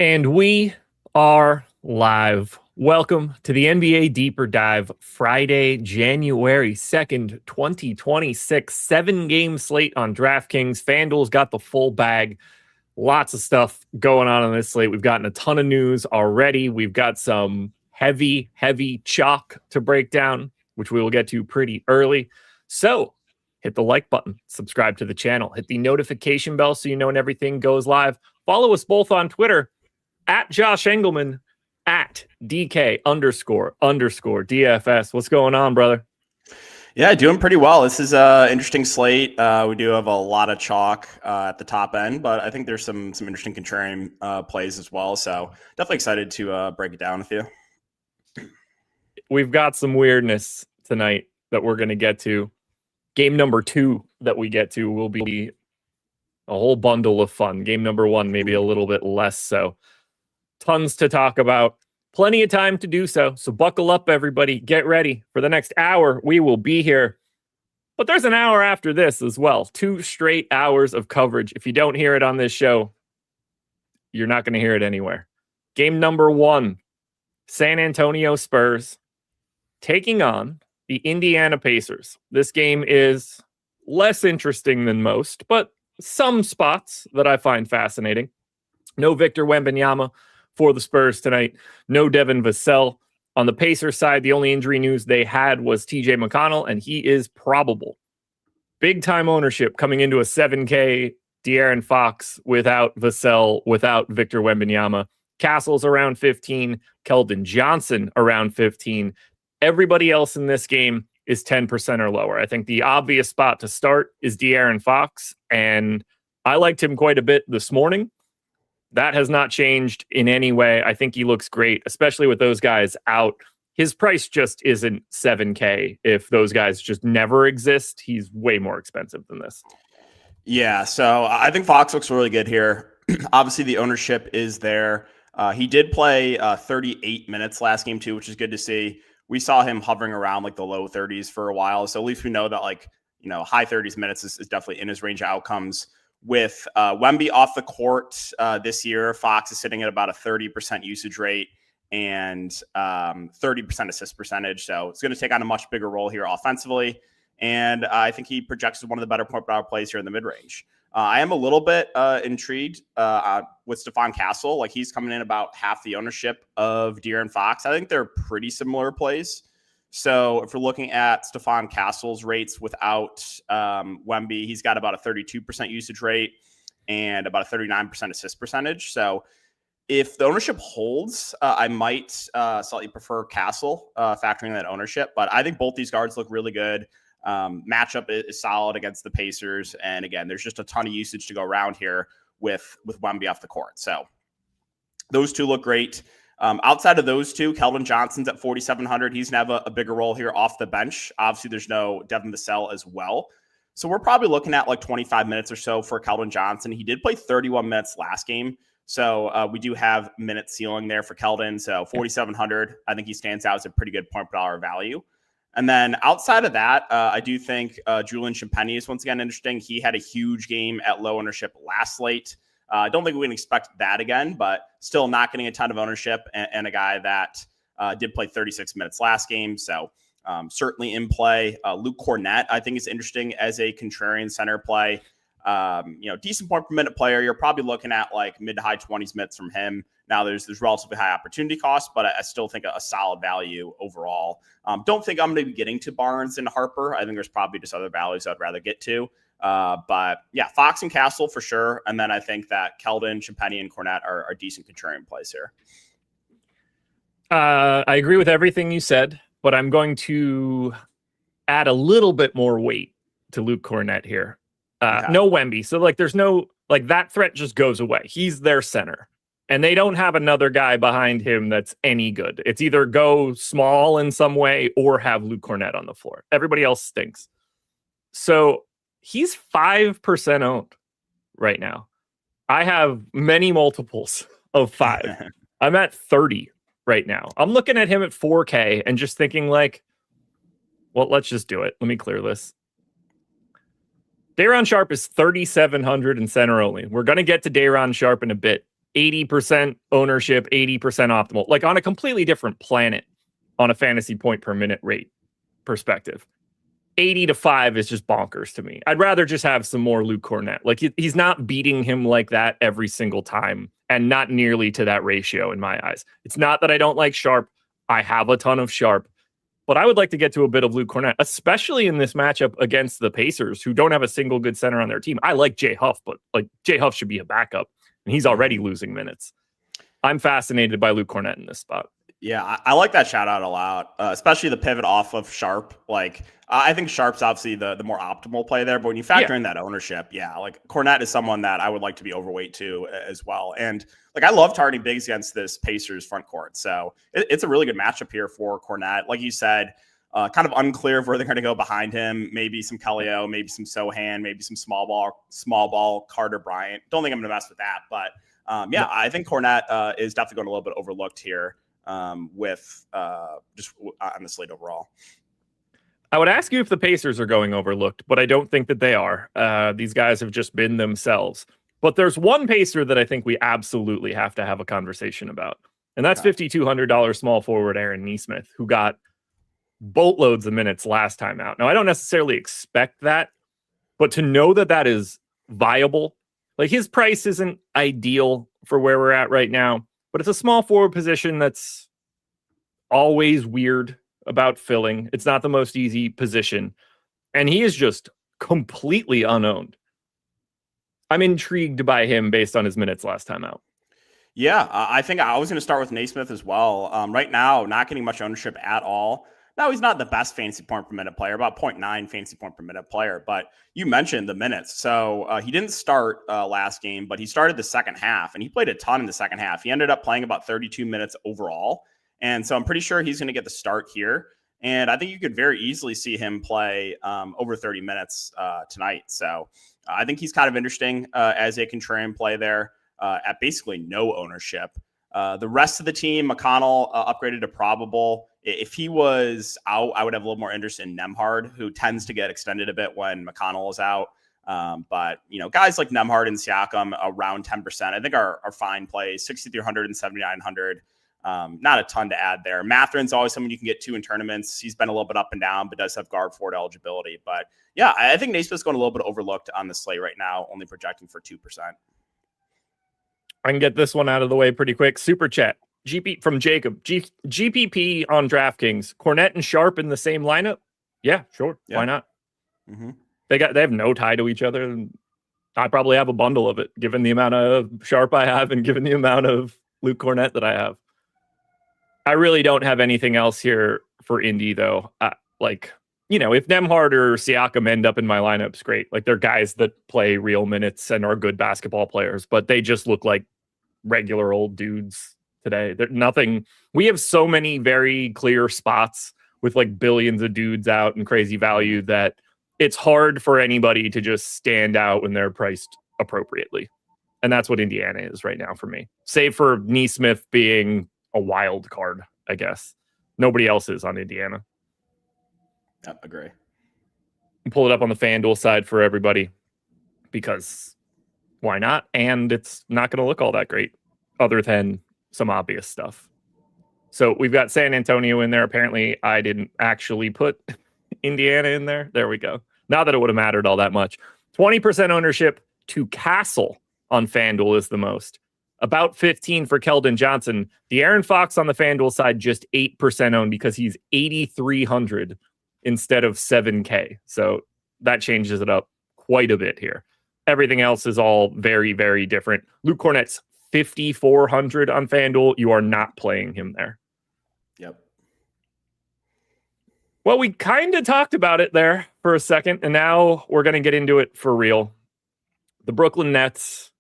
And we are live. Welcome to the NBA Deeper Dive, Friday, January 2nd, 2026. 7-game slate on DraftKings. FanDuel's got the full bag. Lots of stuff going on this slate. We've gotten a ton of news already. We've got some heavy chalk to break down, which we will get to pretty early. So hit the like button, subscribe to the channel, hit the notification bell so you know when everything goes live. Follow us both on Twitter, at Josh Engleman, at DK__DFS. What's going on, brother? Yeah, doing pretty well. This is an interesting slate. We do have a lot of chalk at the top end, but I think there's some interesting contrarian plays as well. So definitely excited to break it down with you. We've got some weirdness tonight that we're going to get to. Game number 2 that we get to will be a whole bundle of fun. Game number 1, maybe a little bit less so. Tons to talk about. Plenty of time to do so. So buckle up, everybody. Get ready. For the next hour, we will be here. But there's an hour after this as well. 2 straight hours of coverage. If you don't hear it on this show, you're not going to hear it anywhere. Game number 1, San Antonio Spurs taking on the Indiana Pacers. This game is less interesting than most, but some spots that I find fascinating. No Victor Wembanyama for the Spurs tonight. No Devin Vassell. On the Pacers side, the only injury news they had was TJ McConnell, and he is probable. Big time ownership coming into a 7K De'Aaron Fox without Vassell, without Victor Wembanyama. Castle's around 15. Keldon Johnson around 15. Everybody else in this game is 10% or lower. I think the obvious spot to start is De'Aaron Fox, and I liked him quite a bit this morning. That has not changed in any way. I think he looks great, especially with those guys out. His price just isn't 7K. If those guys just never exist, he's way more expensive than this. Yeah, so I think Fox looks really good here. Obviously, the ownership is there. He did play 38 minutes last game, too, which is good to see. We saw him hovering around like the low 30s for a while. So at least we know that high 30s minutes is definitely in his range of outcomes. With Wemby off the court this year, Fox is sitting at about a 30% usage rate and 30% assist percentage. So it's going to take on a much bigger role here offensively. And I think he projects as one of the better point per hour plays here in the mid-range. I am a little bit intrigued with Stephon Castle. Like, he's coming in about half the ownership of De'Aaron Fox. I think they're pretty similar plays. So if we're looking at Stephon Castle's rates without Wemby, he's got about a 32% usage rate and about a 39% assist percentage. So if the ownership holds, I might slightly prefer Castle factoring that ownership. But I think both these guards look really good. Matchup is solid against the Pacers. And again, there's just a ton of usage to go around here with Wemby off the court. So those two look great. Outside of those two, Keldon Johnson's at 4,700. He's going to have a bigger role here off the bench. Obviously, there's no Devin Vassell as well. So we're probably looking at like 25 minutes or so for Keldon Johnson. He did play 31 minutes last game. So we do have minute ceiling there for Keldon. So 4,700, I think he stands out as a pretty good point per dollar value. And then outside of that, I do think Julian Champagnie is once again interesting. He had a huge game at low ownership last slate. I don't think we can expect that again, but still not getting a ton of ownership and a guy that did play 36 minutes last game. So certainly in play. Luke Cornett, I think, is interesting as a contrarian center play. Decent point per minute player. You're probably looking at like mid to high 20s minutes from him. Now there's relatively high opportunity cost, but I still think a solid value overall. Don't think I'm going to be getting to Barnes and Harper. I think there's probably just other values I'd rather get to. But yeah, Fox and Castle for sure. And then I think that Keldon, Champagnie, and Cornett are decent contrarian plays here. I agree with everything you said, but I'm going to add a little bit more weight to Luke Cornett here. Okay. No Wemby. So there's no, that threat just goes away. He's their center. And they don't have another guy behind him that's any good. It's either go small in some way or have Luke Cornett on the floor. Everybody else stinks. So he's 5% owned right now. I have many multiples of 5. I'm at 30 right now. I'm looking at him at 4K and just thinking let's just do it. Let me clear this. Day'Ron Sharpe is 3,700 in center only. We're going to get to Day'Ron Sharpe in a bit. 80% ownership, 80% optimal, like on a completely different planet on a fantasy point per minute rate perspective. 80-5 is just bonkers to me. I'd rather just have some more Luke Cornett. Like he's not beating him like that every single time, and not nearly to that ratio in my eyes. It's not that I don't like Sharp. I have a ton of Sharp, but I would like to get to a bit of Luke Cornett, especially in this matchup against the Pacers, who don't have a single good center on their team. I like Jay Huff, but like Jay Huff should be a backup, and he's already losing minutes. I'm fascinated by Luke Cornett in this spot. Yeah, I like that shout out a lot, especially the pivot off of Sharp. Like, I think Sharp's obviously the more optimal play there, but when you factor in that ownership, yeah, like Cornett is someone that I would like to be overweight to as well. And like, I love targeting bigs against this Pacers front court. So it's a really good matchup here for Cornett. Like you said, kind of unclear of where they're going to go behind him. Maybe some Kellyo, maybe some Sohan, maybe some small ball Carter Bryant. Don't think I'm going to mess with that. But yeah, I think Cornett is definitely going a little bit overlooked here. With just on the slate overall. I would ask you if the Pacers are going overlooked, but I don't think that they are. These guys have just been themselves. But there's one Pacer that I think we absolutely have to have a conversation about, and that's $5,200 small forward Aaron Nesmith, who got boatloads of minutes last time out. Now, I don't necessarily expect that, but to know that that is viable, like his price isn't ideal for where we're at right now, but it's a small forward position that's always weird about filling. It's not the most easy position. And he is just completely unowned. I'm intrigued by him based on his minutes last time out. Yeah, I think I was going to start with Naismith as well. Right now, not getting much ownership at all. Now, he's not the best fantasy point per minute player, about 0.9 fantasy point per minute player, but you mentioned the minutes. So he didn't start last game, but he started the second half, and he played a ton in the second half. He ended up playing about 32 minutes overall, and so I'm pretty sure he's going to get the start here. And I think you could very easily see him play over 30 minutes tonight. So I think he's kind of interesting as a contrarian play there at basically no ownership. The rest of the team, McConnell upgraded to probable. If he was out, I would have a little more interest in Nembhard, who tends to get extended a bit when McConnell is out. But, you know, guys like Nembhard and Siakam around 10%, I think are fine plays, 6,300 and 7,900. Not a ton to add there. Matherin's always someone you can get to in tournaments. He's been a little bit up and down, but does have guard forward eligibility. But yeah, I think Naismith's going a little bit overlooked on the slate right now, only projecting for 2%. I can get this one out of the way pretty quick. Super chat. GP from Jacob. GPP on DraftKings. Cornett and Sharp in the same lineup? Yeah, sure. Yeah. Why not? Mm-hmm. They have no tie to each other. And I probably have a bundle of it, given the amount of Sharp I have and given the amount of Luke Cornett that I have. I really don't have anything else here for Indy, though. You know, if Nembhard or Siakam end up in my lineups, great. Like, they're guys that play real minutes and are good basketball players, but they just look like regular old dudes today. They're nothing. We have so many very clear spots with like billions of dudes out and crazy value that it's hard for anybody to just stand out when they're priced appropriately. And that's what Indiana is right now for me, save for Nesmith being a wild card, I guess. Nobody else is on Indiana. Yep, agree. Pull it up on the FanDuel side for everybody because why not? And it's not going to look all that great other than some obvious stuff. So we've got San Antonio in there. Apparently I didn't actually put Indiana in there. There we go. Not that it would have mattered all that much. 20% ownership to Castle on FanDuel is the most. About 15 for Keldon Johnson. The Aaron Fox on the FanDuel side, just 8% owned because he's 8,300 instead of 7K. So that changes it up quite a bit here. Everything else is all very, very different. Luke Cornett's 5,400 on FanDuel. You are not playing him there. Yep. Well, we kind of talked about it there for a second, and now we're going to get into it for real. The Brooklyn Nets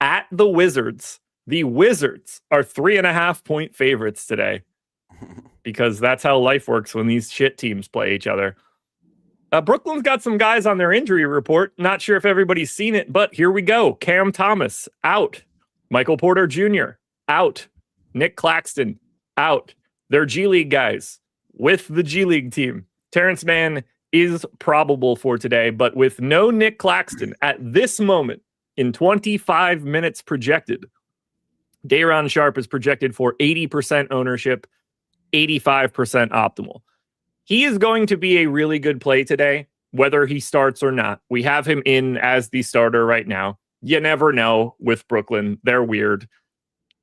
at the Wizards. The Wizards are 3.5-point favorites today because that's how life works when these shit teams play each other. Brooklyn's got some guys on their injury report. Not sure if everybody's seen it, but here we go. Cam Thomas, out. Michael Porter Jr., out. Nick Claxton, out. They're G League guys with the G League team. Terrence Mann is probable for today, but with no Nick Claxton at this moment, in 25 minutes projected. Day'Ron Sharpe is projected for 80% ownership, 85% optimal. He is going to be a really good play today, whether he starts or not. We have him in as the starter right now. You never know with Brooklyn. They're weird.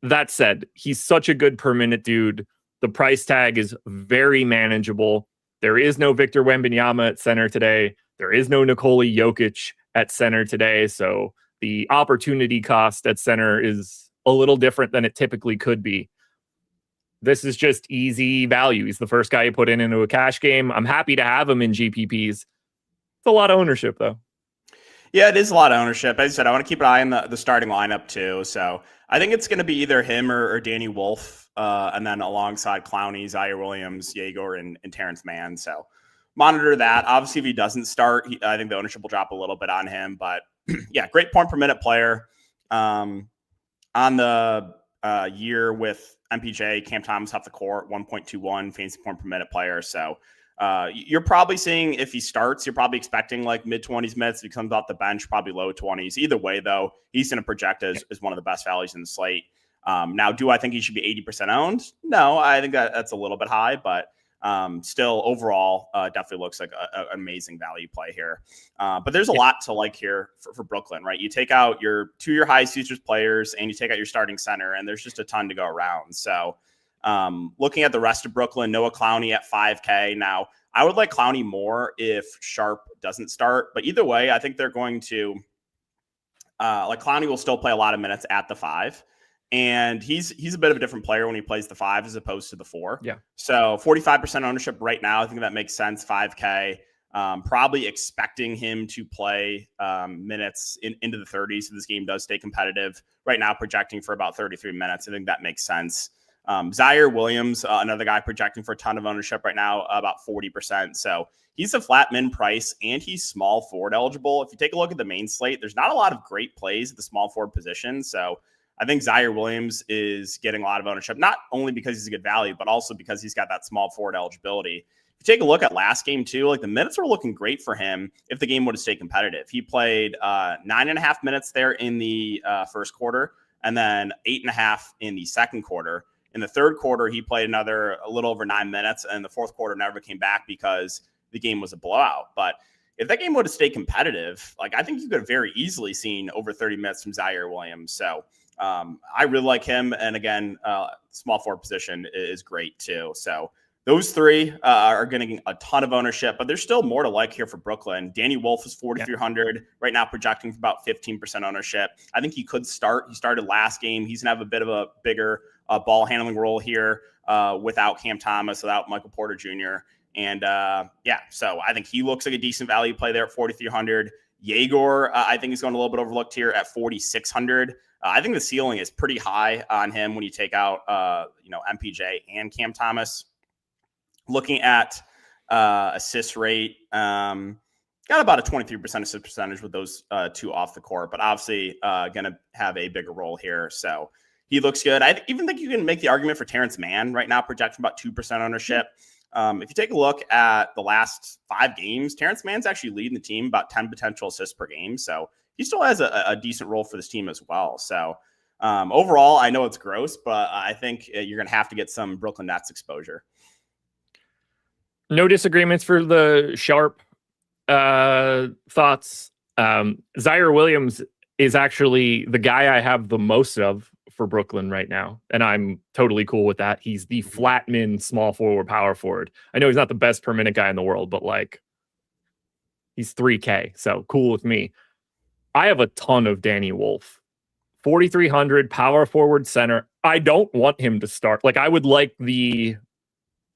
That said, he's such a good per minute dude. The price tag is very manageable. There is no Victor Wembanyama at center today. There is no Nikola Jokic at center today. So the opportunity cost at center is a little different than it typically could be. This is just easy value. He's the first guy you put into a cash game. I'm happy to have him in GPPs. It's a lot of ownership, though. Yeah, it is a lot of ownership. As I said, I want to keep an eye on the starting lineup, too. So I think it's going to be either him or Danny Wolf, and then alongside Clowney, Zaire Williams, Jaeger, and Terrence Mann. So monitor that. Obviously, if he doesn't start, I think the ownership will drop a little bit on him. But yeah, great point per minute player. On the year with MPJ, Cam Thomas off the court, 1.21 fantasy point per minute player. So you're probably seeing, if he starts, you're probably expecting like mid-20s minutes. If he comes off the bench, probably low 20s. Either way, though, he's going to project as one of the best values in the slate. Now, do I think he should be 80% owned? No, I think that's a little bit high, but still overall definitely looks like an amazing value play here. But there's a lot to like here for Brooklyn, right? You take out your highest futures players and you take out your starting center, and there's just a ton to go around. So looking at the rest of Brooklyn, Noah Clowney at 5K. Now, I would like Clowney more if Sharpe doesn't start, but either way, I think they're going to like Clowney will still play a lot of minutes at the 5. And he's a bit of a different player when he plays the 5 as opposed to the 4. Yeah. So 45% ownership right now. I think that makes sense. 5K. Probably expecting him to play minutes into the 30s. So this game does stay competitive. Right now, projecting for about 33 minutes. I think that makes sense. Zaire Williams, another guy projecting for a ton of ownership right now, about 40%. So he's a flat min price and he's small forward eligible. If you take a look at the main slate, there's not a lot of great plays at the small forward position. So I think Zaire Williams is getting a lot of ownership, not only because he's a good value, but also because he's got that small forward eligibility. If you take a look at last game too, like the minutes were looking great for him if the game would have stayed competitive. He played 9.5 minutes there in the first quarter and then 8.5 in the second quarter. In the third quarter, he played a little over 9 minutes, and the fourth quarter never came back because the game was a blowout. But if that game would have stayed competitive, like I think you could have very easily seen over 30 minutes from Zaire Williams. So I really like him. And again, small forward position is great too. So those three are getting a ton of ownership, but there's still more to like here for Brooklyn. Danny Wolf is 4,300 right now, projecting for about 15% ownership. I think he could start. He started last game. He's going to have a bit of a bigger ball handling role here without Cam Thomas, without Michael Porter Jr. And so I think he looks like a decent value play there at 4,300. Jaeger, I think he's going a little bit overlooked here at 4,600. I think the ceiling is pretty high on him when you take out, MPJ and Cam Thomas. Looking at assist rate, got about a 23% assist percentage with those two off the court, but obviously going to have a bigger role here. So he looks good. I even think you can make the argument for Terrence Mann right now, projecting about 2% ownership. If you take a look at the last 5 games, Terrence Mann's actually leading the team about 10 potential assists per game. So he still has a decent role for this team as well. So overall, I know it's gross, but I think you're going to have to get some Brooklyn Nets exposure. No disagreements for the Sharpe thoughts. Zaire Williams is actually the guy I have the most of for Brooklyn right now, and I'm totally cool with that. He's the flat min small forward, power forward. I know he's not the best per minute guy in the world, but like he's 3K, so cool with me. I have a ton of Danny Wolf, 4,300 power forward center. I don't want him to start. Like I would like the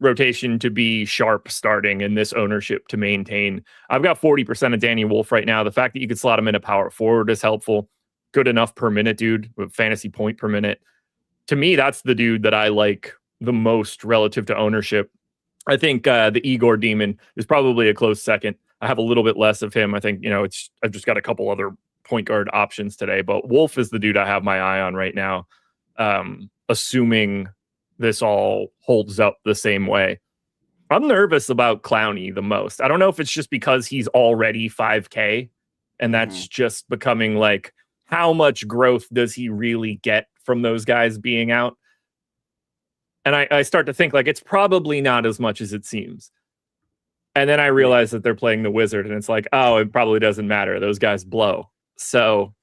rotation to be Sharpe starting and this ownership to maintain. I've got 40% of Danny Wolf right now. The fact that you could slot him in a power forward is helpful. Good enough per minute, dude, with fantasy point per minute. To me, that's the dude that I like the most relative to ownership. I think the Igor Demon is probably a close second. I have a little bit less of him. I think, I've just got a couple other point guard options today, but Wolf is the dude I have my eye on right now. Assuming this all holds up the same way. I'm nervous about Clowney the most. I don't know if it's just because he's already 5K and that's just becoming like how much growth does he really get from those guys being out? And I start to think like it's probably not as much as it seems. And then I realize that they're playing the Wizard, and it's like, oh, it probably doesn't matter. Those guys blow. So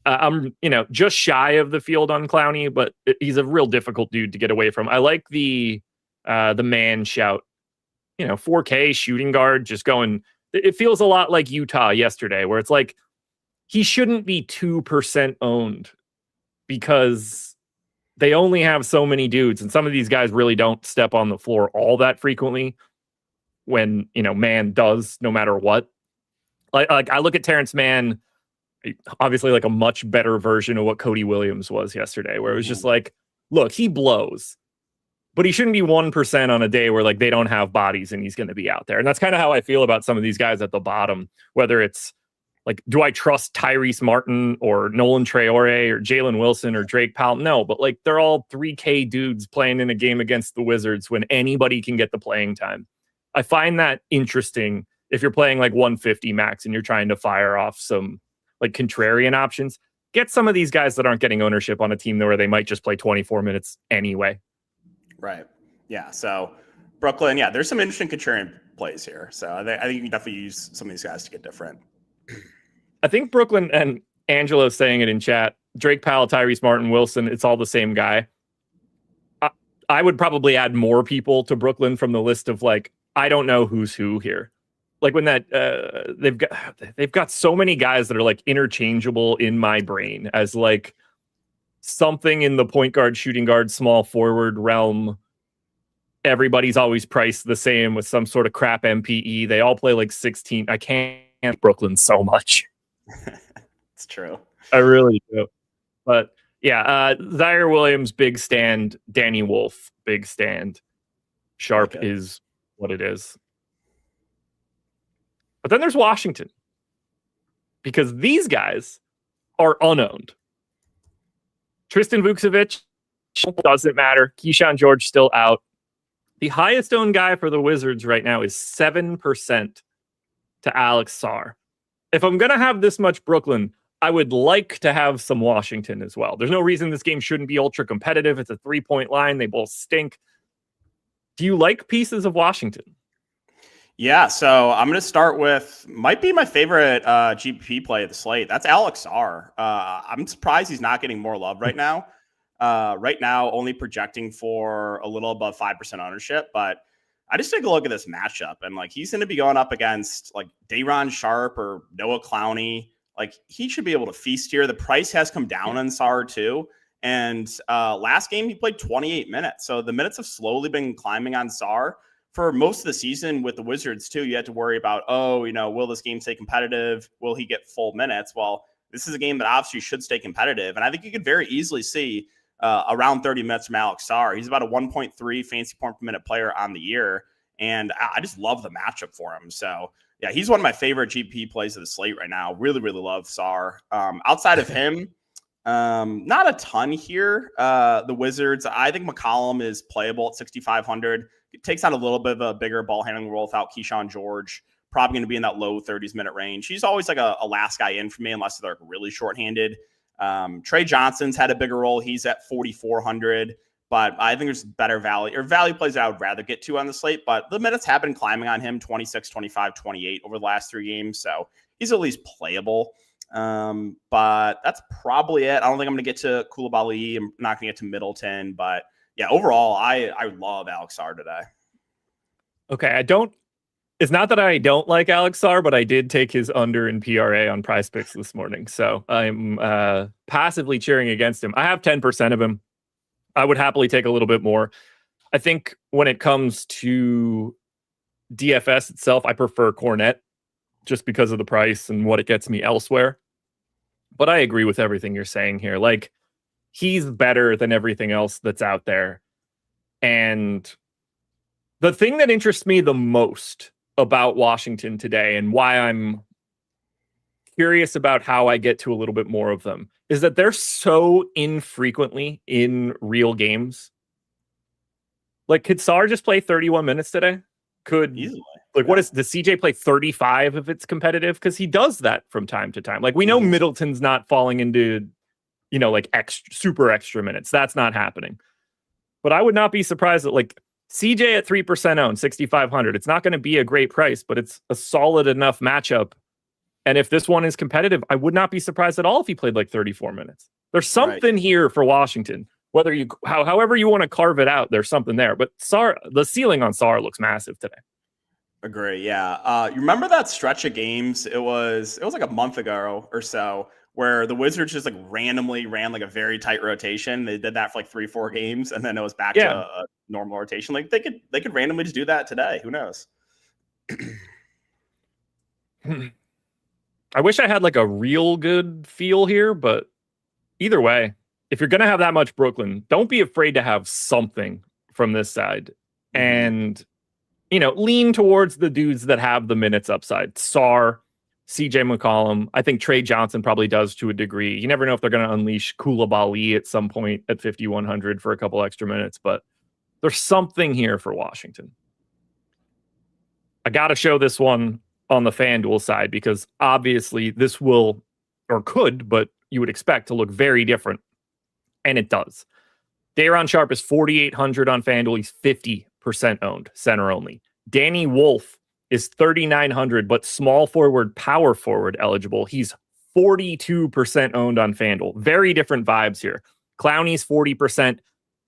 I'm, just shy of the field on Clowney, but he's a real difficult dude to get away from. I like the man shout, 4K shooting guard, just going. It feels a lot like Utah yesterday, where it's like he shouldn't be 2% owned because they only have so many dudes, and some of these guys really don't step on the floor all that frequently. When man does, no matter what. Like I look at Terrence Mann, obviously like a much better version of what Cody Williams was yesterday, where it was just like, look, he blows, but he shouldn't be 1% on a day where like they don't have bodies and he's going to be out there. And that's kind of how I feel about some of these guys at the bottom, whether it's like, do I trust Tyrese Martin or Nolan Traore or Jalen Wilson or Drake Powell? No, but like they're all 3K dudes playing in a game against the Wizards when anybody can get the playing time. I find that interesting if you're playing like 150 max and you're trying to fire off some like contrarian options. Get some of these guys that aren't getting ownership on a team where they might just play 24 minutes anyway. Right. Yeah. So Brooklyn, there's some interesting contrarian plays here. So I think you can definitely use some of these guys to get different. I think Brooklyn, and Angelo's saying it in chat, Drake Powell, Tyrese Martin, Wilson, it's all the same guy. I would probably add more people to Brooklyn from the list of like, I don't know who's who here. Like when that they've got so many guys that are like interchangeable in my brain as like something in the point guard, shooting guard, small forward realm. Everybody's always priced the same with some sort of crap MPE. They all play like 16. I can't Brooklyn so much. It's true. I really do. But yeah, Zaire Williams, big stand. Danny Wolf, big stand. Sharp is what it is. But then there's Washington. Because these guys are unowned. Tristan Vukcevic doesn't matter. Keyshawn George still out. The highest owned guy for the Wizards right now is 7% to Alex Sarr. If I'm going to have this much Brooklyn, I would like to have some Washington as well. There's no reason this game shouldn't be ultra competitive. It's a 3-point line. They both stink. Do you like pieces of Washington? Yeah, so I'm going to start with, might be my favorite GPP play of the slate. That's Alex Sarr. I'm surprised he's not getting more love right now. Right now, only projecting for a little above 5% ownership. But I just take a look at this matchup, and like he's going to be going up against like Day'Ron Sharpe or Noah Clowney. Like he should be able to feast here. The price has come down on Sarr too. And last game, he played 28 minutes. So the minutes have slowly been climbing on Sarr. For most of the season with the Wizards too, you had to worry about, will this game stay competitive? Will he get full minutes? Well, this is a game that obviously should stay competitive. And I think you could very easily see around 30 minutes from Alex Sarr. He's about a 1.3 fantasy point per minute player on the year. And I just love the matchup for him. So yeah, he's one of my favorite GP plays of the slate right now. Really, really love Sarr. Outside of him, not a ton here. The Wizards, I think McCollum is playable at 6,500. It takes out a little bit of a bigger ball handling role without Keyshawn George. Probably going to be in that low 30s minute range. He's always like a last guy in for me, unless they're really shorthanded. Trey Johnson's had a bigger role. He's at 4,400, but I think there's better value plays that I would rather get to on the slate. But the minutes have been climbing on him, 26, 25, 28 over the last 3 games. So he's at least playable. But that's probably it. I don't think I'm going to get to Koulibaly. I'm not going to get to Middleton, but yeah, overall, I love Alex Sarr today. Okay, it's not that I don't like Alex Sarr, but I did take his under in PRA on Prize Picks this morning. So I'm passively cheering against him. I have 10% of him. I would happily take a little bit more. I think when it comes to DFS itself, I prefer Cornet just because of the price and what it gets me elsewhere. But I agree with everything you're saying here. Like, he's better than everything else that's out there. And the thing that interests me the most about Washington today and why I'm curious about how I get to a little bit more of them is that they're so infrequently in real games. Like, could Sarr just play 31 minutes today? Could Easily. Like, does CJ play 35 if it's competitive? Because he does that from time to time. Like, we know Middleton's not falling into, like super extra minutes. That's not happening. But I would not be surprised that like CJ at 3% owned, 6,500. It's not going to be a great price, but it's a solid enough matchup. And if this one is competitive, I would not be surprised at all if he played like 34 minutes. There's something here for Washington. Whether however you want to carve it out, there's something there. But the ceiling on Sarr looks massive today. Agree. Yeah. You remember that stretch of games? It was like a month ago or so where the Wizards just like randomly ran like a very tight rotation. They did that for like 3-4 games, and then it was back to a normal rotation. Like they could randomly just do that today. Who knows? I wish I had like a real good feel here, but either way, if you're going to have that much Brooklyn, don't be afraid to have something from this side. And, lean towards the dudes that have the minutes upside. Sarr, CJ McCollum. I think Trey Johnson probably does to a degree. You never know if they're going to unleash Koulibaly at some point at 5,100 for a couple extra minutes, but there's something here for Washington. I got to show this one on the FanDuel side because obviously this will, or could, but you would expect to look very different. And it does. Day'Ron Sharpe is 4,800 on FanDuel. He's 50% owned, center only. Danny Wolf is 3,900, but small forward, power forward eligible. He's 42% owned on FanDuel. Very different vibes here. Clowney's 40%,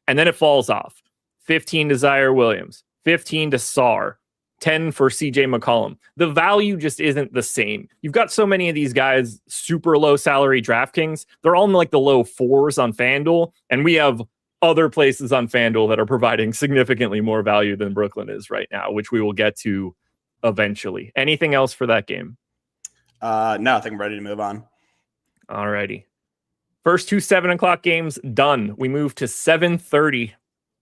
and then it falls off. 15 to Zaire Williams, 15 to Sarr, 10 for CJ McCollum. The value just isn't the same. You've got so many of these guys, super low salary DraftKings. They're all in like the low fours on FanDuel, and we have other places on FanDuel that are providing significantly more value than Brooklyn is right now, which we will get to eventually. Anything else for that game? No, I think I'm ready to move on. All righty. First two 7 o'clock games done. We move to 7:30.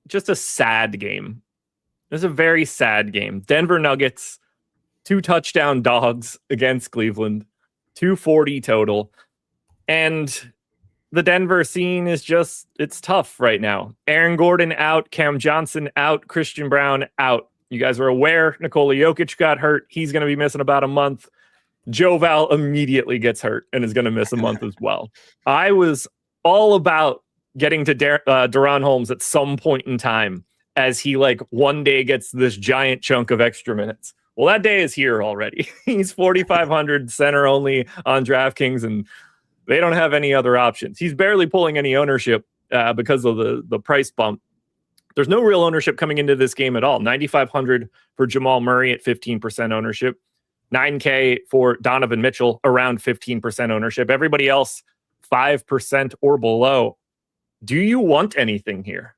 Just a sad game. It was a very sad game. Denver Nuggets, 2 touchdown dogs against Cleveland, 240 total. And the Denver scene is just, it's tough right now. Aaron Gordon out, Cam Johnson out, Christian Brown out. You guys are aware Nikola Jokic got hurt. He's going to be missing about a month. Joe Val immediately gets hurt and is going to miss a month as well. I was all about getting to De'Ron Holmes at some point in time as he like one day gets this giant chunk of extra minutes. Well, that day is here already. He's 4,500 center only on DraftKings, and they don't have any other options. He's barely pulling any ownership because of the price bump. There's no real ownership coming into this game at all. 9,500 for Jamal Murray at 15% ownership. 9K for Donovan Mitchell, around 15% ownership. Everybody else, 5% or below. Do you want anything here?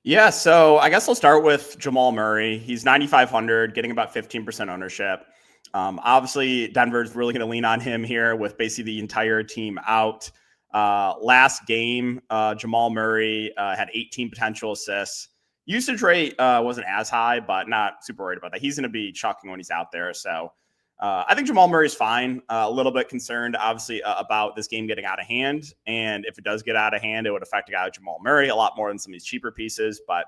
Yeah, so I guess I'll start with Jamal Murray. He's 9,500, getting about 15% ownership. Obviously, Denver's really going to lean on him here with basically the entire team out. Last game, Jamal Murray had 18 potential assists. Usage rate wasn't as high, but not super worried about that. He's going to be chucking when he's out there. So I think Jamal Murray's fine. A little bit concerned, obviously, about this game getting out of hand. And if it does get out of hand, it would affect a guy like Jamal Murray a lot more than some of these cheaper pieces. But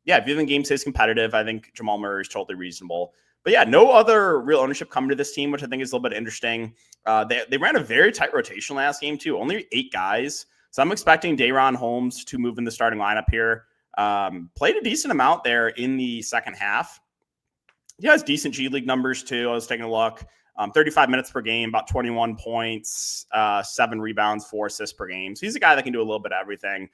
yeah, if you think game stays competitive, I think Jamal Murray is totally reasonable. But yeah, no other real ownership coming to this team, which I think is a little bit interesting. They ran a very tight rotation last game, too. Only 8 guys. So I'm expecting Day'Ron Holmes to move in the starting lineup here. Played a decent amount there in the second half. He has decent G League numbers too. I was taking a look. 35 minutes per game, about 21 points, 7 rebounds, 4 assists per game. So he's a guy that can do a little bit of everything.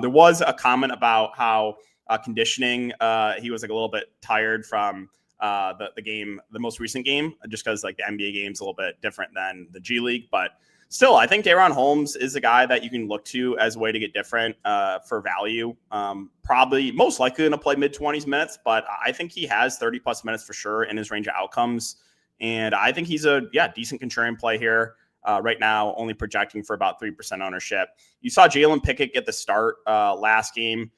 There was a comment about how conditioning, he was like a little bit tired from the game, the most recent game, just because like the NBA game is a little bit different than the G League. But still, I think Day'Ron Holmes is a guy that you can look to as a way to get different for value. Probably most likely going to play mid-20s minutes, but I think he has 30-plus minutes for sure in his range of outcomes. And I think he's a decent contrarian play here. Right now, only projecting for about 3% ownership. You saw Jalen Pickett get the start last game.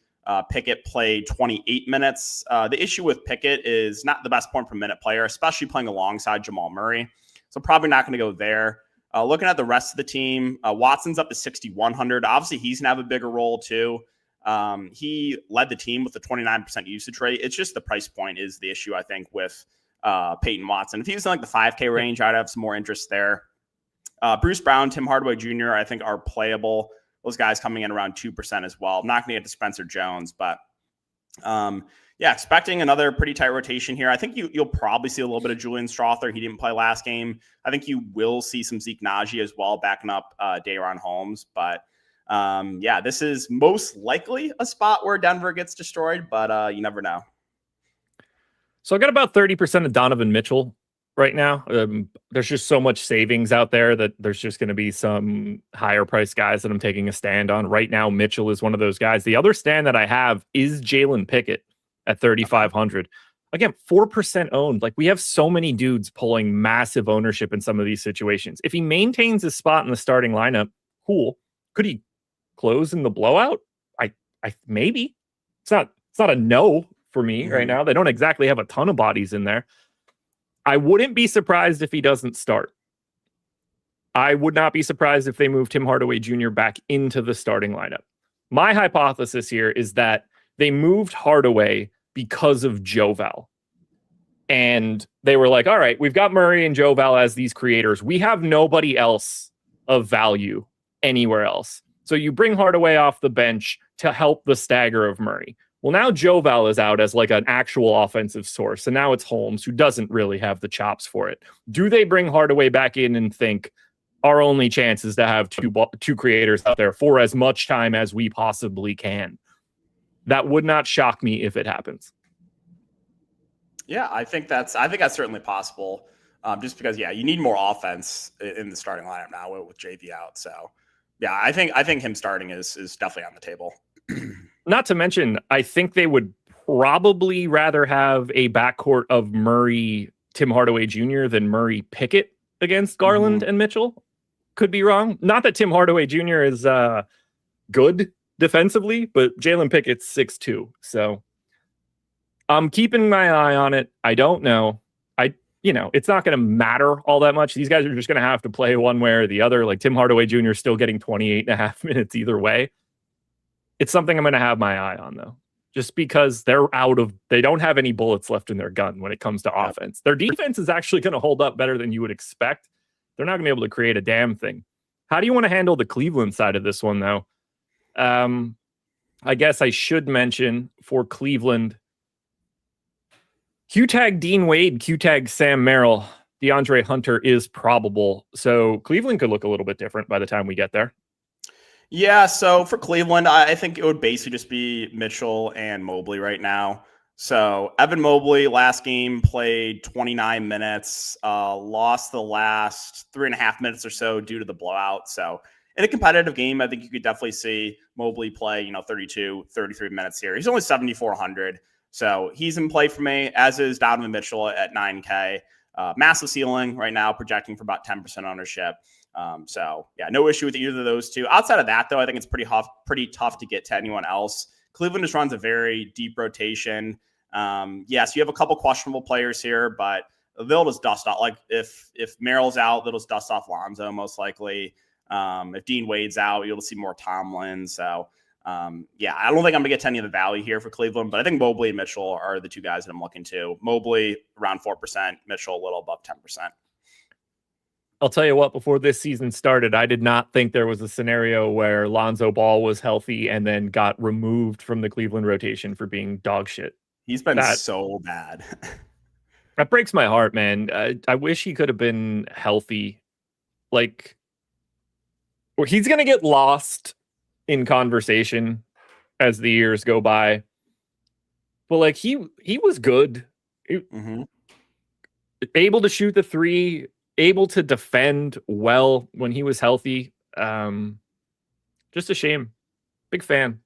Pickett played 28 minutes. The issue with Pickett is not the best point per minute player, especially playing alongside Jamal Murray. So probably not going to go there. Looking at the rest of the team, Watson's up to 6,100. Obviously, he's going to have a bigger role too. He led the team with a 29% usage rate. It's just the price point is the issue, I think, with Peyton Watson. If he was in like the 5K range, I'd have some more interest there. Bruce Brown, Tim Hardaway Jr., I think are playable. Those guys coming in around 2% as well. I'm not going to get to Spencer Jones, but expecting another pretty tight rotation here. I think you'll probably see a little bit of Julian Strawther. He didn't play last game. I think you will see some Zeke Naji as well, backing up Day'Ron Holmes. But this is most likely a spot where Denver gets destroyed, but you never know. So I got about 30% of Donovan Mitchell right now. There's just so much savings out there that there's just going to be some higher price guys that I'm taking a stand on. Right now, Mitchell is one of those guys. The other stand that I have is Jalen Pickett at 3,500. Again, 4% owned. Like, we have so many dudes pulling massive ownership in some of these situations. If he maintains his spot in the starting lineup, cool. Could he close in the blowout? I maybe. It's not a no for me right now. They don't exactly have a ton of bodies in there. I wouldn't be surprised if he doesn't start. I would not be surprised if they move Tim Hardaway Jr. back into the starting lineup. My hypothesis here is that they moved Hardaway because of Joval. And they were like, all right, we've got Murray and Joval as these creators. We have nobody else of value anywhere else. So you bring Hardaway off the bench to help the stagger of Murray. Well, now Joval is out as like an actual offensive source. And now it's Holmes, who doesn't really have the chops for it. Do they bring Hardaway back in and think our only chance is to have two creators out there for as much time as we possibly can? That would not shock me if it happens. Yeah, I think that's certainly possible. Just because, you need more offense in the starting lineup now with JV out. So, yeah, I think him starting is definitely on the table. Not to mention, I think they would probably rather have a backcourt of Murray, Tim Hardaway Jr. than Murray Pickett against Garland and Mitchell. Could be wrong. Not that Tim Hardaway Jr. is good defensively, but Jalen Pickett's 6'2". So I'm keeping my eye on it. I don't know. It's not going to matter all that much. These guys are just going to have to play one way or the other. Like, Tim Hardaway Jr. is still getting 28.5 minutes either way. It's something I'm going to have my eye on, though, just because they don't have any bullets left in their gun when it comes to offense. Their defense is actually going to hold up better than you would expect. They're not going to be able to create a damn thing. How do you want to handle the Cleveland side of this one, though? I guess I should mention for Cleveland, Q-tag Dean Wade, Q-tag Sam Merrill, DeAndre Hunter is probable. So Cleveland could look a little bit different by the time we get there. Yeah, so for Cleveland, I think it would basically just be Mitchell and Mobley right now. So Evan Mobley last game played 29 minutes, lost the last 3.5 minutes or so due to the blowout. So in a competitive game, I think you could definitely see Mobley play, 32, 33 minutes here. He's only 7,400. So he's in play for me, as is Donovan Mitchell at 9K. Massive ceiling right now, projecting for about 10% ownership. No issue with either of those two. Outside of that, though, I think it's pretty tough to get to anyone else. Cleveland just runs a very deep rotation. Yes, you have a couple questionable players here, but they'll just dust off. Like, if Merrill's out, they'll just dust off Lonzo most likely. If Dean Wade's out, you'll see more Tomlin. So, I don't think I'm going to get to any of the value here for Cleveland, but I think Mobley and Mitchell are the two guys that I'm looking to. Mobley around 4%, Mitchell a little above 10%. I'll tell you what, before this season started, I did not think there was a scenario where Lonzo Ball was healthy and then got removed from the Cleveland rotation for being dog shit. He's been so bad. That breaks my heart, man. I wish he could have been healthy. Like, he's going to get lost in conversation as the years go by. But, like, he was good. Able to shoot the three, able to defend well when he was healthy. Just a shame. Big fan.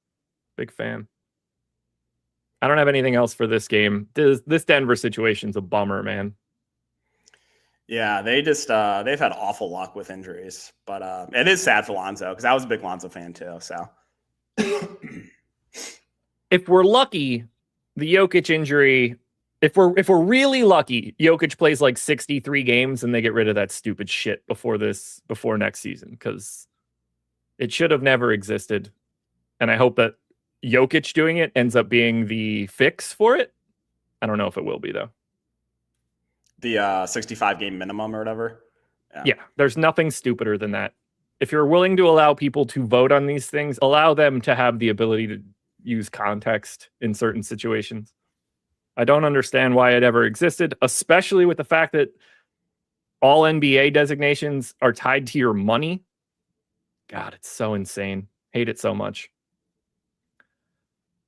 I don't have anything else for this game. This Denver situation's a bummer, man. Yeah, they just they've had awful luck with injuries, but it is sad for Lonzo because I was a big Lonzo fan too. So if we're lucky, the Jokic injury. If we're really lucky, Jokic plays like 63 games and they get rid of that stupid shit before next season, because it should have never existed. And I hope that Jokic doing it ends up being the fix for it. I don't know if it will be, though. The 65 game minimum or whatever. Yeah, there's nothing stupider than that. If you're willing to allow people to vote on these things, allow them to have the ability to use context in certain situations. I don't understand why it ever existed, especially with the fact that all NBA designations are tied to your money. God, it's so insane. Hate it so much.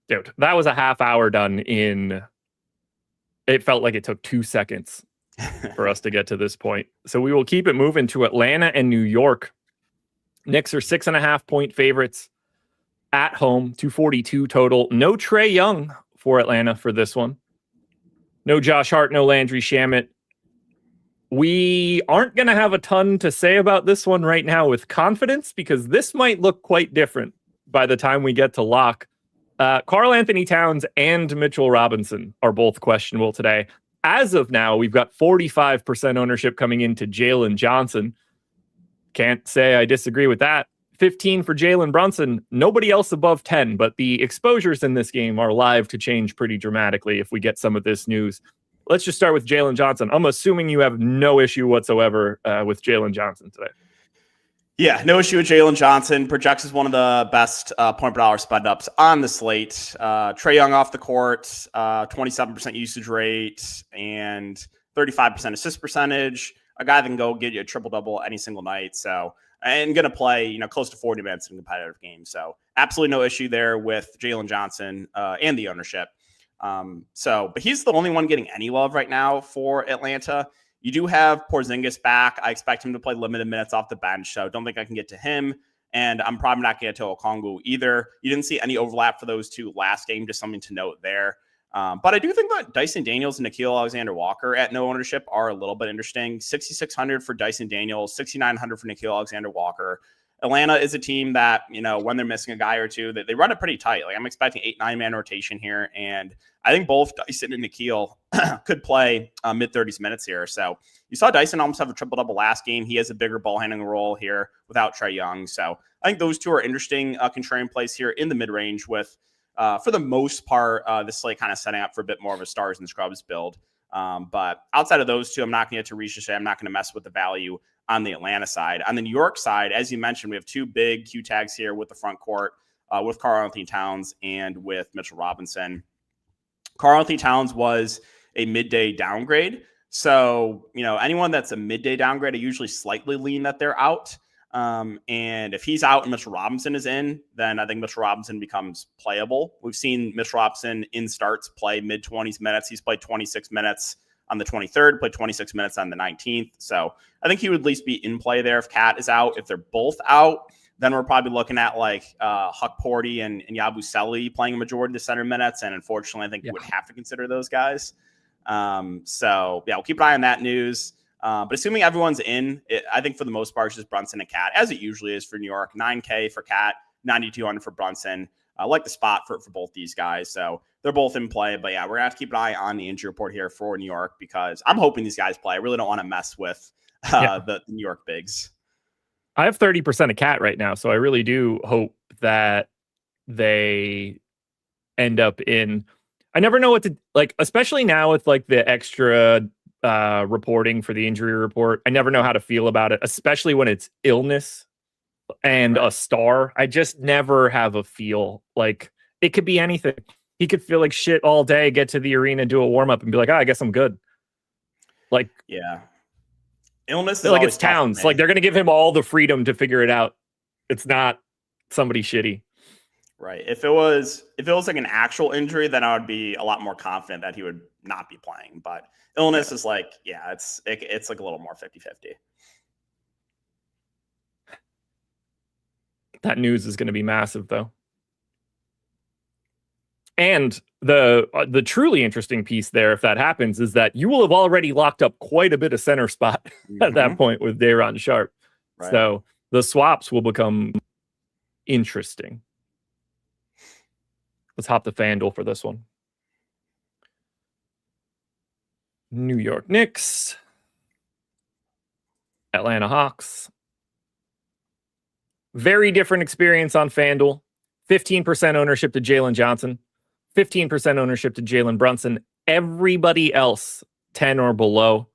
Dude, that was a half hour done in... It felt like it took 2 seconds for us to get to this point. So we will keep it moving to Atlanta and New York. Knicks are 6.5 point favorites at home, 242 total. No Trae Young for Atlanta for this one. No Josh Hart, no Landry Shamet. We aren't going to have a ton to say about this one right now with confidence because this might look quite different by the time we get to lock. Karl Anthony Towns and Mitchell Robinson are both questionable today. As of now, we've got 45% ownership coming into Jalen Johnson. Can't say I disagree with that. 15 for Jalen Brunson. Nobody else above 10, but the exposures in this game are live to change pretty dramatically if we get some of this news. Let's just start with Jalen Johnson. I'm assuming you have no issue whatsoever with Jalen Johnson today. Yeah, no issue with Jalen Johnson. Projects as one of the best point per dollar spend ups on the slate. Trae Young off the court, 27% usage rate, and 35% assist percentage. A guy that can go get you a triple-double any single night. So, and going to play, close to 40 minutes in a competitive game. So absolutely no issue there with Jalen Johnson and the ownership. But he's the only one getting any love right now for Atlanta. You do have Porzingis back. I expect him to play limited minutes off the bench, so don't think I can get to him. And I'm probably not going to get to Okongwu either. You didn't see any overlap for those two last game, just something to note there. But I do think that Dyson Daniels and Nickeil Alexander-Walker at no ownership are a little bit interesting. 6,600 for Dyson Daniels, 6,900 for Nickeil Alexander-Walker. Atlanta is a team that, when they're missing a guy or two, they run it pretty tight. Like I'm expecting 8-9 man rotation here. And I think both Dyson and Nickeil could play mid-30s minutes here. So you saw Dyson almost have a triple-double last game. He has a bigger ball-handling role here without Trae Young. So I think those two are interesting contrarian plays here in the mid-range with, for the most part, this slate kind of setting up for a bit more of a stars and scrubs build. But outside of those two, I'm not going to get to Ricochet. I'm not going to mess with the value on the Atlanta side. On the New York side, as you mentioned, we have two big Q tags here with the front court, with Karl Anthony Towns and with Mitchell Robinson. Karl Anthony Towns was a midday downgrade. So, anyone that's a midday downgrade, I usually slightly lean that they're out. And if he's out and Mitchell Robinson is in, then I think Mitchell Robinson becomes playable. We've seen Mitchell Robinson in starts play mid-20s minutes. He's played 26 minutes on the 23rd, played 26 minutes on the 19th. So I think he would at least be in play there if Cat is out. If they're both out, then we're probably looking at Huck Porty and Yabusele playing a majority of the center minutes. And unfortunately, I think you would have to consider those guys. We'll keep an eye on that news. But assuming everyone's in, I think for the most part, it's just Brunson and Cat, as it usually is for New York. 9K for Cat, 9,200 for Brunson. I like the spot for both these guys. So they're both in play. But yeah, we're going to have to keep an eye on the injury report here for New York because I'm hoping these guys play. I really don't want to mess with the New York bigs. I have 30% of Cat right now, so I really do hope that they end up in. I never know what to like, especially now with the extra reporting for the injury report. I never know how to feel about it, especially when it's illness and a star. I just never have a feel. Like it could be anything. He could feel like shit all day, get to the arena, do a warm up, and be like, I guess I'm good. Yeah. Illness is like it's Towns. Like they're going to give him all the freedom to figure it out. It's not somebody shitty. Right. If it was like an actual injury, then I would be a lot more confident that he would not be playing. But illness is it's like a little more 50-50. That news is going to be massive, though. And the truly interesting piece there, if that happens, is that you will have already locked up quite a bit of center spot at that point with Day'Ron Sharpe. Right. So the swaps will become interesting. Let's hop to FanDuel for this one. New York Knicks. Atlanta Hawks. Very different experience on FanDuel. 15% ownership to Jalen Johnson, 15% ownership to Jalen Brunson. Everybody else 10 or below.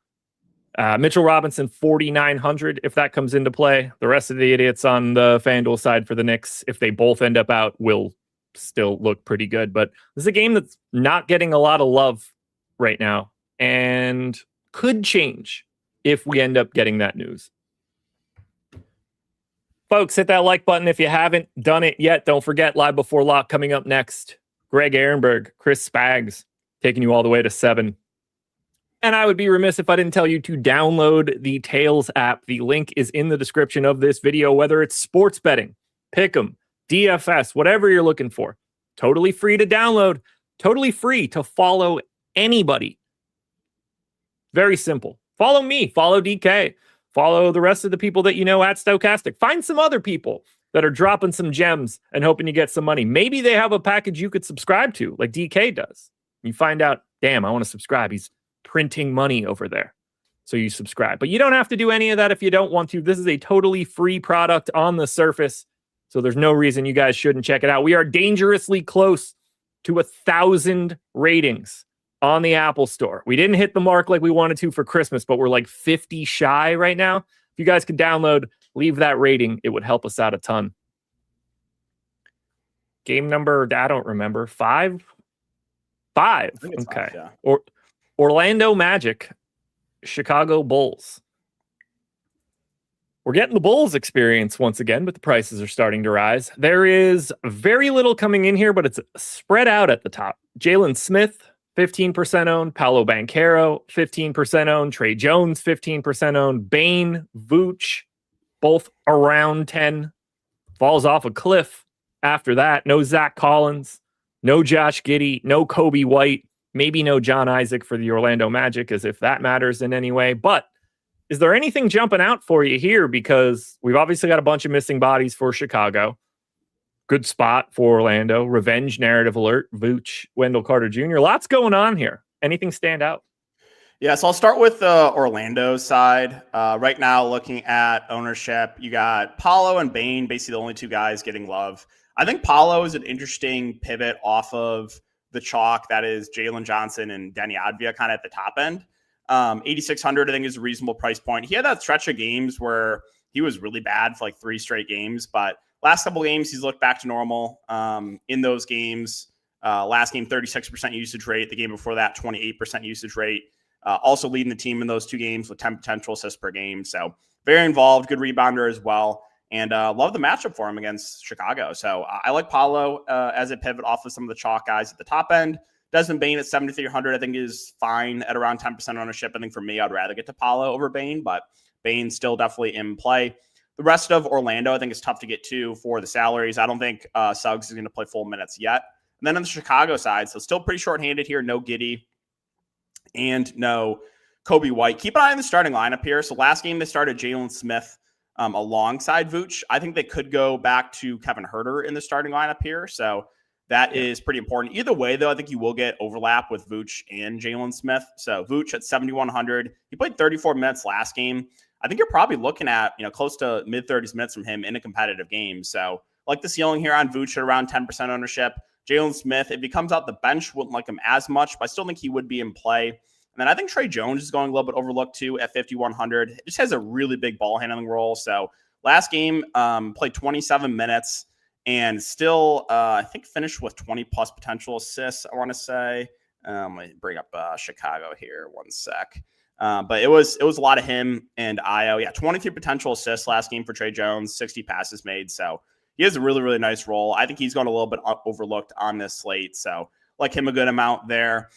Mitchell Robinson 4,900 if that comes into play. The rest of the idiots on the FanDuel side for the Knicks, if they both end up out, will still look pretty good. But this is a game that's not getting a lot of love right now and could change if we end up getting that news. Folks, hit that like button if you haven't done it yet. Don't forget, Live Before Lock coming up next. Greg Ehrenberg, Chris Spags, taking you all the way to 7. And I would be remiss if I didn't tell you to download the Tails app. The link is in the description of this video, whether it's sports betting, pick'em, DFS, whatever you're looking for. Totally free to download, totally free to follow anybody. Very simple. Follow me, follow DK, follow the rest of the people that you know at Stochastic. Find some other people that are dropping some gems and hoping to get some money. Maybe they have a package you could subscribe to, like DK does. You find out, damn, I want to subscribe. He's printing money over there. So you subscribe. But you don't have to do any of that if you don't want to. This is a totally free product on the surface. So there's no reason you guys shouldn't check it out. We are dangerously close to 1,000 ratings on the Apple Store. We didn't hit the mark like we wanted to for Christmas, but we're like 50 shy right now. If you guys could download, leave that rating, it would help us out a ton. Game number, I don't remember, 5? 5. Okay. 5, yeah. Or Orlando Magic, Chicago Bulls. We're getting the Bulls experience once again, but the prices are starting to rise. There is very little coming in here, but it's spread out at the top. Jalen Smith, 15% owned. Paolo Banchero, 15% owned. Trey Jones, 15% owned. Bane, Vooch, both around 10. Falls off a cliff after that. No Zach Collins, no Josh Giddey, no Kobe White. Maybe no John Isaac for the Orlando Magic, as if that matters in any way. But is there anything jumping out for you here? Because we've obviously got a bunch of missing bodies for Chicago. Good spot for Orlando. Revenge narrative alert. Vooch, Wendell Carter Jr. Lots going on here. Anything stand out? Yeah, so I'll start with Orlando side. Right now, looking at ownership, you got Paolo and Bane, basically the only two guys getting love. I think Paolo is an interesting pivot off of the chalk that is Jalen Johnson and Denny Advia kind of at the top end. 8,600, I think, is a reasonable price point. He had that stretch of games where he was really bad for like 3 straight games, but last couple games, he's looked back to normal. In those games, last game, 36% usage rate. The game before that, 28% usage rate. Also leading the team in those 2 games with 10 potential assists per game. So very involved, good rebounder as well. And love the matchup for him against Chicago. So I like Paolo as a pivot off of some of the chalk guys at the top end. Desmond Bane at 7,300, I think, is fine at around 10% ownership. I think for me, I'd rather get to Paolo over Bane, but Bane's still definitely in play. The rest of Orlando, I think, is tough to get to for the salaries. I don't think Suggs is going to play full minutes yet. And then on the Chicago side, so still pretty shorthanded here. No Giddey and no Kobe White. Keep an eye on the starting lineup here. So last game, they started Jalen Smith alongside Vooch. I think they could go back to Kevin Huerter in the starting lineup here. So that is pretty important. Either way, though, I think you will get overlap with Vooch and Jalen Smith. So Vooch at 7,100. He played 34 minutes last game. I think you're probably looking at, close to mid-30s minutes from him in a competitive game. So like the ceiling here on Vooch at around 10% ownership. Jalen Smith, if he comes out the bench, wouldn't like him as much, but I still think he would be in play. And then I think Trey Jones is going a little bit overlooked too at 5,100. It just has a really big ball handling role. So last game, played 27 minutes and still, I think, finished with 20 plus potential assists, I want to say. Let me bring up Chicago here 1 sec. But it was a lot of him and Io. Yeah, 23 potential assists last game for Trey Jones, 60 passes made. So he has a really, really nice role. I think he's going a little bit overlooked on this slate. So like him a good amount there.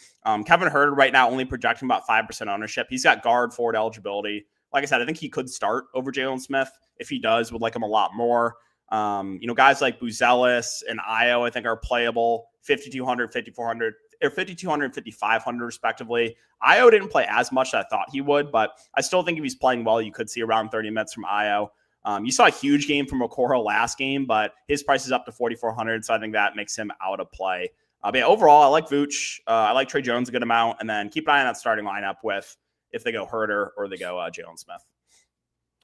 Kevin Huerter right now only projecting about 5% ownership. He's got guard forward eligibility. Like I said, I think he could start over Jalen Smith. If he does, would like him a lot more. Guys like Buzelis and Io, I think, are playable. 5,200, 5,400, or 5,200, 5,500 respectively. Io didn't play as much as I thought he would, but I still think if he's playing well, you could see around 30 minutes from Io. You saw a huge game from Okoro last game, but his price is up to 4,400, so I think that makes him out of play. But yeah, overall, I like Vooch. I like Trey Jones a good amount, and then keep an eye on that starting lineup with if they go Huerter or they go Jalen Smith.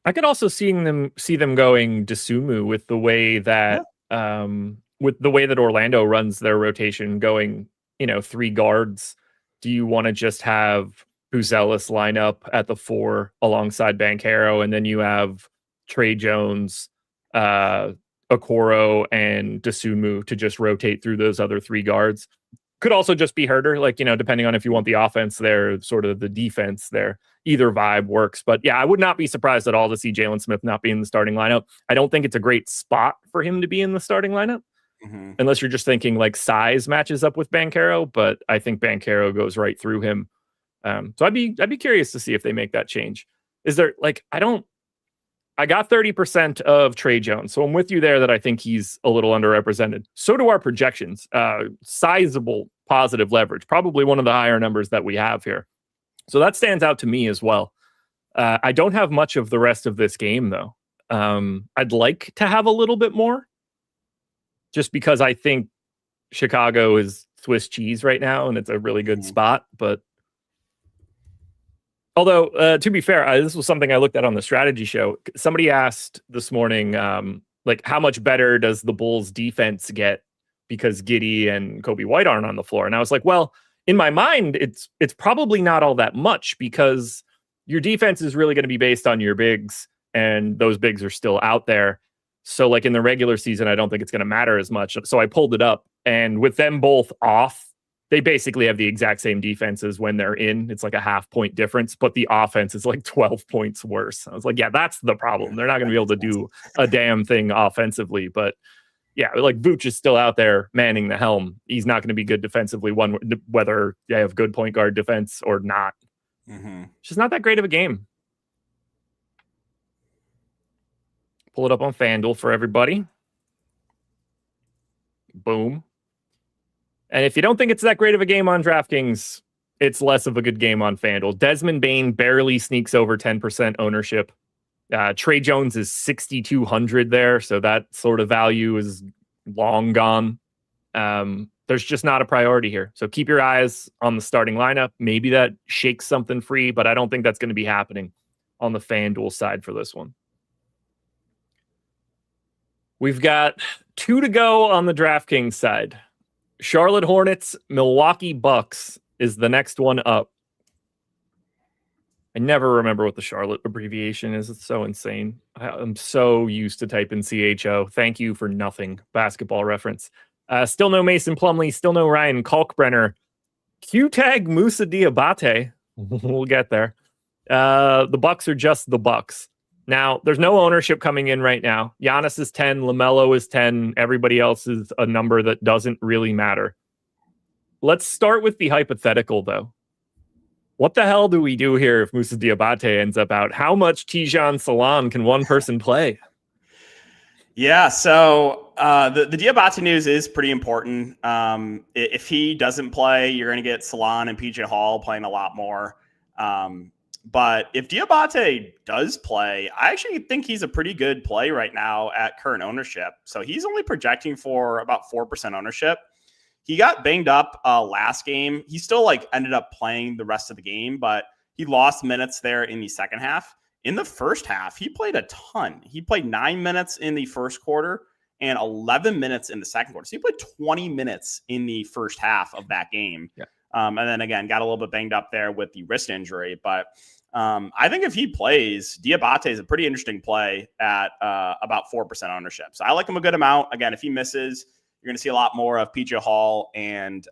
I could also see them going Dosunmu with the way that with the way that Orlando runs their rotation going, 3 guards, do you want to just have Buzelis line up at the 4 alongside Banchero, and then you have Trey Jones, Okoro, and Dosunmu to just rotate through those other 3 guards? Could also just be Herter, depending on if you want the offense there, sort of the defense there. Either vibe works. But yeah, I would not be surprised at all to see Jalen Smith not be in the starting lineup. I don't think it's a great spot for him to be in the starting lineup, unless you're just thinking like size matches up with Banchero. But I think Banchero goes right through him. So I'd be curious to see if they make that change. Is there I got 30% of Trey Jones, so I'm with you there that I think he's a little underrepresented. So do our projections. Sizable positive leverage, probably one of the higher numbers that we have here. So that stands out to me as well. I don't have much of the rest of this game, though. I'd like to have a little bit more, just because I think Chicago is Swiss cheese right now, and it's a really good spot. But although, to be fair, this was something I looked at on the strategy show. Somebody asked this morning, how much better does the Bulls defense get because Giddey and Kobe White aren't on the floor? And I was like, well, in my mind, it's probably not all that much, because your defense is really going to be based on your bigs, and those bigs are still out there. So like in the regular season, I don't think it's going to matter as much. So I pulled it up, and with them both off, they basically have the exact same defenses when they're in. It's like a half-point difference, but the offense is like 12 points worse. I was like, yeah, that's the problem. They're not going to be able to do a damn thing offensively. But yeah, like Vooch is still out there manning the helm. He's not going to be good defensively, whether they have good point guard defense or not. It's just not that great of a game. Pull it up on FanDuel for everybody. Boom. And if you don't think it's that great of a game on DraftKings, it's less of a good game on FanDuel. Desmond Bane barely sneaks over 10% ownership. Trey Jones is 6,200 there, so that sort of value is long gone. There's just not a priority here. So keep your eyes on the starting lineup. Maybe that shakes something free, but I don't think that's going to be happening on the FanDuel side for this one. We've got 2 to go on the DraftKings side. Charlotte Hornets, Milwaukee Bucks is the next one up. I never remember what the Charlotte abbreviation is. It's so insane. I'm so used to typing CHO. Thank you for nothing. Basketball reference. Still no Mason Plumlee. Still no Ryan Kalkbrenner. Q-tag Moussa Diabate. We'll get there. The Bucks are just the Bucks. Now, there's no ownership coming in right now. Giannis is 10. LaMelo is 10. Everybody else is a number that doesn't really matter. Let's start with the hypothetical, though. What the hell do we do here if Moussa Diabate ends up out? How much Tijan Salon can one person play? Yeah, so the Diabate news is pretty important. If he doesn't play, you're going to get Salon and PJ Hall playing a lot more. But if Diabate does play, I actually think he's a pretty good play right now at current ownership. So he's only projecting for about 4% ownership. He got banged up last game. He still ended up playing the rest of the game, but he lost minutes there in the second half. In the first half, he played a ton. He played 9 minutes in the first quarter and 11 minutes in the second quarter. So he played 20 minutes in the first half of that game. Yeah. And then again, got a little bit banged up there with the wrist injury. But I think if he plays, Diabate is a pretty interesting play at about 4% ownership. So I like him a good amount. Again, if he misses, you're going to see a lot more of PJ Hall and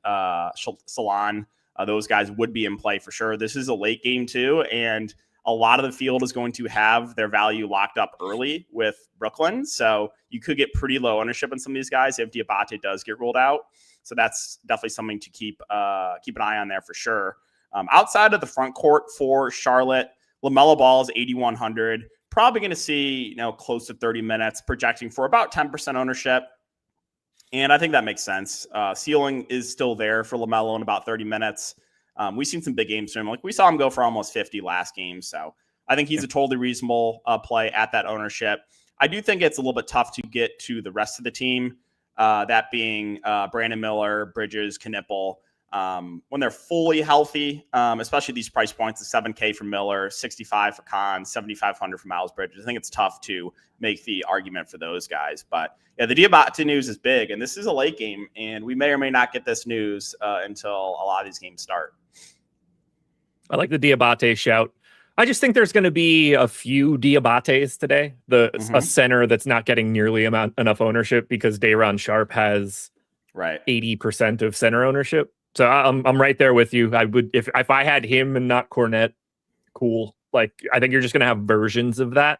Salon. Those guys would be in play for sure. This is a late game too, and a lot of the field is going to have their value locked up early with Brooklyn. So you could get pretty low ownership on some of these guys if Diabate does get ruled out. So that's definitely something to keep an eye on there for sure. Outside of the front court for Charlotte, LaMelo Ball is 8,100. Probably going to see close to 30 minutes, projecting for about 10% ownership. And I think that makes sense. Ceiling is still there for LaMelo in about 30 minutes. We've seen some big games from him. We saw him go for almost 50 last game. So I think he's a totally reasonable play at that ownership. I do think it's a little bit tough to get to the rest of the team, that being Brandon Miller, Bridges, Knipple. When they're fully healthy, especially these price points, the 7K for Miller, 65 for Khan, 7,500 for Miles Bridges. I think it's tough to make the argument for those guys. But yeah, the Diabate news is big, and this is a late game, and we may or may not get this news until a lot of these games start. I like the Diabate shout. I just think there's going to be a few Diabates today. A center that's not getting nearly enough ownership because Day'Ron Sharpe has 80% of center ownership. So I'm right there with you. I would if I had him and not Cornet, cool. Like I think you're just going to have versions of that.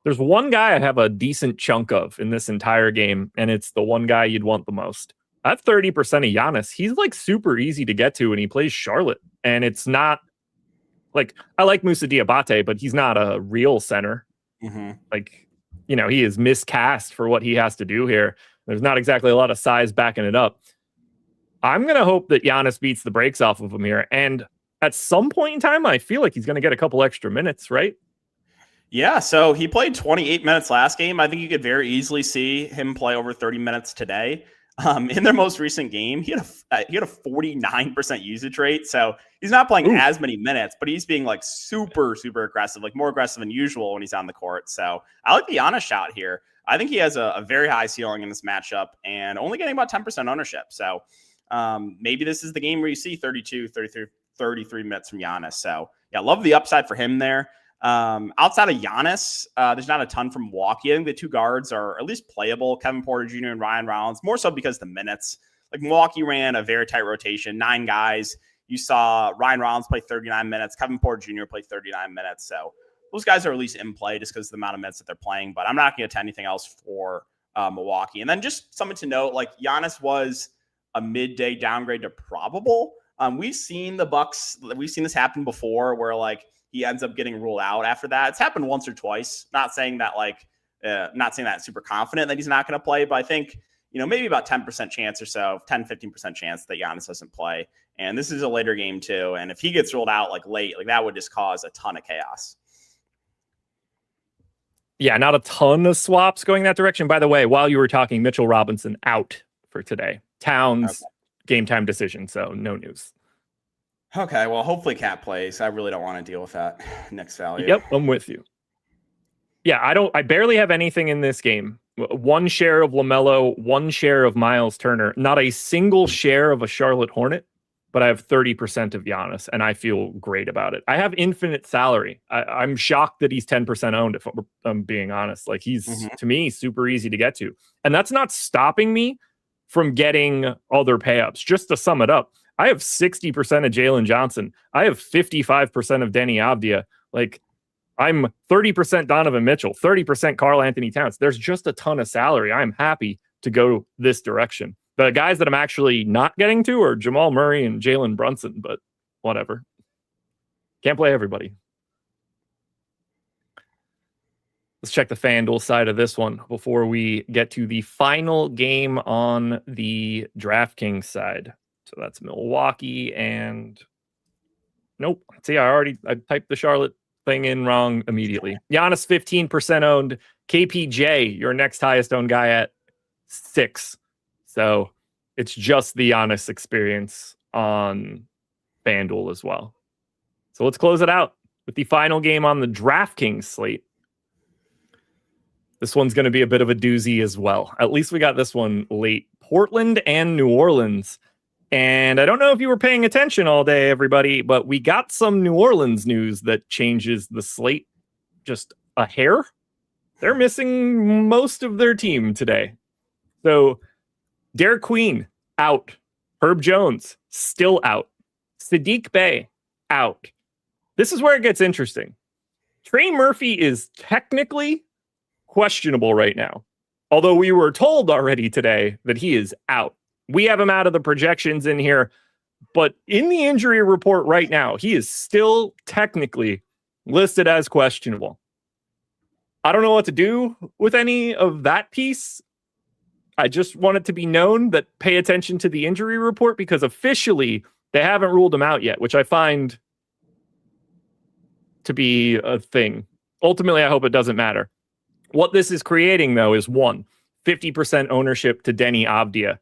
There's one guy I have a decent chunk of in this entire game, and it's the one guy you'd want the most. I have 30% of Giannis. He's like super easy to get to, and he plays Charlotte. And it's not like I like Moussa Diabate, but he's not a real center. Like, you know, he is miscast for what he has to do here. There's not exactly a lot of size backing it up. I'm going to hope that Giannis beats the brakes off of him here. And at some point in time, I feel like he's going to get a couple extra minutes, right? Yeah, so he played 28 minutes last game. I think you could very easily see him play over 30 minutes today. In their most recent game, he had a 49% usage rate. So he's not playing as many minutes, but he's being like super, super aggressive, like more aggressive than usual when he's on the court. So I like the Giannis shot here. I think he has a very high ceiling in this matchup and only getting about 10% ownership. So maybe this is the game where you see 32, 33 minutes from Giannis. So yeah, love the upside for him there. Outside of Giannis, there's not a ton from Milwaukee. I think the two guards are at least playable, Kevin Porter Jr. and Ryan Rollins, more so because the minutes. Like Milwaukee ran a very tight rotation, 9 guys. You saw Ryan Rollins play 39 minutes, Kevin Porter Jr. play 39 minutes. So those guys are at least in play just because of the amount of minutes that they're playing. But I'm not going to get to anything else for Milwaukee. And then just something to note, like Giannis was a midday downgrade to probable. We've seen the Bucks. We've seen this happen before where like he ends up getting ruled out after that. It's happened once or twice. Not saying that super confident that he's not going to play, but I think, you know, maybe about 10% chance or so, 10, 15% chance that Giannis doesn't play. And this is a later game too. And if he gets ruled out like late, like that would just cause a ton of chaos. Yeah, not a ton of swaps going that direction. By the way, while you were talking, Mitchell Robinson out for today. Towns, game time decision, so no news. Okay, well, hopefully Cat plays. I really don't want to deal with that Knicks value. Yep, I'm with you. Yeah, I barely have anything in this game. 1 share of LaMelo, 1 share of Miles Turner, not a single share of a Charlotte Hornet, but I have 30% of Giannis, and I feel great about it. I have infinite salary. I'm shocked that he's 10% owned, if I'm being honest. Like, he's, to me, super easy to get to. And that's not stopping me from getting other payups. Just to sum it up, I have 60% of Jalen Johnson. I have 55% of Denny Avdia. Like, I'm 30% Donovan Mitchell, 30% Karl Anthony Towns. There's just a ton of salary. I'm happy to go this direction. The guys that I'm actually not getting to are Jamal Murray and Jalen Brunson, but whatever. Can't play everybody. Let's check the FanDuel side of this one before we get to the final game on the DraftKings side. So that's Milwaukee and nope. See, I typed the Charlotte thing in wrong immediately. Giannis 15% owned. KPJ, your next highest owned guy at 6. So it's just the Giannis experience on FanDuel as well. So let's close it out with the final game on the DraftKings slate. This one's going to be a bit of a doozy as well. At least we got this one late. Portland and New Orleans. And I don't know if you were paying attention all day, everybody, but we got some New Orleans news that changes the slate just a hair. They're missing most of their team today. So Derek Queen, out. Herb Jones, still out. Sadiq Bey, out. This is where it gets interesting. Trey Murphy is technically questionable right now, although we were told already today that he is out. We have him out of the projections in here, but in the injury report right now, he is still technically listed as questionable. I don't know what to do with any of that piece. I just want it to be known that pay attention to the injury report because officially they haven't ruled him out yet, which I find to be a thing. Ultimately, I hope it doesn't matter. What this is creating, though, is 50% ownership to Denny Avdia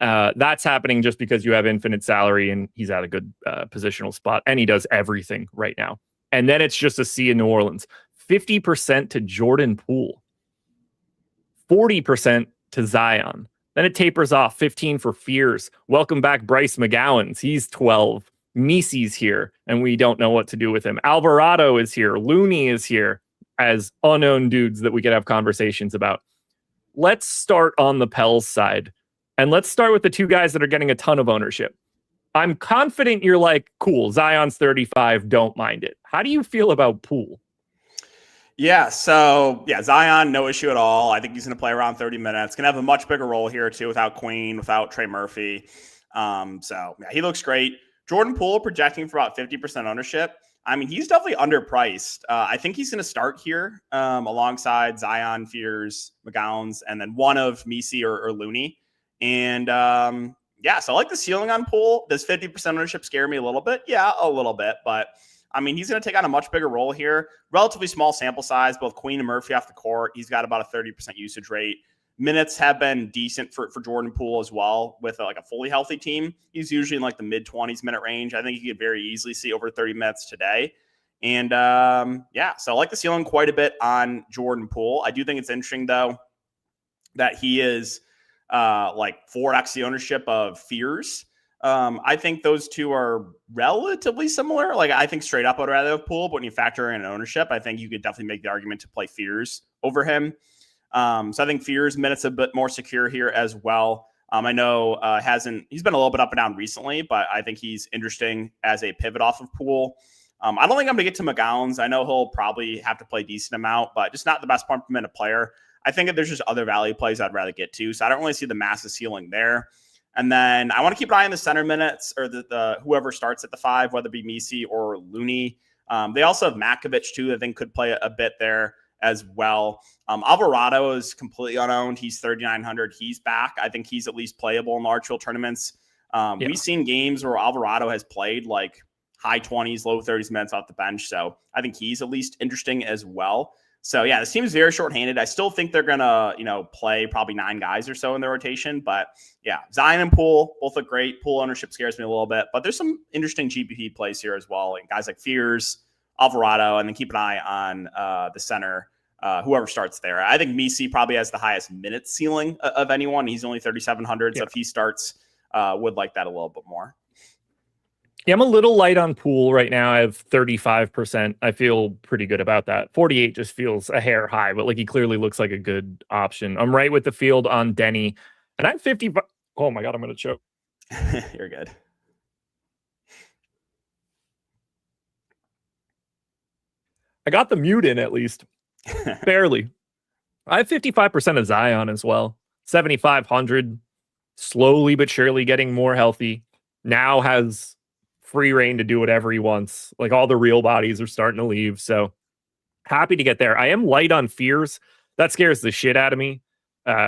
That's happening just because you have infinite salary and he's at a good positional spot and he does everything right now. And then it's just a sea in New Orleans. 50% to Jordan Poole, 40% to Zion. Then it tapers off, 15 for Fears. Welcome back, Bryce McGowan's. He's 12. Misi's here, and we don't know what to do with him. Alvarado is here. Looney is here as unknown dudes that we could have conversations about. Let's start on the Pels side, and let's start with the two guys that are getting a ton of ownership. I'm confident you're like, cool, Zion's 35, don't mind it. How do you feel about Poole? Yeah, so Zion, no issue at all. I think he's going to play around 30 minutes. Going to have a much bigger role here too, without Queen, without Trey Murphy. He looks great. Jordan Poole projecting for about 50% ownership. I mean, he's definitely underpriced. I think he's going to start here alongside Zion, Fears, McGowan's, and then one of Misi or Looney. And so I like the ceiling on Poole. Does 50% ownership scare me a little bit? Yeah, a little bit, but I mean, he's going to take on a much bigger role here. Relatively small sample size, both Queen and Murphy off the court. He's got about a 30% usage rate. Minutes have been decent for Jordan Poole as well with a fully healthy team. He's usually in like the mid-20s minute range. I think you could very easily see over 30 minutes today. And so I like the ceiling quite a bit on Jordan Poole. I do think it's interesting, though, that he is 4x the ownership of Fears. I think those two are relatively similar. Like, I think straight up I'd rather have Poole, but when you factor in ownership, I think you could definitely make the argument to play Fears over him. So I think Fears minutes a bit more secure here as well. I know he's been a little bit up and down recently, but I think he's interesting as a pivot off of Poole. I don't think I'm going to get to McGowan's. I know he'll probably have to play a decent amount, but just not the best per minute player. I think that there's just other value plays I'd rather get to. So I don't really see the massive ceiling there. And then I want to keep an eye on the center minutes or the whoever starts at the 5, whether it be Misi or Looney. They also have Makovich too. I think could play a bit there as well. Alvarado is completely unowned. He's 3,900. He's back. I think he's at least playable in large field tournaments. We've seen games where Alvarado has played like high 20s, low 30s minutes off the bench. So I think he's at least interesting as well. So yeah, this team is very shorthanded. I still think they're gonna, play probably 9 guys or so in their rotation. But yeah, Zion and Poole both look great. Poole ownership scares me a little bit, but there's some interesting GPP plays here as well. And guys like Fears, Alvarado, and then keep an eye on the center, whoever starts there. I think Misi probably has the highest minute ceiling of anyone. He's only 3,700. So if he starts, would like that a little bit more. Yeah, I'm a little light on Poole right now. I have 35%. I feel pretty good about that. 48 just feels a hair high, but he clearly looks like a good option. I'm right with the field on Denny, and I'm 50. Oh my God, I'm going to choke. You're good. I got the mute in at least. Barely. I have 55% of Zion as well. 7,500. Slowly but surely getting more healthy. Now has free reign to do whatever he wants. All the real bodies are starting to leave. So happy to get there. I am light on Fears. That scares the shit out of me.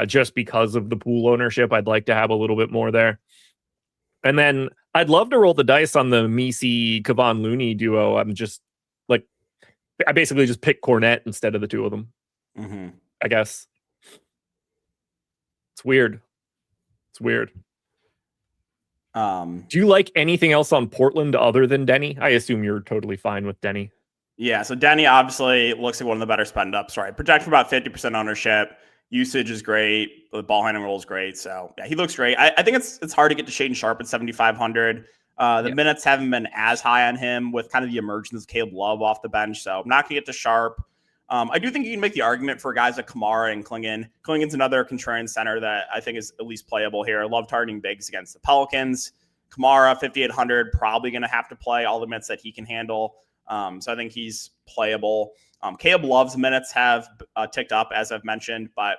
Just because of the Poole ownership. I'd like to have a little bit more there. And then I'd love to roll the dice on the Misi Kevon Looney duo. I basically just pick Cornet instead of the two of them. Mm-hmm. I guess. It's weird. Do you like anything else on Portland other than Denny? I assume you're totally fine with Denny. Yeah, so Denny obviously looks like one of the better spend ups, right? Project for about 50% ownership. Usage is great. The ball handling role is great. So yeah, he looks great. I think it's hard to get to Shaedon Sharpe at 7,500. Minutes haven't been as high on him with kind of the emergence of Caleb Love off the bench. So I'm not going to get to Sharpe. I do think you can make the argument for guys like Kamara and Klingon. Klingon's another contrarian center that I think is at least playable here. I love targeting bigs against the Pelicans. Kamara, 5,800, probably going to have to play all the minutes that he can handle. So I think he's playable. Caleb Love's minutes have ticked up, as I've mentioned, but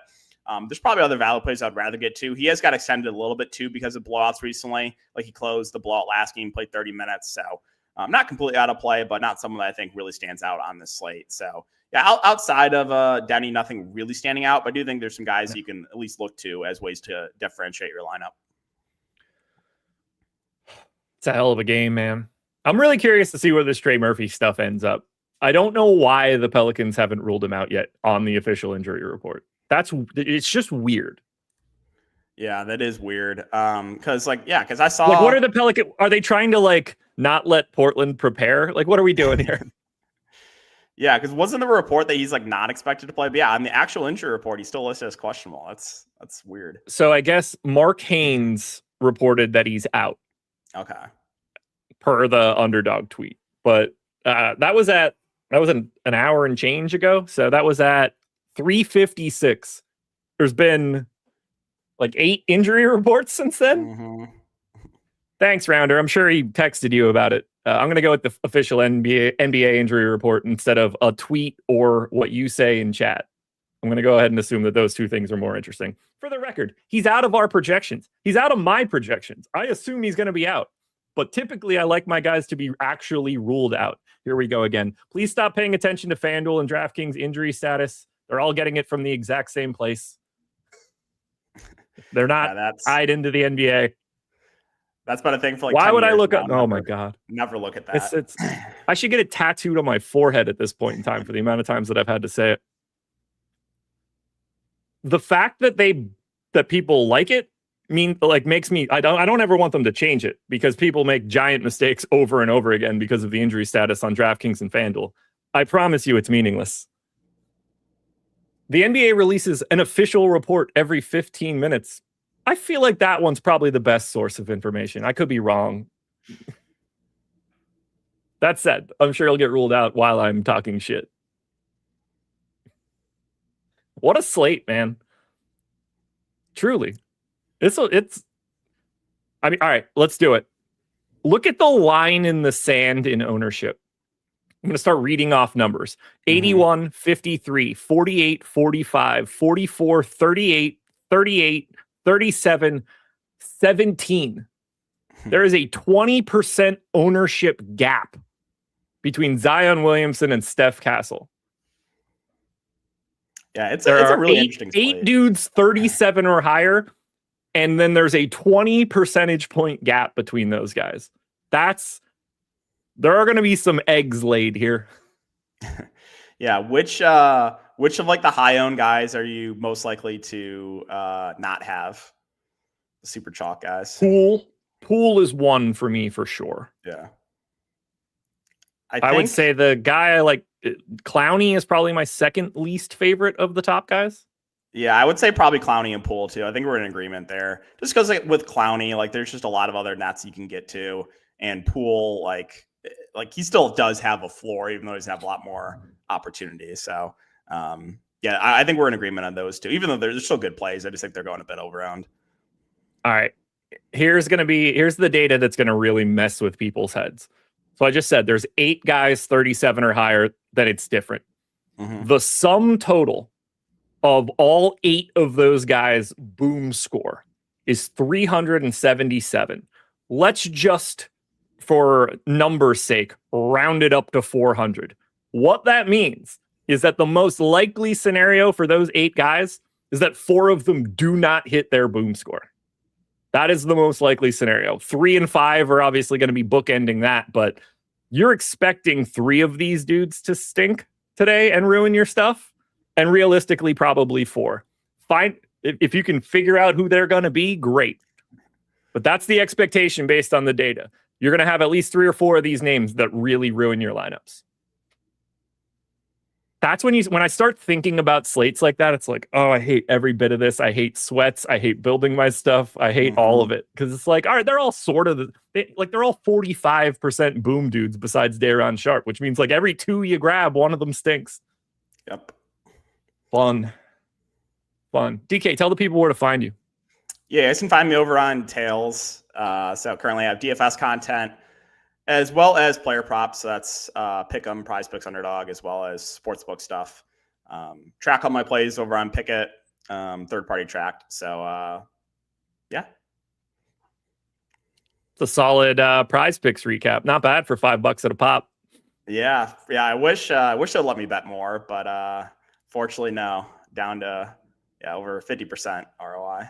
there's probably other value plays I'd rather get to. He has got extended a little bit, too, because of blowouts recently. He closed the blowout last game, played 30 minutes. So not completely out of play, but not someone that I think really stands out on this slate. So, yeah, outside of Denny, nothing really standing out. But I do think there's some guys you can at least look to as ways to differentiate your lineup. It's a hell of a game, man. I'm really curious to see where this Trey Murphy stuff ends up. I don't know why the Pelicans haven't ruled him out yet on the official injury report. It's just weird. Yeah, that is weird. Because I saw Like, what are the Pelicans? Are they trying to like not let Portland prepare? Like, what are we doing here? Yeah, because wasn't there a report that he's like not expected to play? But yeah, on the actual injury report, he's still listed as questionable. That's weird. So I guess Mark Haynes reported that he's out Okay. per the Underdog tweet, but that was an hour and change ago. So that was at 3:56. There's been like 8 injury reports since then. Mm-hmm. Thanks, Rounder. I'm sure he texted you about it. I'm going to go with the official NBA injury report instead of a tweet or what you say in chat. I'm going to go ahead and assume that those two things are more interesting. For the record, he's out of our projections. He's out of my projections. I assume he's going to be out. But typically, I like my guys to be actually ruled out. Here we go again. Please stop paying attention to FanDuel and DraftKings injury status. They're all getting it from the exact same place. They're not tied into the NBA. That's been a thing for like. Why 10 would I years look now. up? Oh my God. Never look at that. It's I should get it tattooed on my forehead at this point in time for the amount of times that I've had to say it. The fact that people like it makes me I don't ever want them to change it because people make giant mistakes over and over again because of the injury status on DraftKings and FanDuel. I promise you it's meaningless. The NBA releases an official report every 15 minutes. I feel like that one's probably the best source of information. I could be wrong. That said, I'm sure he'll get ruled out while I'm talking shit. What a slate, man. Truly. I mean, all right, let's do it. Look at the line in the sand in ownership. I'm going to start reading off numbers. 81, 53, 48, 45, 44, 38, 38, 37, 17. There is a 20% ownership gap between Zion Williamson and Steph Castle. Yeah, it's a really interesting slate. 8 dudes 37 or higher, and then there's a 20 percentage point gap between those guys. There are going to be some eggs laid here. Yeah, which of like the high owned guys are you most likely to not have? The super chalk guys. Poole is one for me for sure. Yeah. I would say the guy I like, Clowney, is probably my second least favorite of the top guys. Yeah, I would say probably Clowney and Poole too. I think we're in agreement there. Just because with Clowney, like there's just a lot of other nets you can get to, and Poole, like he still does have a floor, even though he doesn't have a lot more opportunities. So, yeah, I think we're in agreement on those two. Even though they're still good plays, I just think they're going a bit overowned. All right, here's the data that's going to really mess with people's heads. So I just said there's 8 guys 37 or higher that it's different. Mm-hmm. The sum total of all 8 of those guys' boom score is 377. Let's just, for numbers' sake, round it up to 400. What that means is that the most likely scenario for those 8 guys is that 4 of them do not hit their boom score. That is the most likely scenario. 3 and 5 are obviously going to be bookending that, but you're expecting 3 of these dudes to stink today and ruin your stuff, and realistically, probably 4. Fine, if you can figure out who they're going to be, great. But that's the expectation based on the data. You're going to have at least 3 or 4 of these names that really ruin your lineups. That's when I start thinking about slates like that, it's like, oh, I hate every bit of this. I hate sweats. I hate building my stuff. I hate all of it. Because it's like, all right, they're all sort of, they're all 45% boom dudes besides Daron Sharp, which means like every 2 you grab, one of them stinks. Yep. Fun. DK, tell the people where to find you. Yeah, you guys can find me over on Tails. So currently I have DFS content, as well as player props. So that's Pick'em, Prize Picks, Underdog, as well as sportsbook stuff. Track all my plays over on Pickett, third-party tracked. So, yeah. It's a solid Prize Picks recap. Not bad for $5 at a pop. Yeah. I wish they'd let me bet more, but fortunately, no. Down to over 50% ROI.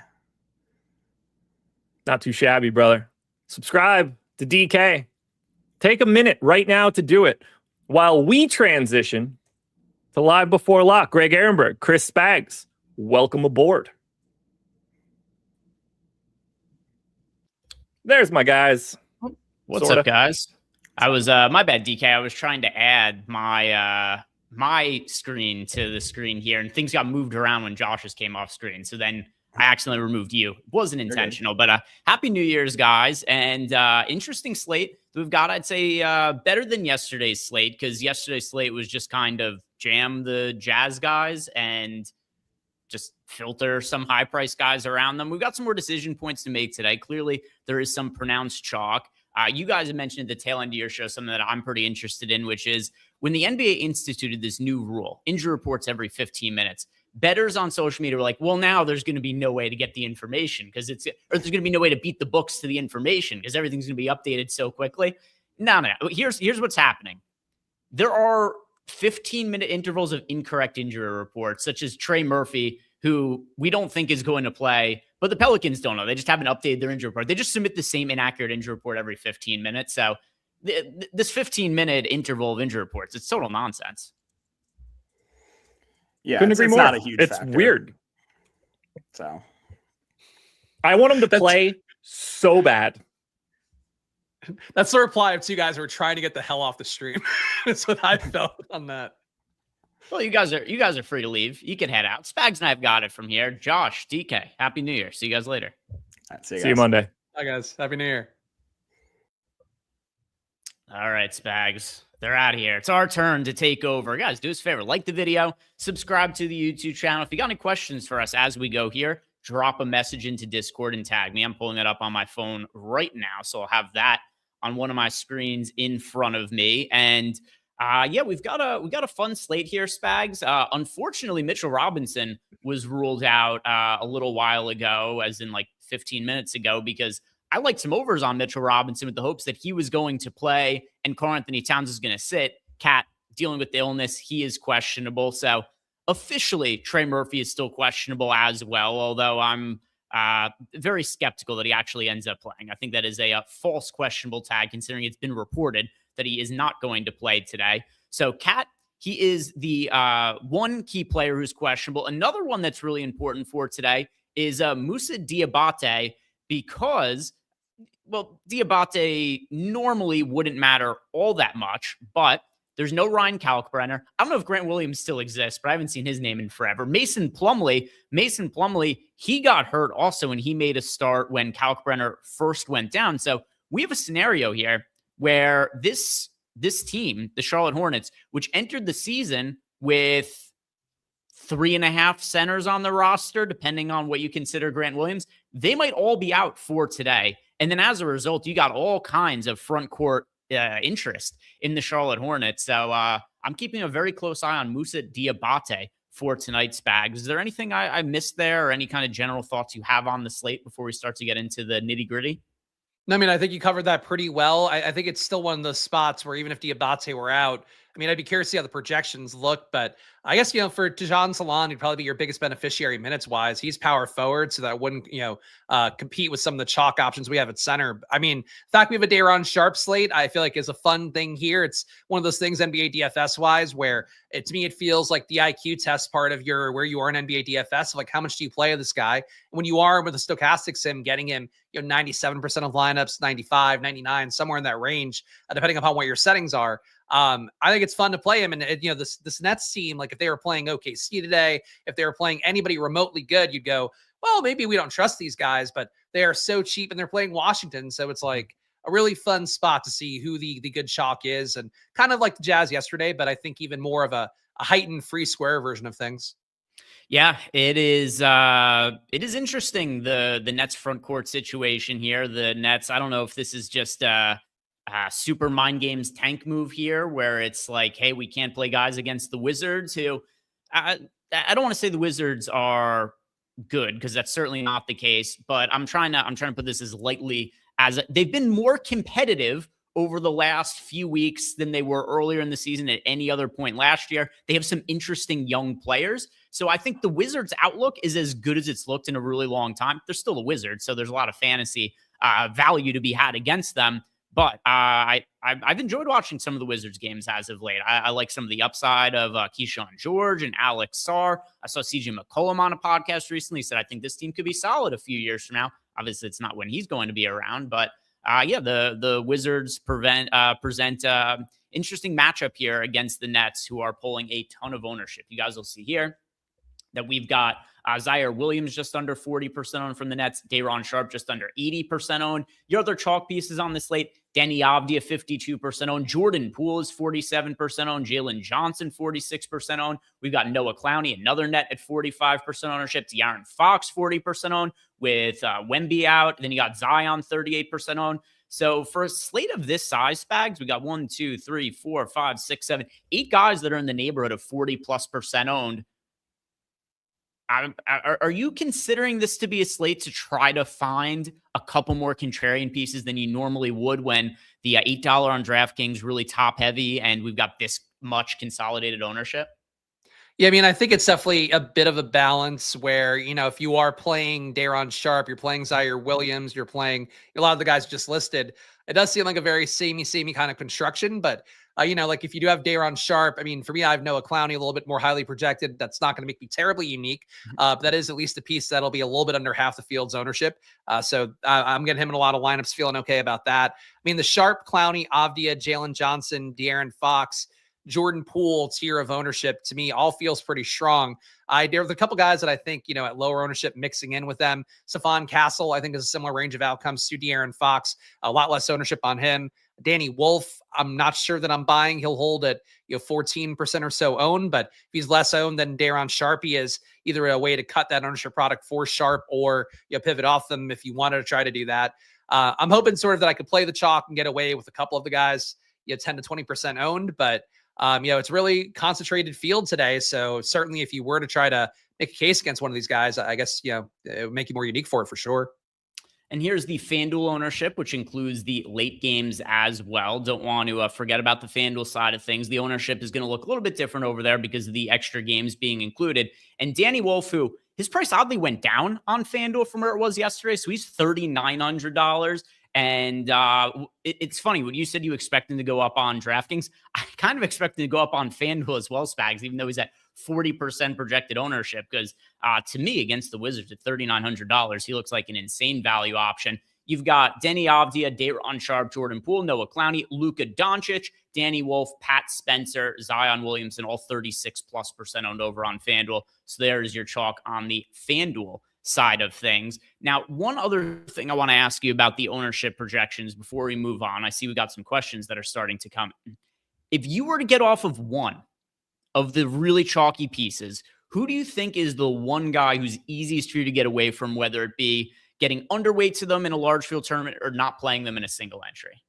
Not too shabby, brother. Subscribe to DK. Take a minute right now to do it while we transition to Live Before Lock. Greg Ehrenberg, Chris Spags, welcome aboard. There's my guys. What's Sorta. up, guys? I was my bad, DK. I was trying to add my screen to the screen here, and things got moved around when Josh's came off screen. So then I accidentally removed you. It wasn't intentional, but happy New Year's, guys. And interesting slate that we've got. I'd say better than yesterday's slate, because yesterday's slate was just kind of jam the Jazz guys and just filter some high price guys around them. We've got some more decision points to make today. Clearly, there is some pronounced chalk. You guys have mentioned at the tail end of your show something that I'm pretty interested in, which is when the NBA instituted this new rule, injury reports every 15 minutes. Bettors on social media were like, well, now there's going to be no way to get the information or there's going to be no way to beat the books to the information because everything's going to be updated so quickly. No. Here's what's happening. There are 15-minute intervals of incorrect injury reports, such as Trey Murphy, who we don't think is going to play, but the Pelicans don't know. They just haven't updated their injury report. They just submit the same inaccurate injury report every 15 minutes. So this 15-minute interval of injury reports, it's total nonsense. Yeah, Couldn't agree more. Not a huge It's factor. weird. So I want him to play so bad. That's the reply of two guys who are trying to get the hell off the stream. That's what I felt on that. Well, you guys are free to leave. You can head out. Spags and I've got it from here. Josh, DK, Happy New Year. See you guys later. All right, See you Monday. Bye, guys. Happy New Year. All right, Spags. They're out of here. It's our turn to take over. Guys, do us a favor. Like the video. Subscribe to the YouTube channel. If you got any questions for us as we go here, drop a message into Discord and tag me. I'm pulling it up on my phone right now, so I'll have that on one of my screens in front of me. And we've got a fun slate here, Spags. Unfortunately, Mitchell Robinson was ruled out a little while ago, as in like 15 minutes ago, because I liked some overs on Mitchell Robinson with the hopes that he was going to play and Karl-Anthony Towns is going to sit. Cat dealing with the illness, he is questionable. So officially, Trey Murphy is still questionable as well, although I'm very skeptical that he actually ends up playing. I think that is a false questionable tag, considering it's been reported that he is not going to play today. So Cat, he is the one key player who's questionable. Another one that's really important for today is Moussa Diabate, because, well, Diabate normally wouldn't matter all that much, but there's no Ryan Kalkbrenner. I don't know if Grant Williams still exists, but I haven't seen his name in forever. Mason Plumlee, he got hurt also, and he made a start when Kalkbrenner first went down. So we have a scenario here where this team, the Charlotte Hornets, which entered the season with 3.5 centers on the roster, depending on what you consider Grant Williams, they might all be out for today. And then as a result, you got all kinds of front court interest in the Charlotte Hornets. So I'm keeping a very close eye on Moussa Diabate for tonight's bags. Is there anything I missed there, or any kind of general thoughts you have on the slate before we start to get into the nitty gritty? No, I mean, I think you covered that pretty well. I think it's still one of those spots where even if Diabate were out, I mean, I'd be curious to see how the projections look, but I guess, for Tijan Salon, he'd probably be your biggest beneficiary minutes wise. He's power forward, so that wouldn't, compete with some of the chalk options we have at center. I mean, the fact we have a Day'Ron Sharpe slate, I feel like is a fun thing here. It's one of those things NBA DFS wise where to me, it feels like the IQ test part of where you are in NBA DFS, like how much do you play of this guy? And when you are with a stochastic sim, getting him, 97% of lineups, 95, 99, somewhere in that range, depending upon what your settings are. I think it's fun to play him. And this Nets team, like if they were playing OKC today, if they were playing anybody remotely good, you'd go, well, maybe we don't trust these guys, but they are so cheap and they're playing Washington. So it's like a really fun spot to see who the good chalk is, and kind of like the Jazz yesterday, but I think even more of a heightened free square version of things. Yeah, it is. It is interesting, the Nets front court situation here. The Nets, I don't know if this is just Super Mind Games tank move here, where it's like, hey, we can't play guys against the Wizards, who I don't want to say the Wizards are good, because that's certainly not the case, but I'm trying to put this as lightly as they've been more competitive over the last few weeks than they were earlier in the season at any other point last year. They have some interesting young players. So I think the Wizards' outlook is as good as it's looked in a really long time. They're still the Wizards, so there's a lot of fantasy value to be had against them. But I've enjoyed watching some of the Wizards games as of late. I like some of the upside of Keyshawn George and Alex Sarr. I saw CJ McCollum on a podcast recently. He said, I think this team could be solid a few years from now. Obviously, it's not when he's going to be around, but yeah, the Wizards present interesting matchup here against the Nets, who are pulling a ton of ownership. You guys will see here that we've got Zaire Williams just under 40% owned from the Nets, Day'Ron Sharpe just under 80% owned. Your other chalk pieces on the slate, Deni Avdija 52% owned, Jordan Poole is 47% owned, Jalen Johnson 46% owned. We've got Noah Clowney, another net at 45% ownership, De'Aaron Fox 40% owned with Wemby out. Then you got Zion 38% owned. So for a slate of this size, Spags, we got 1, 2, 3, 4, 5, 6, 7, 8 guys that are in the neighborhood of 40+% owned. Are you considering this to be a slate to try to find a couple more contrarian pieces than you normally would when the $8 on DraftKings really top heavy and we've got this much consolidated ownership? Yeah, I mean, I think it's definitely a bit of a balance where, if you are playing Day'Ron Sharpe, you're playing Zaire Williams, you're playing a lot of the guys just listed. It does seem like a very samey kind of construction, but like if you do have Day'Ron Sharpe, I mean, for me, I have Noah Clowney a little bit more highly projected. That's not going to make me terribly unique. But that is at least a piece that'll be a little bit under half the field's ownership. So I'm getting him in a lot of lineups, feeling okay about that. I mean, the Sharpe, Clowney, Avdija, Jalen Johnson, De'Aaron Fox, Jordan Poole tier of ownership to me all feels pretty strong. There's a couple guys that I think, at lower ownership mixing in with them. Stephon Castle, I think, is a similar range of outcomes to De'Aaron Fox, a lot less ownership on him. Danny Wolf, I'm not sure that I'm buying. He'll hold at 14% or so owned, but if he's less owned than Day'Ron Sharpe, he is either a way to cut that ownership product for Sharpe or pivot off them if you wanted to try to do that. I'm hoping sort of that I could play the chalk and get away with a couple of the guys 10 to 20% owned, but it's really concentrated field today. So certainly if you were to try to make a case against one of these guys, I guess, it would make you more unique for it for sure. And here's the FanDuel ownership, which includes the late games as well. Don't want to forget about the FanDuel side of things. The ownership is going to look a little bit different over there because of the extra games being included. And Danny Wolf, who his price oddly went down on FanDuel from where it was yesterday. So he's $3,900. And it's funny, when you said you expect him to go up on DraftKings, I kind of expect him to go up on FanDuel as well, Spags, even though he's at 40% projected ownership, because to me, against the Wizards at $3,900, he looks like an insane value option. You've got Deni Avdija, Day'Ron Sharpe, Jordan Poole, Noah Clowney, Luka Doncic, Danny Wolf, Pat Spencer, Zion Williamson, all 36+% owned over on FanDuel. So there's your chalk on the FanDuel side of things. Now, one other thing I want to ask you about the ownership projections before we move on. I see we got some questions that are starting to come. If you were to get off of one of the really chalky pieces, who do you think is the one guy who's easiest for you to get away from, whether it be getting underweight to them in a large field tournament or not playing them in a single entry?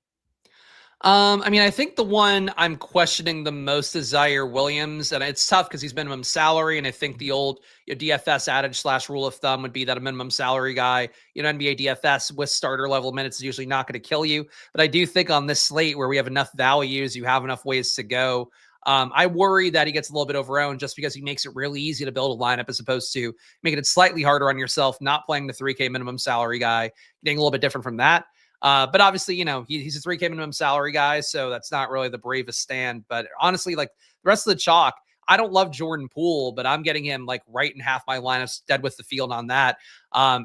I think the one I'm questioning the most is Zaire Williams, and it's tough because he's minimum salary, and I think the old DFS adage / rule of thumb would be that a minimum salary guy, NBA DFS with starter level minutes is usually not going to kill you. But I do think on this slate where we have enough values, you have enough ways to go. I worry that he gets a little bit overowned just because he makes it really easy to build a lineup as opposed to making it slightly harder on yourself, not playing the 3K minimum salary guy, getting a little bit different from that. But obviously, he's a 3K minimum salary guy, so that's not really the bravest stand. But honestly, like the rest of the chalk, I don't love Jordan Poole, but I'm getting him like right in half my lineups, dead with the field on that.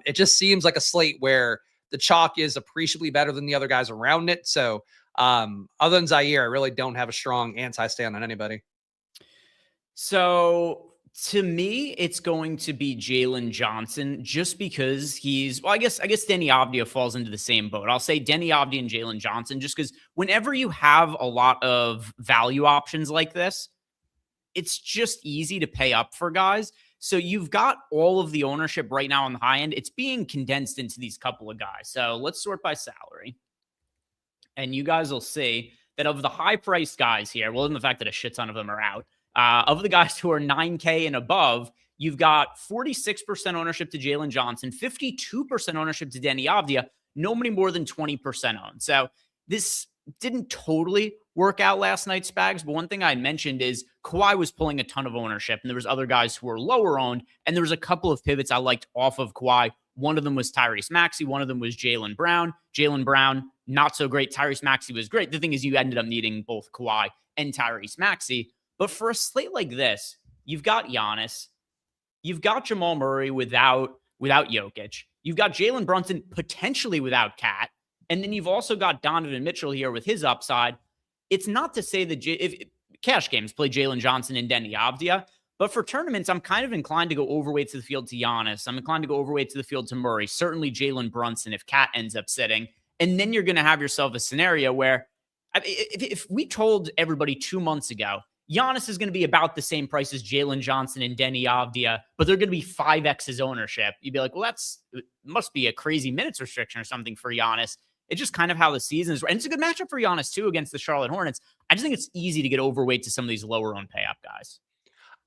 It just seems like a slate where the chalk is appreciably better than the other guys around it. So other than Zaire, I really don't have a strong anti-stand on anybody. So to me, it's going to be Jalen Johnson just because I guess Deni Avdija falls into the same boat. I'll say Deni Avdija and Jalen Johnson just because whenever you have a lot of value options like this, it's just easy to pay up for guys. So you've got all of the ownership right now on the high end. It's being condensed into these couple of guys. So let's sort by salary. And you guys will see that of the high-priced guys here, well, in the fact that a shit ton of them are out, of the guys who are 9K and above, you've got 46% ownership to Jalen Johnson, 52% ownership to Deni Avdija, nobody more than 20% owned. So this didn't totally work out last night, Spags, but one thing I mentioned is Kawhi was pulling a ton of ownership, and there was other guys who were lower owned, and there was a couple of pivots I liked off of Kawhi. One of them was Tyrese Maxey. One of them was Jaylen Brown. Jaylen Brown, not so great. Tyrese Maxey was great. The thing is, you ended up needing both Kawhi and Tyrese Maxey. But for a slate like this, you've got Giannis, you've got Jamal Murray without Jokic, You've got Jalen Brunson potentially without Cat. And then you've also got Donovan Mitchell here with his upside. It's not to say that if cash games play Jalen Johnson and Denny Avdia, but for tournaments, I'm kind of inclined to go overweight to the field to Giannis. I'm inclined to go overweight to the field to Murray. Certainly Jalen Brunson if Cat ends up sitting. And then you're going to have yourself a scenario where if we told everybody 2 months ago, Giannis is going to be about the same price as Jalen Johnson and Denny Avdia, but they're going to be 5x his ownership, you'd be like, well, it must be a crazy minutes restriction or something for Giannis. It's just kind of how the season is. And it's a good matchup for Giannis, too, against the Charlotte Hornets. I just think it's easy to get overweight to some of these lower owned pay up guys.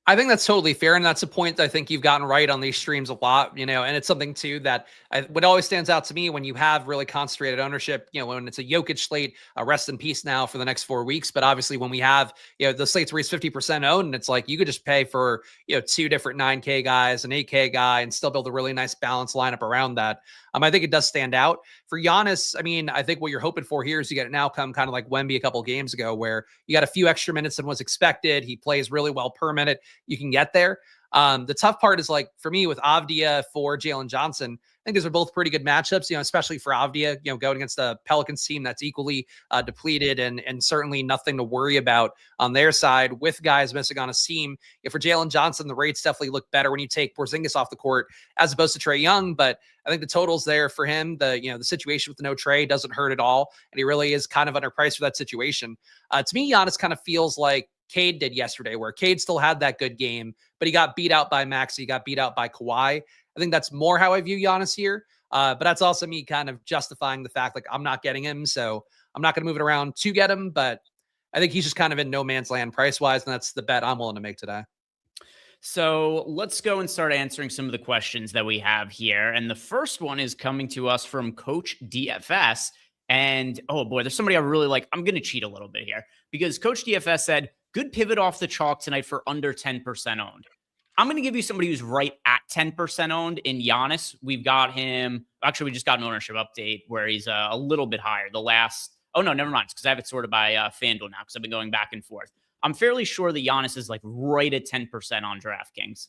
I think that's totally fair. And that's a point that I think you've gotten right on these streams a lot, and it's something too that what always stands out to me when you have really concentrated ownership, when it's a Jokic slate, rest in peace now for the next 4 weeks. But obviously when we have, the slates where he's 50% owned, and it's like, you could just pay for, 2 different 9K guys, an 8K guy, and still build a really nice balanced lineup around that. I think it does stand out for Giannis. I mean, I think what you're hoping for here is you get an outcome kind of like Wemby a couple of games ago, where you got a few extra minutes than was expected. He plays really well per minute. You can get there. The tough part is, like, for me with Avdia for Jalen Johnson, I think these are both pretty good matchups, especially for Avdia, going against the Pelicans team that's equally depleted and certainly nothing to worry about on their side with guys missing on a team. For Jalen Johnson, the rates definitely look better when you take Porzingis off the court as opposed to Trae Young, but I think the totals there for him, the situation with the no Trae doesn't hurt at all, and he really is kind of underpriced for that situation. To me, Giannis kind of feels like Cade did yesterday, where Cade still had that good game, but he got beat out by Maxey, he got beat out by Kawhi. I think that's more how I view Giannis here. But that's also me kind of justifying the fact, like, I'm not getting him, so I'm not going to move it around to get him, but I think he's just kind of in no man's land price-wise, and that's the bet I'm willing to make today. So let's go and start answering some of the questions that we have here. And the first one is coming to us from Coach DFS. And, oh boy, there's somebody I really like. I'm going to cheat a little bit here because Coach DFS said, good pivot off the chalk tonight for under 10% owned. I'm going to give you somebody who's right at 10% owned in Giannis. We've got him. Actually, we just got an ownership update where he's a little bit higher. Oh, no, never mind. Because I have it sorted by FanDuel now because I've been going back and forth. I'm fairly sure that Giannis is like right at 10% on DraftKings.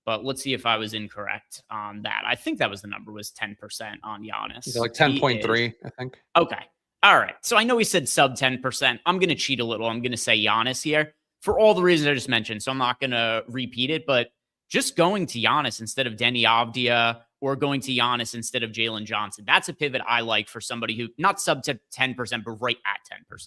But let's see if I was incorrect on that. I think that was the number, was 10% on Giannis. He's like 10.3, I think. Okay. All right. So I know he said sub 10%. I'm going to cheat a little. I'm going to say Giannis here for all the reasons I just mentioned. So I'm not going to repeat it, but just going to Giannis instead of Denny Avdia or going to Giannis instead of Jalen Johnson, that's a pivot I like for somebody who not sub to 10%, but right at 10%.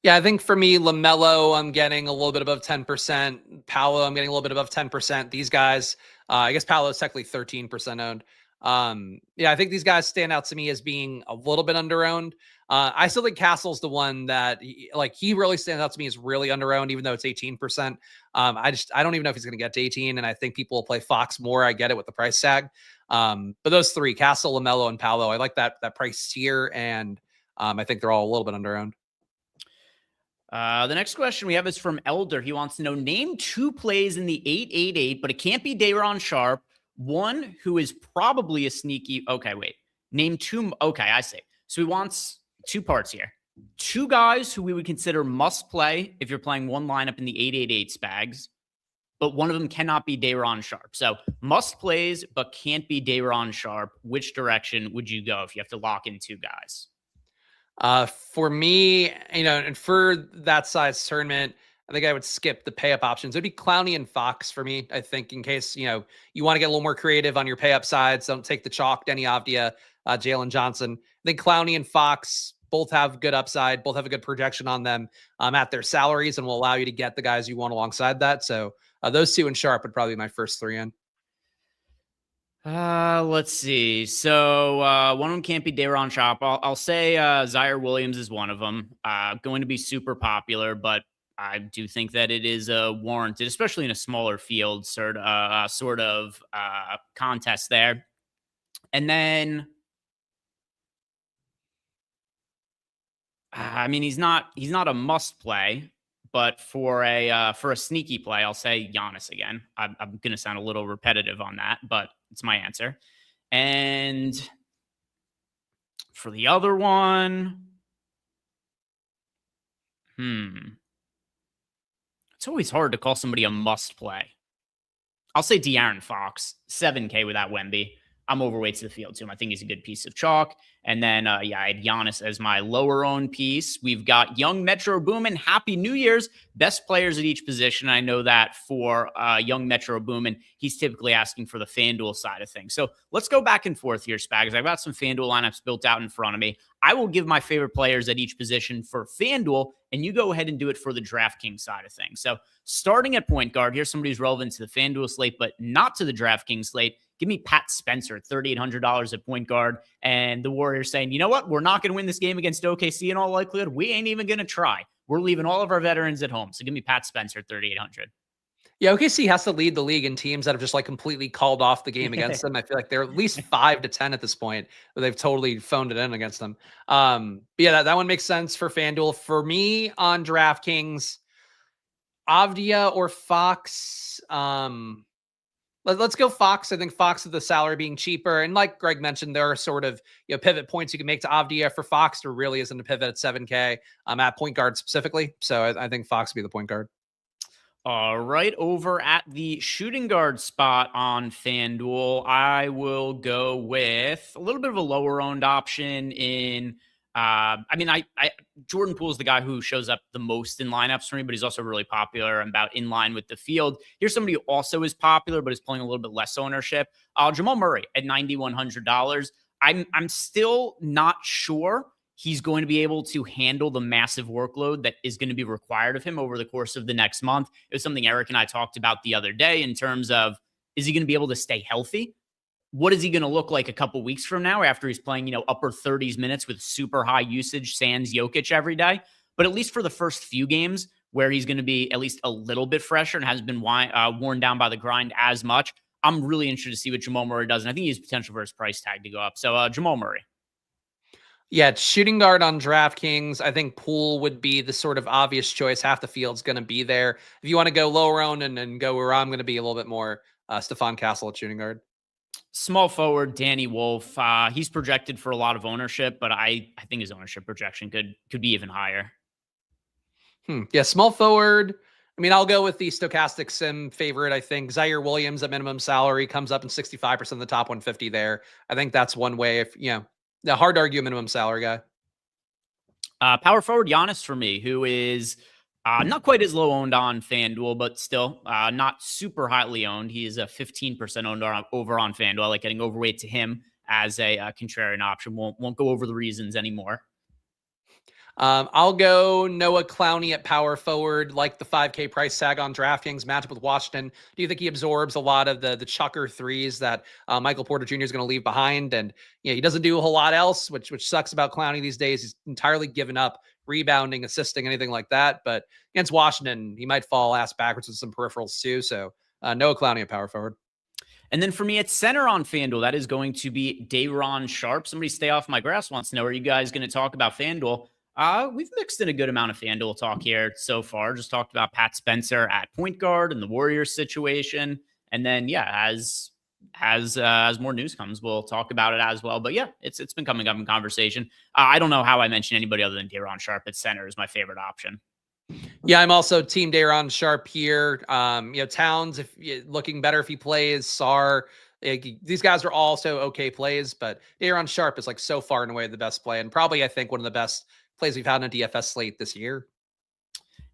Yeah, I think for me, LaMelo, I'm getting a little bit above 10%. Paolo, I'm getting a little bit above 10%. These guys, I guess Paolo is technically 13% owned. I think these guys stand out to me as being a little bit underowned. I still think Castle's the one that he really stands out to me as really underowned, even though it's 18%. I don't even know if he's going to get to 18. And I think people will play Fox more. I get it with the price tag. But those three, Castle, LaMelo, and Paolo, I like that price tier. And I think they're all a little bit underowned. The next question we have is from Elder. He wants to know, name 2 plays in the 888, but it can't be Day'Ron Sharpe. One who is probably a sneaky. Okay, wait. Name 2. Okay, I see. So he wants 2 parts here. 2 guys who we would consider must play if you're playing one lineup in the 888 spags, but one of them cannot be Day'Ron Sharpe. So must plays, but can't be Day'Ron Sharpe. Which direction would you go if you have to lock in 2 guys? For me, and for that size tournament, I think I would skip the pay up options. It'd be Clowney and Fox for me. I think in case, you want to get a little more creative on your pay up sides, don't take the chalk, Denny Avdia, Jalen Johnson. I think Clowney and Fox both have good upside, both have a good projection on them at their salaries, and will allow you to get the guys you want alongside that. So those 2 and Sharp would probably be my first 3 in. Let's see. So one of them can't be Day'Ron Sharpe. I'll say Zaire Williams is one of them. Going to be super popular, but I do think that it is warranted, especially in a smaller field sort of contest there. And then, he's not a must play, but for a sneaky play, I'll say Giannis again. I'm going to sound a little repetitive on that, but it's my answer. And for the other one, it's always hard to call somebody a must play. I'll say De'Aaron Fox, 7K without Wemby. I'm overweight to the field to him. I think he's a good piece of chalk. And then, I had Giannis as my lower owned piece. We've got young Metro Boomin. Happy New Year's. Best players at each position. I know that for young Metro Boomin, he's typically asking for the FanDuel side of things. So let's go back and forth here, Spags. I've got some FanDuel lineups built out in front of me. I will give my favorite players at each position for FanDuel, and you go ahead and do it for the DraftKings side of things. So starting at point guard, here's somebody who's relevant to the FanDuel slate, but not to the DraftKings slate. Give me Pat Spencer at $3,800 at point guard. And the Warriors saying, you know what? We're not going to win this game against OKC in all likelihood. We ain't even going to try. We're leaving all of our veterans at home. So give me Pat Spencer at $3,800. Yeah, OKC has to lead the league in teams that have just like completely called off the game against them. I feel like they're at least 5 to 10 at this point where they've totally phoned it in against them. But yeah, that one makes sense for FanDuel. For me on DraftKings, Avdia or Fox. Let's go Fox. I think Fox with the salary being cheaper. And like Greg mentioned, there are sort of pivot points you can make to Avdia. For Fox, there really isn't a pivot at 7K. At point guard specifically. So I think Fox would be the point guard. All right, over at the shooting guard spot on FanDuel, I will go with a little bit of a lower owned option in Jordan Poole's the guy who shows up the most in lineups for me, but he's also really popular and about in line with the field. Here's somebody who also is popular, but is pulling a little bit less ownership. Jamal Murray at $9,100. I'm still not sure he's going to be able to handle the massive workload that is going to be required of him over the course of the next month. It was something Eric and I talked about the other day in terms of, is he going to be able to stay healthy? What is he going to look like a couple weeks from now after he's playing, upper 30s minutes with super high usage, sans Jokic every day? But at least for the first few games where he's going to be at least a little bit fresher and hasn't been worn down by the grind as much, I'm really interested to see what Jamal Murray does. And I think he has potential for his price tag to go up. So Jamal Murray. Yeah, shooting guard on DraftKings. I think Poole would be the sort of obvious choice. Half the field's going to be there. If you want to go lower owned and go where I'm going to be a little bit more, Stephon Castle at shooting guard. Small forward, Danny Wolf. He's projected for a lot of ownership, but I think his ownership projection could be even higher. Yeah, small forward. I'll go with the stochastic sim favorite. I think Zaire Williams at minimum salary comes up in 65% of the top 150 there. I think that's one way. Hard to argue minimum salary guy. Power forward Giannis for me, who is not quite as low owned on FanDuel, but still not super highly owned. He is a 15% owned over on FanDuel. I like getting overweight to him as a contrarian option. Won't go over the reasons anymore. I'll go Noah Clowney at power forward, like the 5K price tag on DraftKings matchup with Washington. Do you think he absorbs a lot of the chucker threes that Michael Porter Jr. is going to leave behind? And he doesn't do a whole lot else, which sucks about Clowney these days. He's entirely given up rebounding, assisting, anything like that. But against Washington, he might fall ass backwards with some peripherals too. So Noah Clowney at power forward. And then for me at center on FanDuel, that is going to be Day'Ron Sharpe. Somebody stay off my grass wants to know, are you guys going to talk about FanDuel? We've mixed in a good amount of FanDuel talk here so far. Just talked about Pat Spencer at point guard and the Warriors situation. And then, as more news comes, we'll talk about it as well. But yeah, it's been coming up in conversation. I don't know how I mentioned anybody other than Day'Ron Sharpe at center is my favorite option. Yeah, I'm also team Day'Ron Sharpe here. Towns, if looking better if he plays. Sarr, these guys are also okay plays, but Day'Ron Sharpe is like so far and away the best play, and probably I think one of the best plays we've had in a DFS slate this year.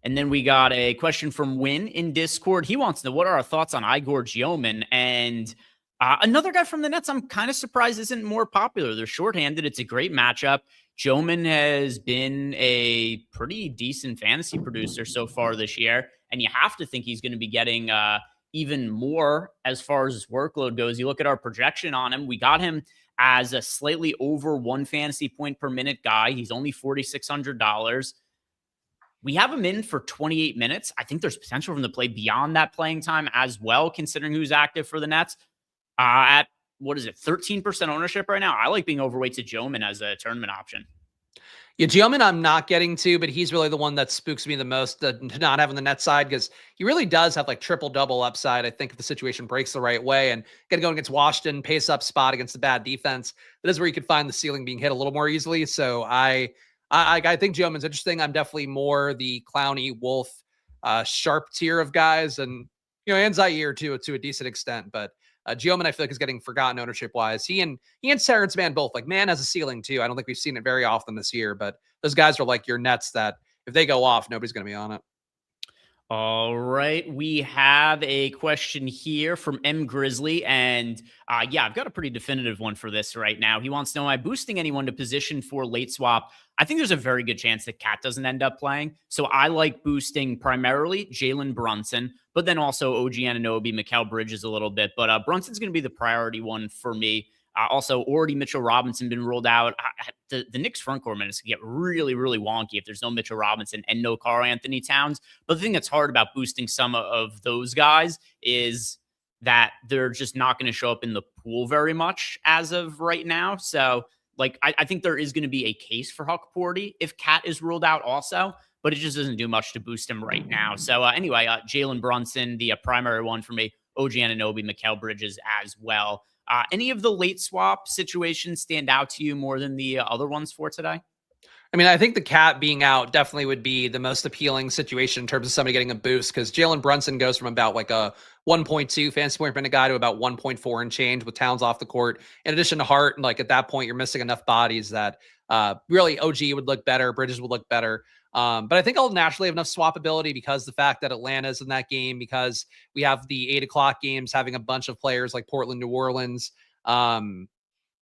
And then we got a question from Win in Discord. He wants to know, what are our thoughts on Igor Gioman? And another guy from the Nets I'm kind of surprised isn't more popular. They're shorthanded. It's a great matchup. Gioman has been a pretty decent fantasy producer so far this year, and you have to think he's going to be getting even more as far as his workload goes. You look at our projection on him. We got him as a slightly over 1 fantasy point per minute guy. He's only $4,600. We have him in for 28 minutes. I think there's potential for him to play beyond that playing time as well, considering who's active for the Nets. At, 13% ownership right now? I like being overweight to Gioman as a tournament option. Yeah, Gioman I'm not getting to, but he's really the one that spooks me the most to not have on the net side, because he really does have like triple-double upside, I think, if the situation breaks the right way. And going to go against Washington, pace up spot against the bad defense, that is where you could find the ceiling being hit a little more easily. So I think Gioman's interesting. I'm definitely more the Clowney, Wolf, Sharpe tier of guys, and and Zaire to a decent extent. But Gioman, I feel like, is getting forgotten ownership wise. He and Terrence Mann both. Like, Mann has a ceiling too. I don't think we've seen it very often this year, but those guys are like your Nets that if they go off, nobody's going to be on it. All right. We have a question here from M. Grizzly. And yeah, I've got a pretty definitive one for this right now. He wants to know, am I boosting anyone to position for late swap? I think there's a very good chance that Cat doesn't end up playing. So I like boosting primarily Jalen Brunson, but then also OG Anunoby, Mikal Bridges a little bit. But Brunson's going to be the priority one for me. Also, already Mitchell Robinson been ruled out. The Knicks front court minutes get really, really wonky if there's no Mitchell Robinson and no Karl Anthony Towns. But the thing that's hard about boosting some of those guys is that they're just not going to show up in the pool very much as of right now. So, like, I think there is going to be a case for Huck Porty if Cat is ruled out also, but it just doesn't do much to boost him right now. So anyway, Jalen Brunson, the primary one for me, OG Anunoby, Mikal Bridges as well. Any of the late swap situations stand out to you more than the other ones for today? I mean, I think the Cat being out definitely would be the most appealing situation in terms of somebody getting a boost, because Jalen Brunson goes from about like a 1.2 fantasy point per minute guy to about 1.4 and change with Towns off the court. In addition to Hart, and like at that point, you're missing enough bodies that really OG would look better, Bridges would look better. But I think I'll naturally have enough swappability because the fact that Atlanta's in that game, because we have the 8 o'clock games having a bunch of players like Portland, New Orleans.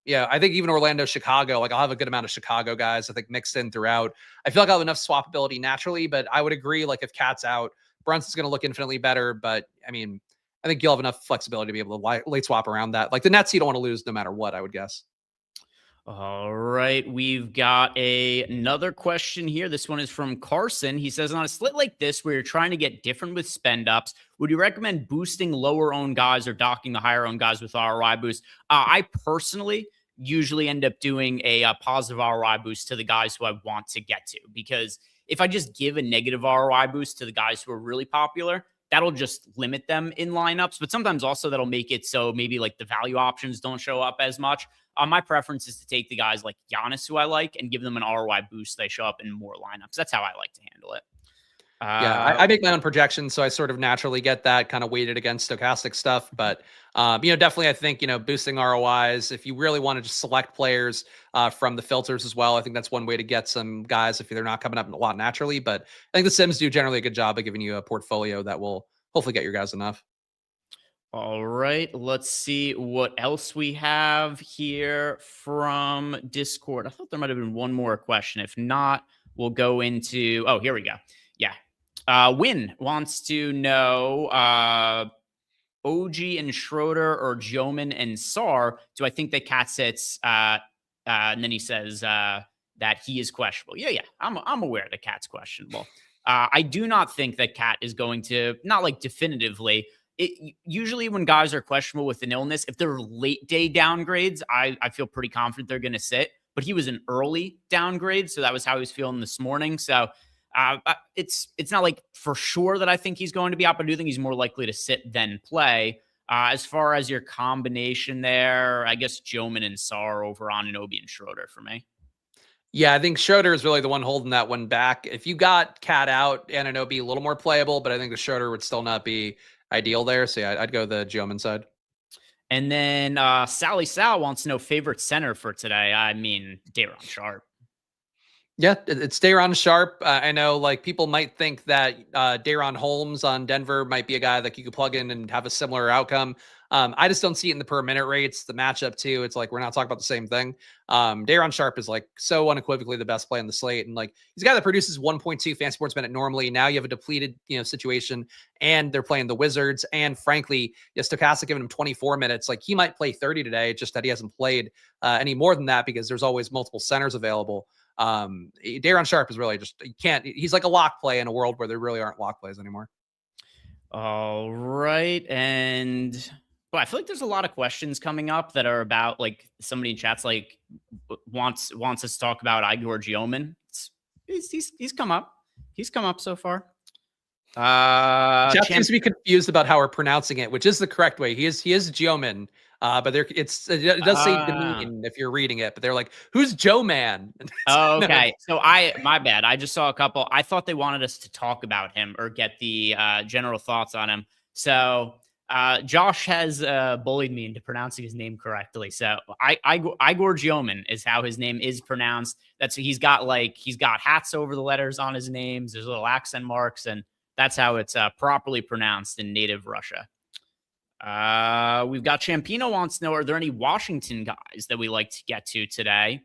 Yeah, I think even Orlando, Chicago, like I'll have a good amount of Chicago guys, I think, mixed in throughout. I feel like I'll have enough swappability naturally, but I would agree, like if Cat's out, Brunson's going to look infinitely better. But I mean, I think you'll have enough flexibility to be able to late swap around that. Like the Nets, you don't want to lose no matter what, I would guess. All right, we've got another question here. This one is from Carson. He says, on a slate like this where you're trying to get different with spend ups, would you recommend boosting lower owned guys or docking the higher owned guys with ROI boost? I personally usually end up doing a positive ROI boost to the guys who I want to get to, because if I just give a negative ROI boost to the guys who are really popular, that'll just limit them in lineups. But sometimes also that'll make it so maybe like the value options don't show up as much. My preference is to take the guys like Giannis, who I like, and give them an ROI boost. They show up in more lineups. That's how I like to handle it. Yeah, I make my own projections, so I sort of naturally get that kind of weighted against stochastic stuff. But, definitely I think, boosting ROIs, if you really want to just select players from the filters as well, I think that's one way to get some guys if they're not coming up a lot naturally. But I think the Sims do generally a good job of giving you a portfolio that will hopefully get your guys enough. All right, let's see what else we have here from Discord. I thought there might have been one more question. If not, we'll go into, oh, here we go. Yeah. Win wants to know OG and Schroeder or Joman and Sar. Do I think that Cat sits? And then he says that he is questionable. Yeah. I'm aware that Cat's questionable. I do not think that Cat is going to, not like definitively. Usually when guys are questionable with an illness, if they're late day downgrades, I feel pretty confident they're going to sit. But he was an early downgrade, so that was how he was feeling this morning. So it's not like for sure that I think he's going to be out, but I do think he's more likely to sit than play. As far as your combination there, I guess Joman and Sar over on Anunoby and Schroeder for me. Yeah, I think Schroeder is really the one holding that one back. If you got Cat out, Anunoby a little more playable, but I think the Schroeder would still not be ideal there. So yeah, I'd go the Joman side. And then Sally Sal wants to know favorite center for today. I mean, Day'Ron Sharpe. Yeah, it's Day'Ron Sharpe. I know like people might think that Day'Ron Holmes on Denver might be a guy that you could plug in and have a similar outcome. I just don't see it in the per minute rates, the matchup too. It's like, we're not talking about the same thing. Day'Ron Sharpe is like so unequivocally the best play on the slate. And like, he's a guy that produces 1.2 fantasy points minute normally. Now you have a depleted, situation, and they're playing the Wizards. And frankly, stochastic giving him 24 minutes. Like he might play 30 today, just that he hasn't played any more than that because there's always multiple centers available. Day'Ron Sharpe is really just, he's like a lock play in a world where there really aren't lock plays anymore. All right. And well, I feel like there's a lot of questions coming up that are about like somebody in chats like wants us to talk about Igor Gioman. He's come up. He's come up so far. Jeff seems to be confused about how we're pronouncing it, which is the correct way. He is Gioman. But it does say demean if you're reading it, but they're like, who's Joe Man? Oh, okay. So my bad. I just saw a couple. I thought they wanted us to talk about him or get the general thoughts on him. So Josh has bullied me into pronouncing his name correctly. So Igor Gioman is how his name is pronounced. He's got hats over the letters on his names. There's little accent marks, and that's how it's properly pronounced in native Russia. We've got Champino wants to know, are there any Washington guys that we like to get to today?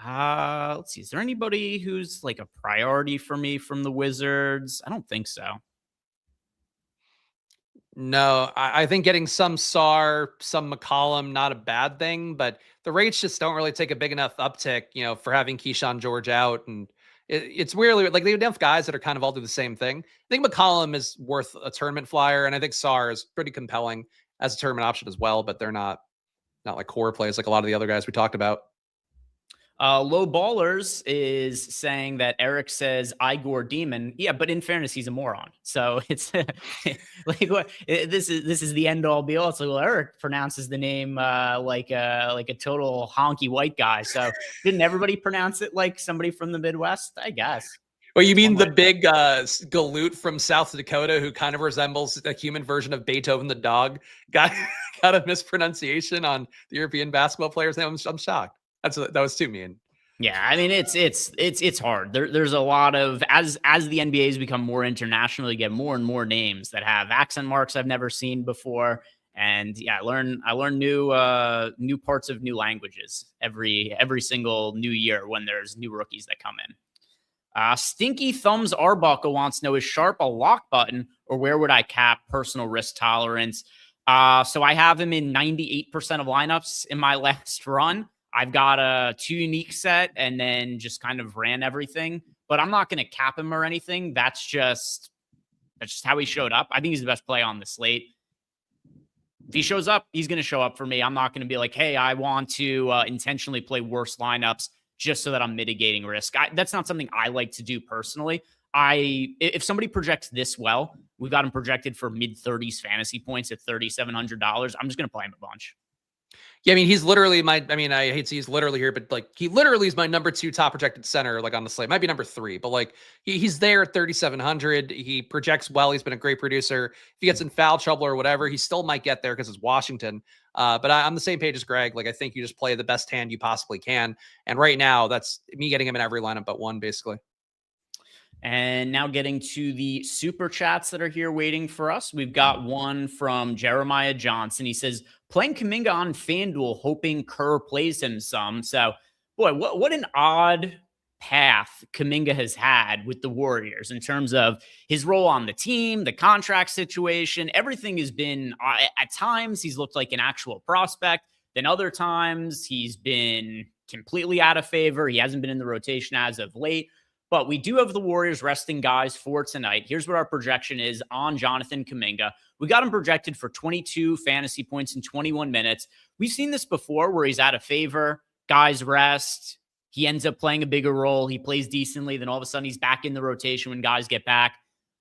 Let's see. Is there anybody who's like a priority for me from the Wizards? I don't think so. No, I think getting some Sarr, some McCollum, not a bad thing, but the rates just don't really take a big enough uptick, for having Keyshawn George out. And it's weirdly like they have guys that are kind of all do the same thing. I think McCollum is worth a tournament flyer, and I think Sarr is pretty compelling as a tournament option as well, but they're not like core plays like a lot of the other guys we talked about. Low Ballers is saying that Eric says Igor Demon. Yeah, but in fairness, he's a moron. So it's like what this is the end all be all. So well, Eric pronounces the name like a total honky white guy. So didn't everybody pronounce it like somebody from the Midwest? I guess. Well, you mean the big galoot from South Dakota who kind of resembles a human version of Beethoven the dog got a mispronunciation on the European basketball player's name? I'm shocked. That was too mean. Yeah, I mean it's hard. There's a lot of as the NBA has become more international, you get more and more names that have accent marks I've never seen before. And yeah, I learn new parts of new languages every single new year when there's new rookies that come in. Stinky Thumbs Arbuckle wants to know, is Sharp a lock button, or where would I cap personal risk tolerance? So I have him in 98% of lineups in my last run. I've got a 2 unique set and then just kind of ran everything, but I'm not going to cap him or anything. That's just how he showed up. I think he's the best play on the slate. If he shows up, he's going to show up for me. I'm not going to be like, hey, I want to intentionally play worse lineups just so that I'm mitigating risk. That's not something I like to do personally. If somebody projects this well, we've got him projected for mid-30s fantasy points at $3,700. I'm just going to play him a bunch. Yeah, I mean, he's literally I hate to use literally here, but like he literally is my number 2 top projected center, like on the slate. Might be number 3, but like he's there at 3,700. He projects well. He's been a great producer. If he gets in foul trouble or whatever, he still might get there because it's Washington. But I'm the same page as Greg. Like I think you just play the best hand you possibly can. And right now, that's me getting him in every lineup but one, basically. And now getting to the super chats that are here waiting for us. We've got one from Jeremiah Johnson. He says, playing Kuminga on FanDuel, hoping Kerr plays him some. So, boy, what an odd path Kuminga has had with the Warriors in terms of his role on the team, the contract situation. Everything has been, at times, he's looked like an actual prospect. Then other times, he's been completely out of favor. He hasn't been in the rotation as of late. But we do have the Warriors resting guys for tonight. Here's what our projection is on Jonathan Kuminga. We got him projected for 22 fantasy points in 21 minutes. We've seen this before where he's out of favor, guys rest, he ends up playing a bigger role, he plays decently, then all of a sudden he's back in the rotation when guys get back.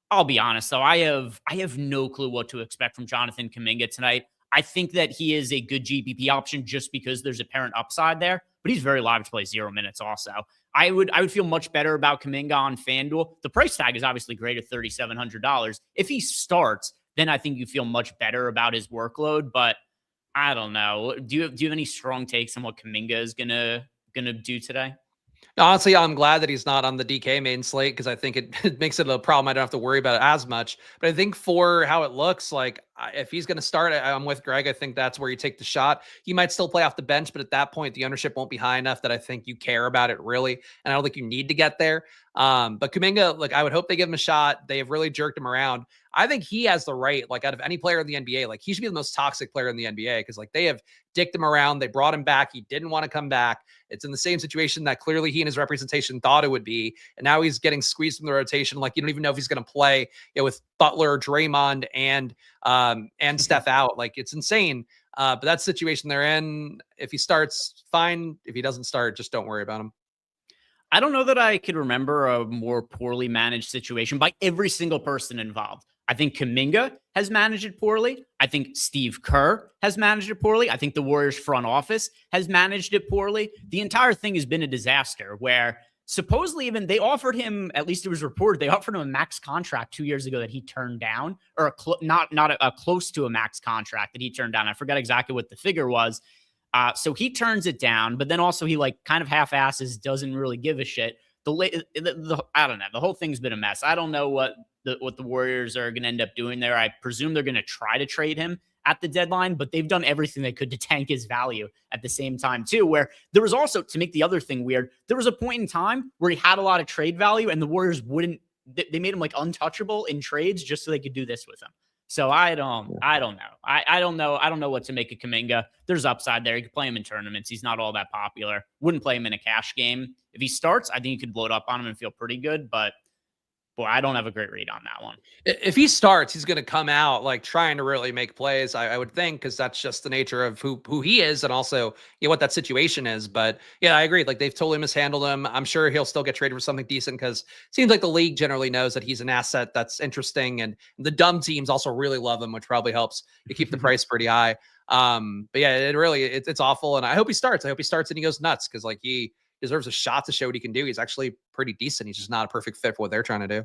I'll be honest, though, I have no clue what to expect from Jonathan Kuminga tonight. I think that he is a good GPP option just because there's apparent upside there, but he's very liable to play 0 minutes also. I would feel much better about Kuminga on FanDuel. The price tag is obviously great at $3,700. If he starts, then I think you feel much better about his workload. But I don't know. Do you have any strong takes on what Kuminga is gonna do today? Honestly, I'm glad that he's not on the DK main slate because I think it makes it a problem. I don't have to worry about it as much. But I think for how it looks, like if he's going to start, I'm with Greg. I think that's where you take the shot. He might still play off the bench, but at that point, the ownership won't be high enough that I think you care about it really. And I don't think you need to get there. But Kuminga, like I would hope they give him a shot. They have really jerked him around. I think he has the right, like out of any player in the NBA, like he should be the most toxic player in the NBA because like they have dicked him around. They brought him back. He didn't want to come back. It's in the same situation that clearly he and his representation thought it would be. And now he's getting squeezed from the rotation. Like you don't even know if he's going to play with Butler, Draymond, and Steph out. Like it's insane. But that's the situation they're in. If he starts, fine. If he doesn't start, just don't worry about him. I don't know that I could remember a more poorly managed situation by every single person involved. I think Kuminga has managed it poorly. I think Steve Kerr has managed it poorly. I think the Warriors front office has managed it poorly. The entire thing has been a disaster where supposedly even they offered him, at least it was reported, they offered him a max contract 2 years ago that he turned down, or not a close to a max contract that he turned down. I forgot exactly what the figure was. So he turns it down, but then also he like kind of half-asses, doesn't really give a shit. I don't know. The whole thing's been a mess. I don't know what the Warriors are going to end up doing there. I presume they're going to try to trade him at the deadline, but they've done everything they could to tank his value at the same time too, where there was also, to make the other thing weird, there was a point in time where he had a lot of trade value and the Warriors they made him like untouchable in trades just so they could do this with him. So I don't know. I don't know what to make of Kuminga. There's upside there. You could play him in tournaments. He's not all that popular. Wouldn't play him in a cash game. If he starts, I think you could blow it up on him and feel pretty good, but boy, I don't have a great read on that one. If he starts, he's going to come out like trying to really make plays, I would think, because that's just the nature of who he is and also what that situation is. But yeah, I agree. Like they've totally mishandled him. I'm sure he'll still get traded for something decent because it seems like the league generally knows that he's an asset that's interesting. And the dumb teams also really love him, which probably helps to keep the price pretty high. But yeah, it's awful. And I hope he starts. I hope he starts and he goes nuts because like he deserves a shot to show what he can do. He's actually pretty decent. He's just not a perfect fit for what they're trying to do.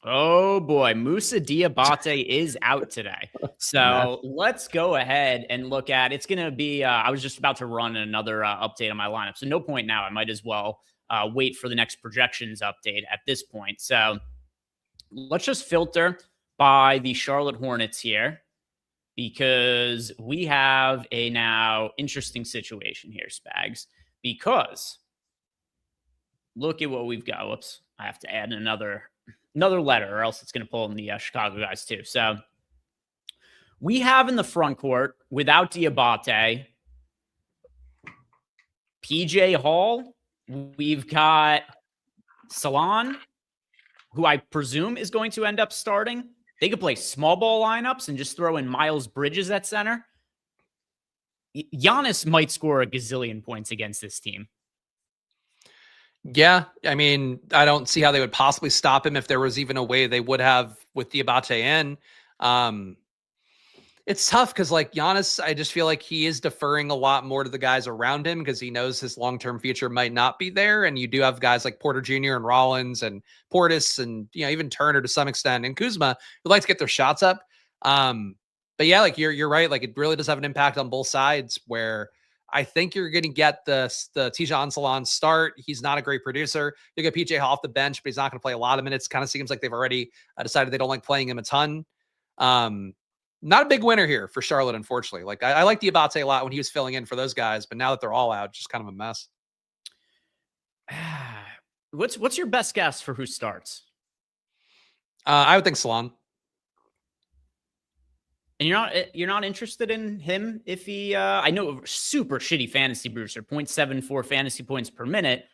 Oh boy, Moussa Diabate is out today. So let's go ahead and look at, it's going to be, I was just about to run another update on my lineup. So no point now. I might as well wait for the next projections update at this point. So let's just filter by the Charlotte Hornets here because we have a now interesting situation here, Spags, because look at what we've got. Whoops. I have to add another letter or else it's going to pull in the Chicago guys too. So we have in the front court without Diabate, PJ Hall. We've got Salon, who I presume is going to end up starting. They could play small ball lineups and just throw in Miles Bridges at center. Giannis might score a gazillion points against this team. Yeah, I mean, I don't see how they would possibly stop him if there was even a way they would have with Diabate in. It's tough because, like, Giannis, I just feel like he is deferring a lot more to the guys around him because he knows his long-term future might not be there. And you do have guys like Porter Jr. and Rollins and Portis and, even Turner to some extent and Kuzma who like to get their shots up. But yeah, like you're right. Like it really does have an impact on both sides where I think you're going to get the Tijan Salon start. He's not a great producer. You get PJ Hall off the bench, but he's not going to play a lot of minutes. Kind of seems like they've already decided they don't like playing him a ton. Not a big winner here for Charlotte, unfortunately. Like I like Diabate a lot when he was filling in for those guys, but now that they're all out, it's just kind of a mess. What's your best guess for who starts? I would think Salon. And you're not interested in him if he I know super shitty fantasy producer, 0.74 fantasy points per minute,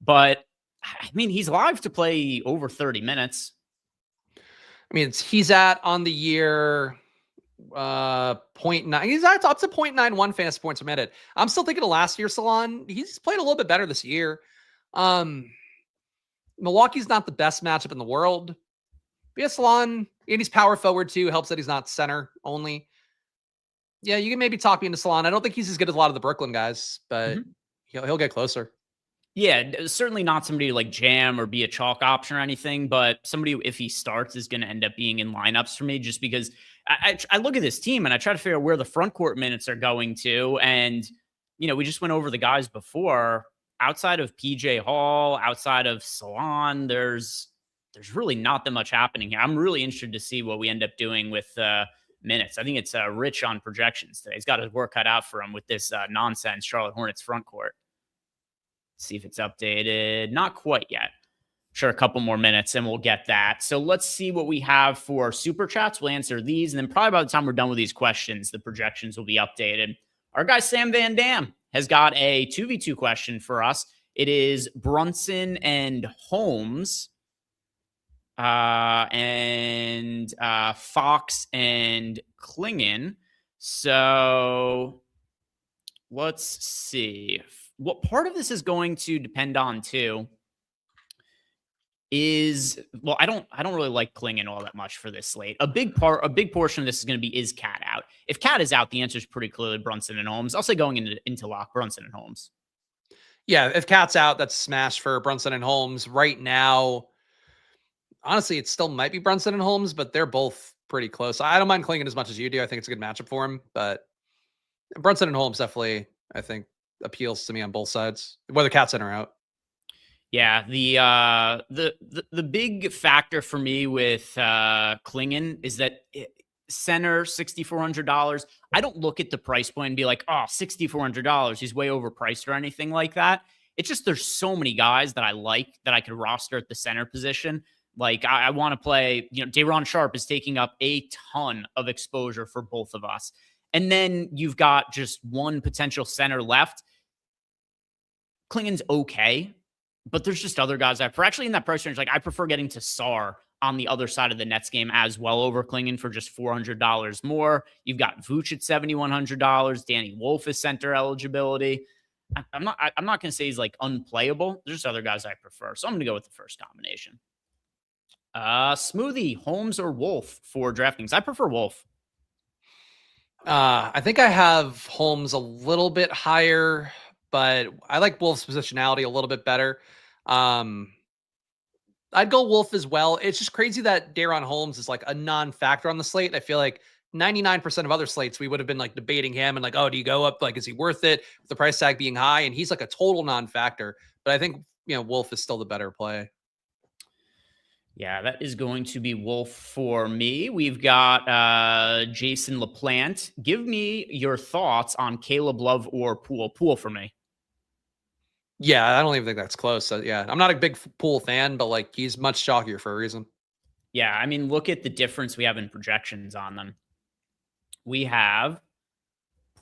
but I mean he's live to play over 30 minutes. I mean he's at on the year 0.9. He's at up to 0.91 fantasy points per minute. I'm still thinking of last year Salon. He's played a little bit better this year. Milwaukee's not the best matchup in the world. But yeah, Salon, and he's power forward too. Helps that he's not center only. Yeah, you can maybe talk me into Salon. I don't think he's as good as a lot of the Brooklyn guys, but he'll get closer. Yeah, certainly not somebody to like jam or be a chalk option or anything, but somebody who, if he starts, is going to end up being in lineups for me just because I look at this team and I try to figure out where the front court minutes are going to. And, we just went over the guys before. Outside of PJ Hall, outside of Salon, there's really not that much happening here. I'm really interested to see what we end up doing with minutes. I think it's rich on projections today. He's got his work cut out for him with this nonsense Charlotte Hornets front court. Let's see if it's updated. Not quite yet. Sure, a couple more minutes and we'll get that. So let's see what we have for super chats. We'll answer these. And then probably by the time we're done with these questions, the projections will be updated. Our guy Sam Van Dam has got a 2v2 question for us. It is Brunson and Holmes. And Fox and Klingon. So let's see. What part of this is going to depend on too is, well, I don't really like Klingon all that much for this slate. A big portion of this is going to be, is Cat out? If Cat is out, the answer is pretty clearly Brunson and Holmes. I'll say going into lock, Brunson and Holmes. Yeah, if Cat's out, that's smash for Brunson and Holmes. Right now, honestly, it still might be Brunson and Holmes, but they're both pretty close. I don't mind Klingon as much as you do. I think it's a good matchup for him, but Brunson and Holmes definitely, I think, appeals to me on both sides, whether Cat's in or out. Yeah, the big factor for me with Klingon is that center $6,400. I don't look at the price point and be like, oh, $6,400. He's way overpriced or anything like that. It's just there's so many guys that I like that I could roster at the center position. Like I want to play, Day'Ron Sharpe is taking up a ton of exposure for both of us. And then you've got just one potential center left. Klingon's okay, but there's just other guys I prefer. Actually, in that price range, like I prefer getting to Sar on the other side of the Nets game as well over Klingon for just $400 more. You've got Vooch at $7,100. Danny Wolf is center eligibility. I'm not going to say he's like unplayable. There's just other guys I prefer. So I'm going to go with the first combination. Smoothie, Holmes or Wolf for DraftKings? I prefer Wolf. I think I have Holmes a little bit higher, but I like Wolf's positionality a little bit better. I'd go Wolf as well. It's just crazy that Day'Ron Holmes is like a non-factor on the slate. I feel like 99% of other slates, we would have been like debating him and like, oh, do you go up? Like, is he worth it? With the price tag being high, and he's like a total non-factor. But I think, Wolf is still the better play. Yeah, that is going to be Wolf for me. We've got Jason LaPlante. Give me your thoughts on Caleb Love or Poole. Poole for me. Yeah, I don't even think that's close. So, yeah, I'm not a big Poole fan, but like he's much chalkier for a reason. Yeah, I mean, look at the difference we have in projections on them. We have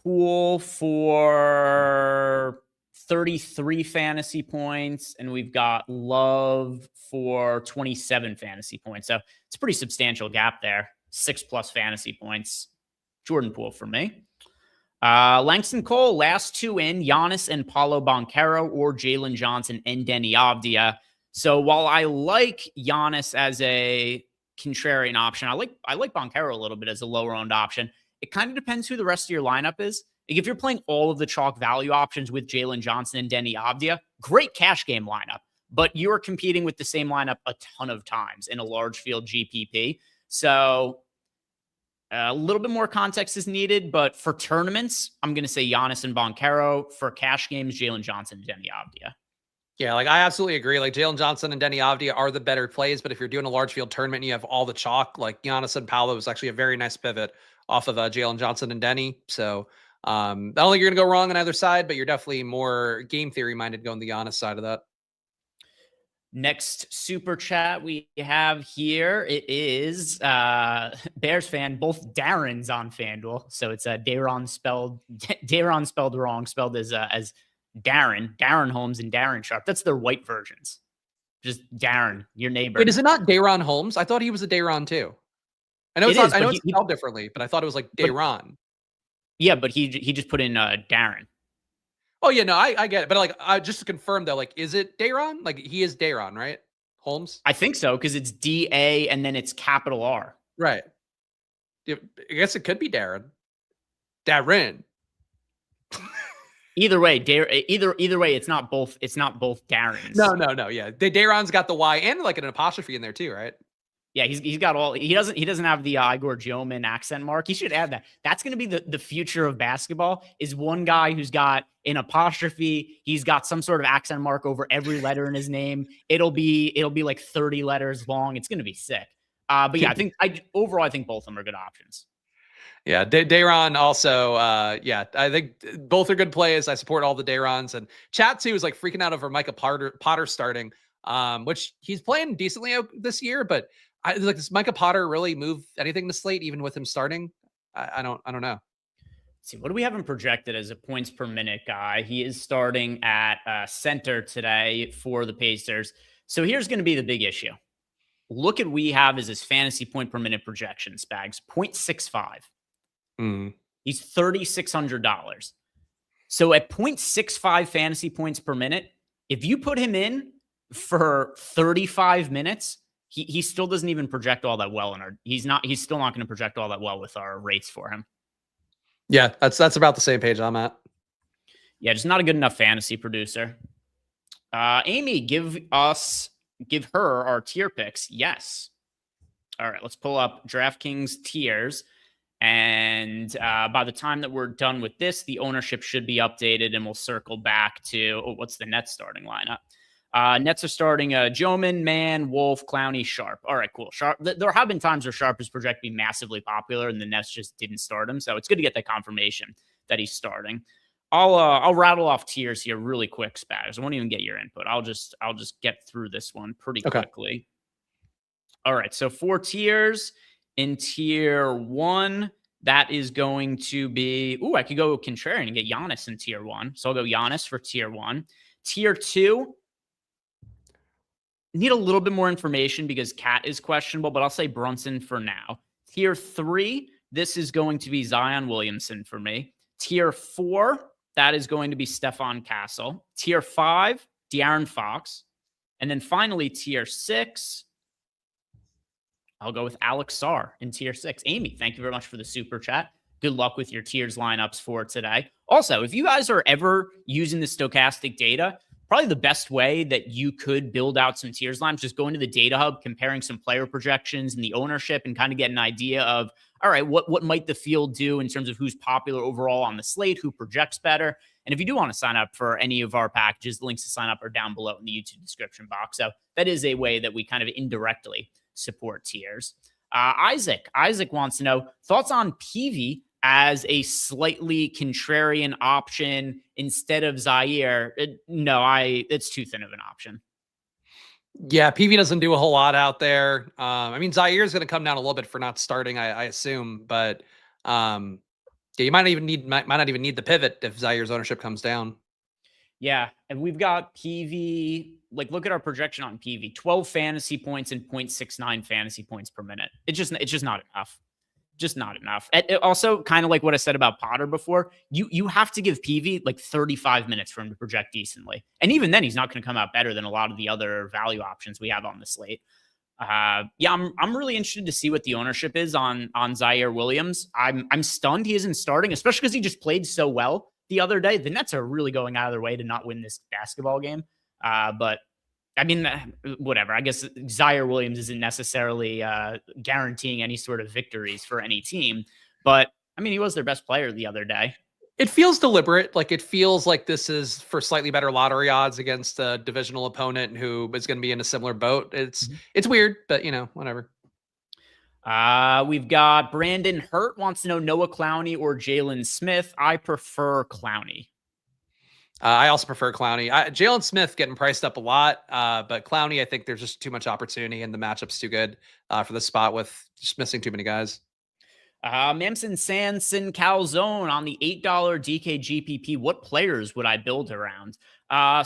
Poole for 33 fantasy points, and we've got Love for 27 fantasy points. So it's a pretty substantial gap there. 6+ fantasy points. Jordan Poole for me. Langston Cole, last two in, Giannis and Paolo Banchero or Jalen Johnson and Deni Avdija. So while I like Giannis as a contrarian option, I like Banchero a little bit as a lower owned option. It kind of depends who the rest of your lineup is. Like if you're playing all of the chalk value options with Jalen Johnson and Deni Avdija, great cash game lineup, but you're competing with the same lineup a ton of times in a large field GPP. So a little bit more context is needed, but for tournaments, I'm going to say Giannis and Banchero. For cash games, Jalen Johnson and Deni Avdija. Yeah, like I absolutely agree. Like Jalen Johnson and Deni Avdija are the better plays, but if you're doing a large field tournament and you have all the chalk, like Giannis and Paolo is actually a very nice pivot off of Jalen Johnson and Deni. So I don't think you're going to go wrong on either side, but you're definitely more game theory minded going the Giannis side of that. Next super chat we have here, it is Bears fan, both Darren's on FanDuel. So it's Day'Ron spelled wrong, spelled as Darren Holmes and Day'Ron Sharpe. That's their white versions. Just Darren, your neighbor. Wait, is it not Day'Ron Holmes? I thought he was a Day'Ron too. I know I know it's spelled differently, but I thought it was like Day'Ron. Yeah, but he just put in Darren. Oh yeah, no, I get it. But like, just to confirm though, like, is it Day'Ron? Like he is Day'Ron, right? Holmes? I think so, because it's D-A and then it's capital R. Right. I guess it could be Darren. Darren. Either way, either way, it's not both Darrens. No. Yeah. Day'Ron's got the Y and like an apostrophe in there too, right? Yeah, he's got all. He doesn't have the Igor Joman accent mark. He should add that. That's going to be the future of basketball. Is one guy who's got an apostrophe. He's got some sort of accent mark over every letter in his name. It'll be like 30 letters long. It's going to be sick. But yeah, I think both of them are good options. Yeah, Day'Ron also. Yeah, I think both are good plays. I support all the Day'Rons, and chat too is like freaking out over Micah Potter starting, which he's playing decently out this year, but. Does Micah Potter really move anything to slate, even with him starting? I don't know. Let's see, what do we have him projected as a points per minute guy? He is starting at center today for the Pacers. So here's going to be the big issue. Look at what we have as his fantasy point per minute projection, Spags, 0.65. He's $3,600. So at 0.65 fantasy points per minute, if you put him in for 35 minutes, he still doesn't even project all that well he's still not going to project all that well with our rates for him. Yeah, that's about the same page I'm at. Yeah, just not a good enough fantasy producer. Amy, give her our tier picks. Yes. All right, let's pull up DraftKings tiers. And by the time that we're done with this, the ownership should be updated, and we'll circle back to what's the Nets starting lineup. Nets are starting Joman, Mann, Wolf, Clowney, Sharp. All right, cool. Sharp. There have been times where Sharp is projected to be massively popular, and the Nets just didn't start him. So it's good to get that confirmation that he's starting. I'll rattle off tiers here really quick, Spags. I won't even get your input. I'll just get through this one pretty quickly. All right, so 4 tiers. In tier 1, that is going to be, I could go contrarian and get Giannis in tier 1. So I'll go Giannis for tier 1. Tier 2, need a little bit more information because Cat is questionable, but I'll say Brunson for now. Tier 3, this is going to be Zion Williamson for me. Tier 4, that is going to be Stephon Castle. Tier 5, De'Aaron Fox. And then finally, tier 6, I'll go with Alex Sarr in tier 6. Amy, thank you very much for the super chat. Good luck with your tiers lineups for today. Also, if you guys are ever using the stochastic data, probably the best way that you could build out some tiers lineups, just go into the data hub, comparing some player projections and the ownership and kind of get an idea of, all right, what might the field do in terms of who's popular overall on the slate, who projects better. And if you do want to sign up for any of our packages, the links to sign up are down below in the YouTube description box. So that is a way that we kind of indirectly support tiers. Isaac wants to know thoughts on PV as a slightly contrarian option instead of Zaire. It's too thin of an option. Yeah, PV doesn't do a whole lot out there. I mean, Zaire is going to come down a little bit for not starting, I assume, but you might not even need the pivot if Zaire's ownership comes down. Yeah, and we've got PV. Like, look at our projection on PV: 12 fantasy points and 0.69 fantasy points per minute. It's just not enough. Just not enough. It also, kind of like what I said about Potter before, you have to give PV like 35 minutes for him to project decently. And even then, he's not going to come out better than a lot of the other value options we have on the slate. I'm really interested to see what the ownership is on Zaire Williams. I'm stunned he isn't starting, especially because he just played so well the other day. The Nets are really going out of their way to not win this basketball game. But I mean, whatever. I guess Zaire Williams isn't necessarily guaranteeing any sort of victories for any team. But I mean, he was their best player the other day. It feels deliberate. Like, it feels like this is for slightly better lottery odds against a divisional opponent who is going to be in a similar boat. It's weird, but whatever. We've got Brandon Hurt wants to know Noah Clowney or Jalen Smith. I prefer Clowney. I also prefer Clowney. Jalen Smith getting priced up a lot, but Clowney, I think there's just too much opportunity and the matchup's too good for the spot with just missing too many guys. Mamson Sanson Calzone on the $8 DK GPP. What players would I build around?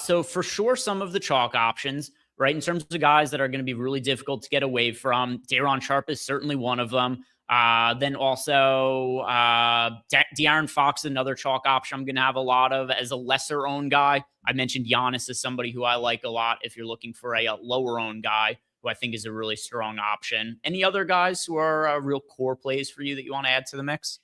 So for sure, some of the chalk options, right? In terms of guys that are going to be really difficult to get away from, Daron Sharp is certainly one of them. Then also De'Aaron Fox, another chalk option I'm going to have a lot of as a lesser owned guy. I mentioned Giannis as somebody who I like a lot if you're looking for a lower owned guy who I think is a really strong option. Any other guys who are real core plays for you that you want to add to the mix?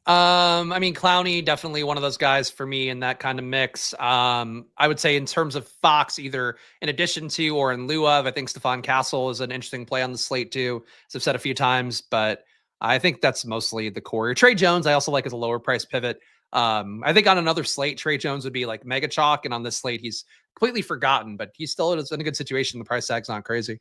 I mean, Clowney, definitely one of those guys for me in that kind of mix. I would say in terms of Fox, either in addition to or in lieu of, I think Stephon Castle is an interesting play on the slate too, as I've said a few times, but I think that's mostly the core. Trey Jones, I also like as a lower price pivot. I think on another slate, Trey Jones would be like mega chalk, and on this slate, he's completely forgotten, but he still is in a good situation. The price tag's not crazy.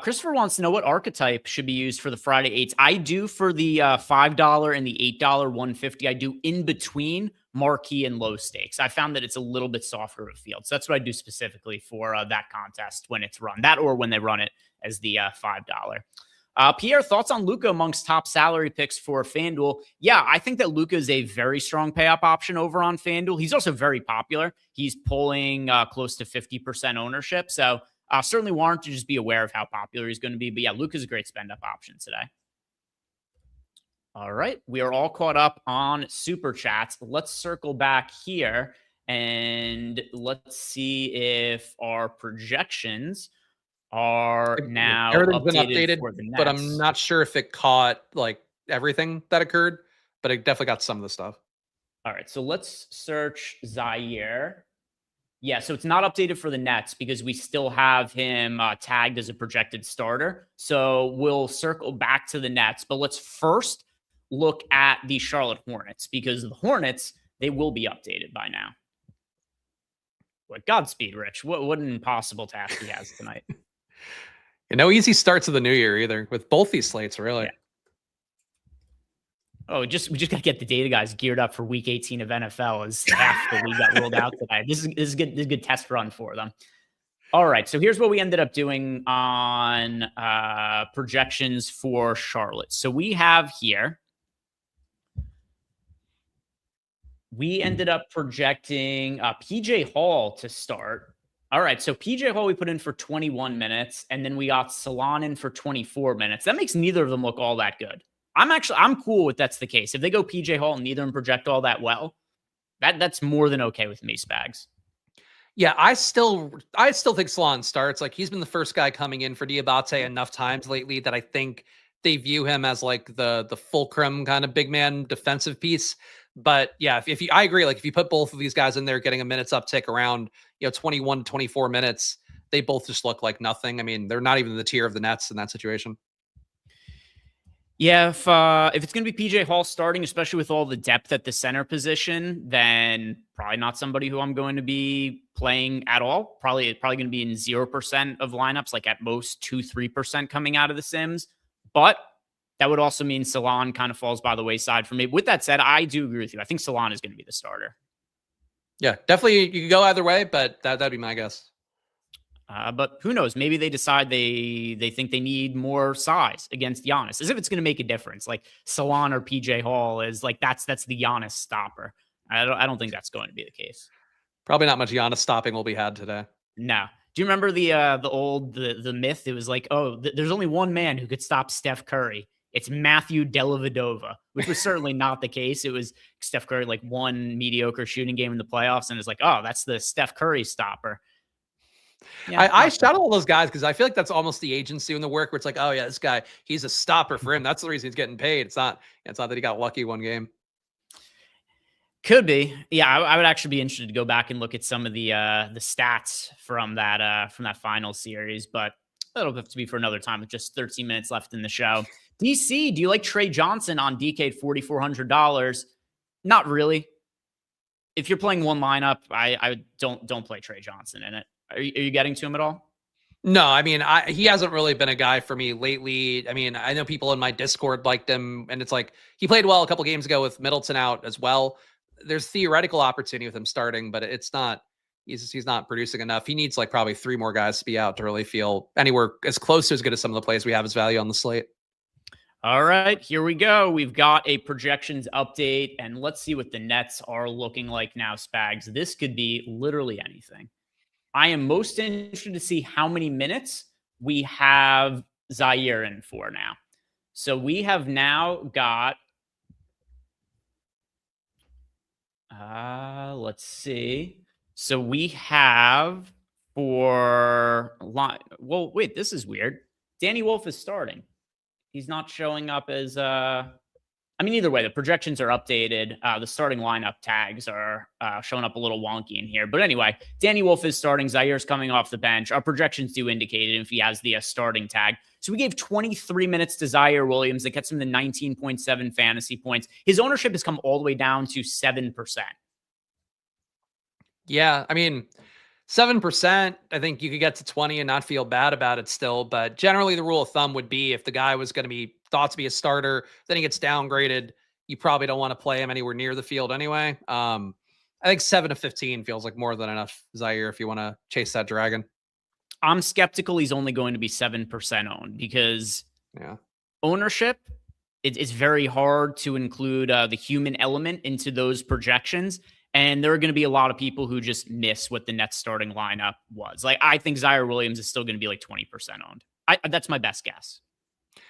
Christopher wants to know what archetype should be used for the Friday 8s. I do for the $5 and the $8 150. I do in between marquee and low stakes. I found that it's a little bit softer of field. So that's what I do specifically for that contest when it's run. That or when they run it as the $5. Pierre, thoughts on Luka amongst top salary picks for FanDuel? Yeah, I think that Luka is a very strong pay-up option over on FanDuel. He's also very popular. He's pulling close to 50% ownership. So certainly warrant to just be aware of how popular he's going to be. But yeah, Luka's a great spend-up option today. All right, we are all caught up on Super Chats. Let's circle back here and let's see if our projections are now updated for the Nets. But I'm not sure if it caught like everything that occurred, but it definitely got some of the stuff. All right, so let's search Zaire. Yeah, so it's not updated for the Nets because we still have him tagged as a projected starter. So we'll circle back to the Nets, but let's first look at the Charlotte Hornets because the Hornets, they will be updated by now. What Godspeed, Rich. What an impossible task he has tonight. No easy starts of the new year either with both these slates, really. Yeah. Oh, we just got to get the data guys geared up for Week 18 of NFL as half the league got rolled out today. This is good. This is a good test run for them. All right, so here's what we ended up doing on projections for Charlotte. So we have here. We ended up projecting PJ Hall to start. All right, so PJ Hall we put in for 21 minutes, and then we got Salon in for 24 minutes. That makes neither of them look all that good. I'm cool with that's the case. If they go PJ Hall and neither of them project all that well, that's more than okay with me, Spags. Yeah, I still think Salon starts. Like he's been the first guy coming in for Diabate enough times lately that I think they view him as like the fulcrum kind of big man defensive piece. But yeah, I agree. Like if you put both of these guys in there, getting a minutes uptick around 21 to 24 minutes, they both just look like nothing. I mean, they're not even the tier of the Nets in that situation. Yeah, if it's going to be PJ Hall starting, especially with all the depth at the center position, then probably not somebody who I'm going to be playing at all. Probably going to be in 0% of lineups, like at most 2-3% coming out of the Sims. But that would also mean Salon kind of falls by the wayside for me. With that said, I do agree with you. I think Salon is going to be the starter. Yeah, definitely. You could go either way, but that'd be my guess. But who knows? Maybe they decide they think they need more size against Giannis, as if it's going to make a difference. Like Salon or PJ Hall is like that's the Giannis stopper. I don't think that's going to be the case. Probably not much Giannis stopping will be had today. No. Do you remember the myth? It was like, there's only one man who could stop Steph Curry. It's Matthew Dellavedova, which was certainly not the case. It was Steph Curry like one mediocre shooting game in the playoffs, and it's like, oh, that's the Steph Curry stopper. Yeah, I shout out all those guys because I feel like that's almost the agency in the work where it's like, oh yeah, this guy, he's a stopper for him. That's the reason he's getting paid. It's not that he got lucky one game. Could be. Yeah, I would actually be interested to go back and look at some of the stats from that final series, but that'll have to be for another time with just 13 minutes left in the show. DC, do you like Trey Johnson on DK at $4,400? Not really. If you're playing one lineup, I don't play Trey Johnson in it. Are you getting to him at all? No, I mean, he hasn't really been a guy for me lately. I mean, I know people in my Discord liked him, and it's like he played well a couple games ago with Middleton out as well. There's theoretical opportunity with him starting, but it's not. He's not producing enough. He needs like probably 3 more guys to be out to really feel anywhere as close to as good as some of the plays we have as value on the slate. All right, here we go. We've got a projections update, and let's see what the Nets are looking like now, Spags. This could be literally anything. I am most interested to see how many minutes we have Zaire in for now. So we have now got, let's see. So we have well, wait, this is weird. Danny Wolf is starting. He's not showing up as, either way, the projections are updated. The starting lineup tags are showing up a little wonky in here. But anyway, Danny Wolf is starting. Zaire's coming off the bench. Our projections do indicate it if he has the starting tag. So we gave 23 minutes to Zaire Williams. That gets him to 19.7 fantasy points. His ownership has come all the way down to 7%. Yeah, I mean, 7%, I think you could get to 20 and not feel bad about it still. But generally, the rule of thumb would be if the guy was going to be thought to be a starter, then he gets downgraded. You probably don't want to play him anywhere near the field anyway. I think 7 to 15 feels like more than enough, Zaire, if you want to chase that dragon. I'm skeptical he's only going to be 7% owned because ownership, it's very hard to include the human element into those projections. And there are going to be a lot of people who just miss what the Nets starting lineup was. Like, I think Zaire Williams is still going to be like 20% owned. That's my best guess.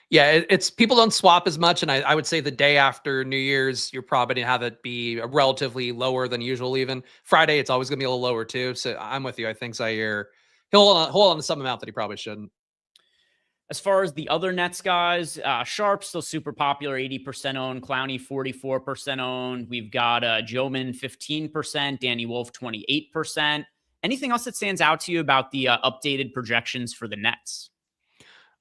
Yeah, it's people don't swap as much. And I would say the day after New Year's, you're probably going to have it be relatively lower than usual even. Friday, it's always going to be a little lower too. So I'm with you. I think Zaire, he'll hold on to some amount that he probably shouldn't. As far as the other Nets guys, Sharp still super popular, 80% owned. Clowney, 44% owned. We've got Joman, 15%. Danny Wolf, 28%. Anything else that stands out to you about the updated projections for the Nets?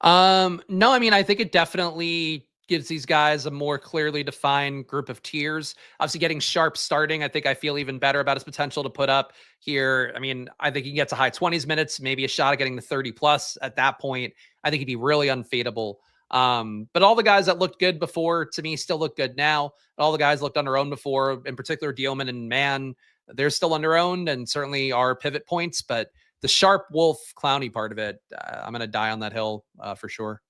No, I mean, I think it definitely gives these guys a more clearly defined group of tiers. Obviously, getting Sharp starting, I feel even better about his potential to put up here. I mean, I think he can get to high 20s minutes, maybe a shot at getting to 30 plus at that point. I think he'd be really unfadable. But all the guys that looked good before, to me, still look good now. All the guys looked under owned before, in particular, Dealman and Mann, they're still under owned and certainly are pivot points, but the Sharp, Wolf, Clowney part of it, I'm going to die on that hill for sure.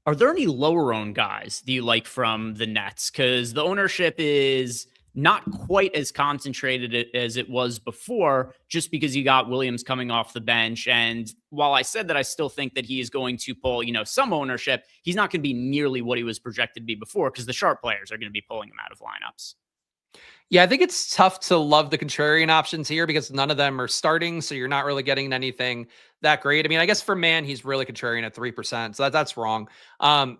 Are there any lower owned guys that you like from the Nets? Because the ownership is not quite as concentrated as it was before, just because you got Williams coming off the bench. And while I said that I still think that he is going to pull, some ownership, he's not going to be nearly what he was projected to be before, because the Sharp players are going to be pulling him out of lineups. Yeah, I think it's tough to love the contrarian options here because none of them are starting, so you're not really getting anything that great. I mean, I guess for Mann, he's really contrarian at 3%, so that's wrong.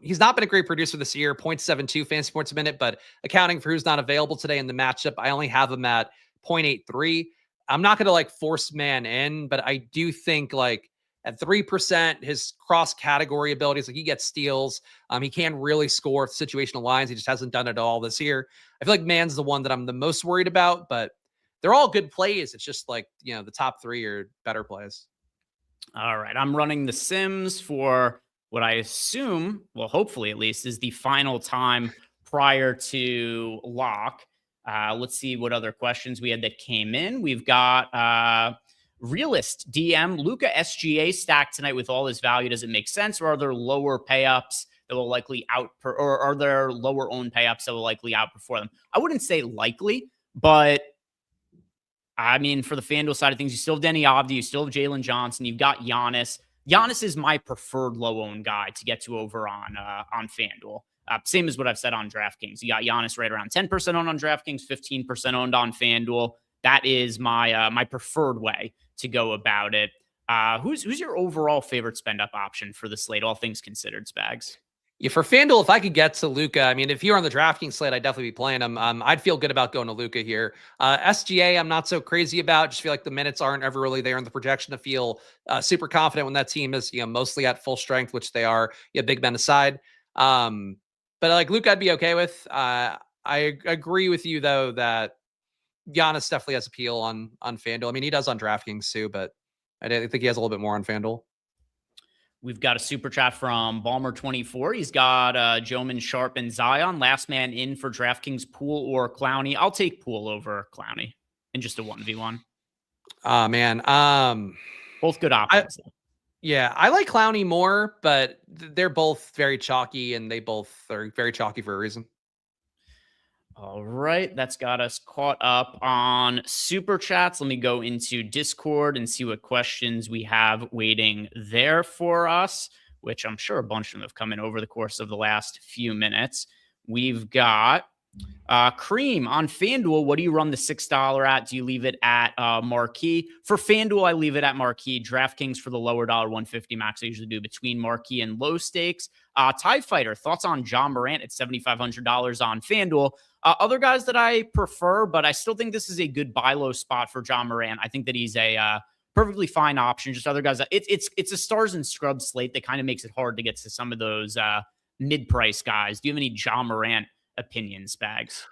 He's not been a great producer this year, 0.72 fantasy points a minute, but accounting for who's not available today in the matchup, I only have him at 0.83. I'm not going to force Mann in, but I do think at 3%, his cross-category abilities, he gets steals. He can really score situational lines. He just hasn't done it all this year. I feel like Mann's the one that I'm the most worried about, but they're all good plays. It's just the top three are better plays. All right. I'm running the Sims for what I assume, well, hopefully at least, is the final time prior to lock. Let's see what other questions we had that came in. We've got Realist DM, Luka SGA stacked tonight with all his value. Does it make sense, or are there lower payups that will likely or are there lower owned payups that will likely outperform them? I wouldn't say likely, but I mean, for the FanDuel side of things, you still have Denny Avdi, you still have Jalen Johnson, you've got Giannis. Giannis is my preferred low owned guy to get to over on FanDuel. Same as what I've said on DraftKings. You got Giannis right around 10% owned on DraftKings, 15% owned on FanDuel. That is my preferred way to go about it. Who's your overall favorite spend up option for the slate, all things considered, Spags? Yeah, for FanDuel, if I could get to Luka, I mean, if you're on the DraftKings slate, I'd definitely be playing him. I'd feel good about going to Luka here. SGA, I'm not so crazy about. Just feel like the minutes aren't ever really there in the projection to feel super confident when that team is mostly at full strength, which they are. Big men aside. But Luka, I'd be okay with. I agree with you though that Giannis definitely has appeal on FanDuel. I mean, he does on DraftKings too, but I think he has a little bit more on FanDuel. We've got a super chat from Balmer24. He's got Joman, Sharp, and Zion. Last man in for DraftKings, Poole or Clowney. I'll take Poole over Clowney in just a 1v1. Man. Both good options. I like Clowney more, but they're both very chalky, and they both are very chalky for a reason. All right, that's got us caught up on super chats. Let me go into Discord and see what questions we have waiting there for us, which I'm sure a bunch of them have come in over the course of the last few minutes. We've got Cream on FanDuel. What do you run the $6 at? Do you leave it at Marquee? For FanDuel, I leave it at Marquee. DraftKings for the lower $150 max, I usually do between Marquee and low stakes. Tie Fighter, thoughts on John Morant at $7,500 on FanDuel. Other guys that I prefer, but I still think this is a good buy low spot for John Morant. I think that he's a perfectly fine option. Just other guys that it's a stars and scrubs slate that kind of makes it hard to get to some of those mid-price guys. Do you have any John Morant opinions, Spags?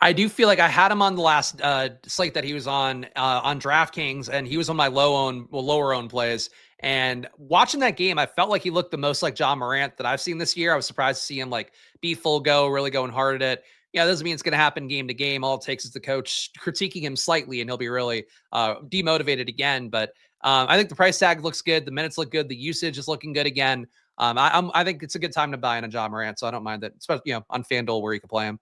I do feel like I had him on the last slate that he was on DraftKings, and he was on my lower owned plays. And watching that game, I felt like he looked the most like John Morant that I've seen this year. I was surprised to see him be full go, really going hard at it. Yeah, that doesn't mean it's going to happen game to game. All it takes is the coach critiquing him slightly, and he'll be really demotivated again. But I think the price tag looks good. The minutes look good. The usage is looking good again. I think it's a good time to buy in a John Morant, so I don't mind that, especially on FanDuel where you can play him.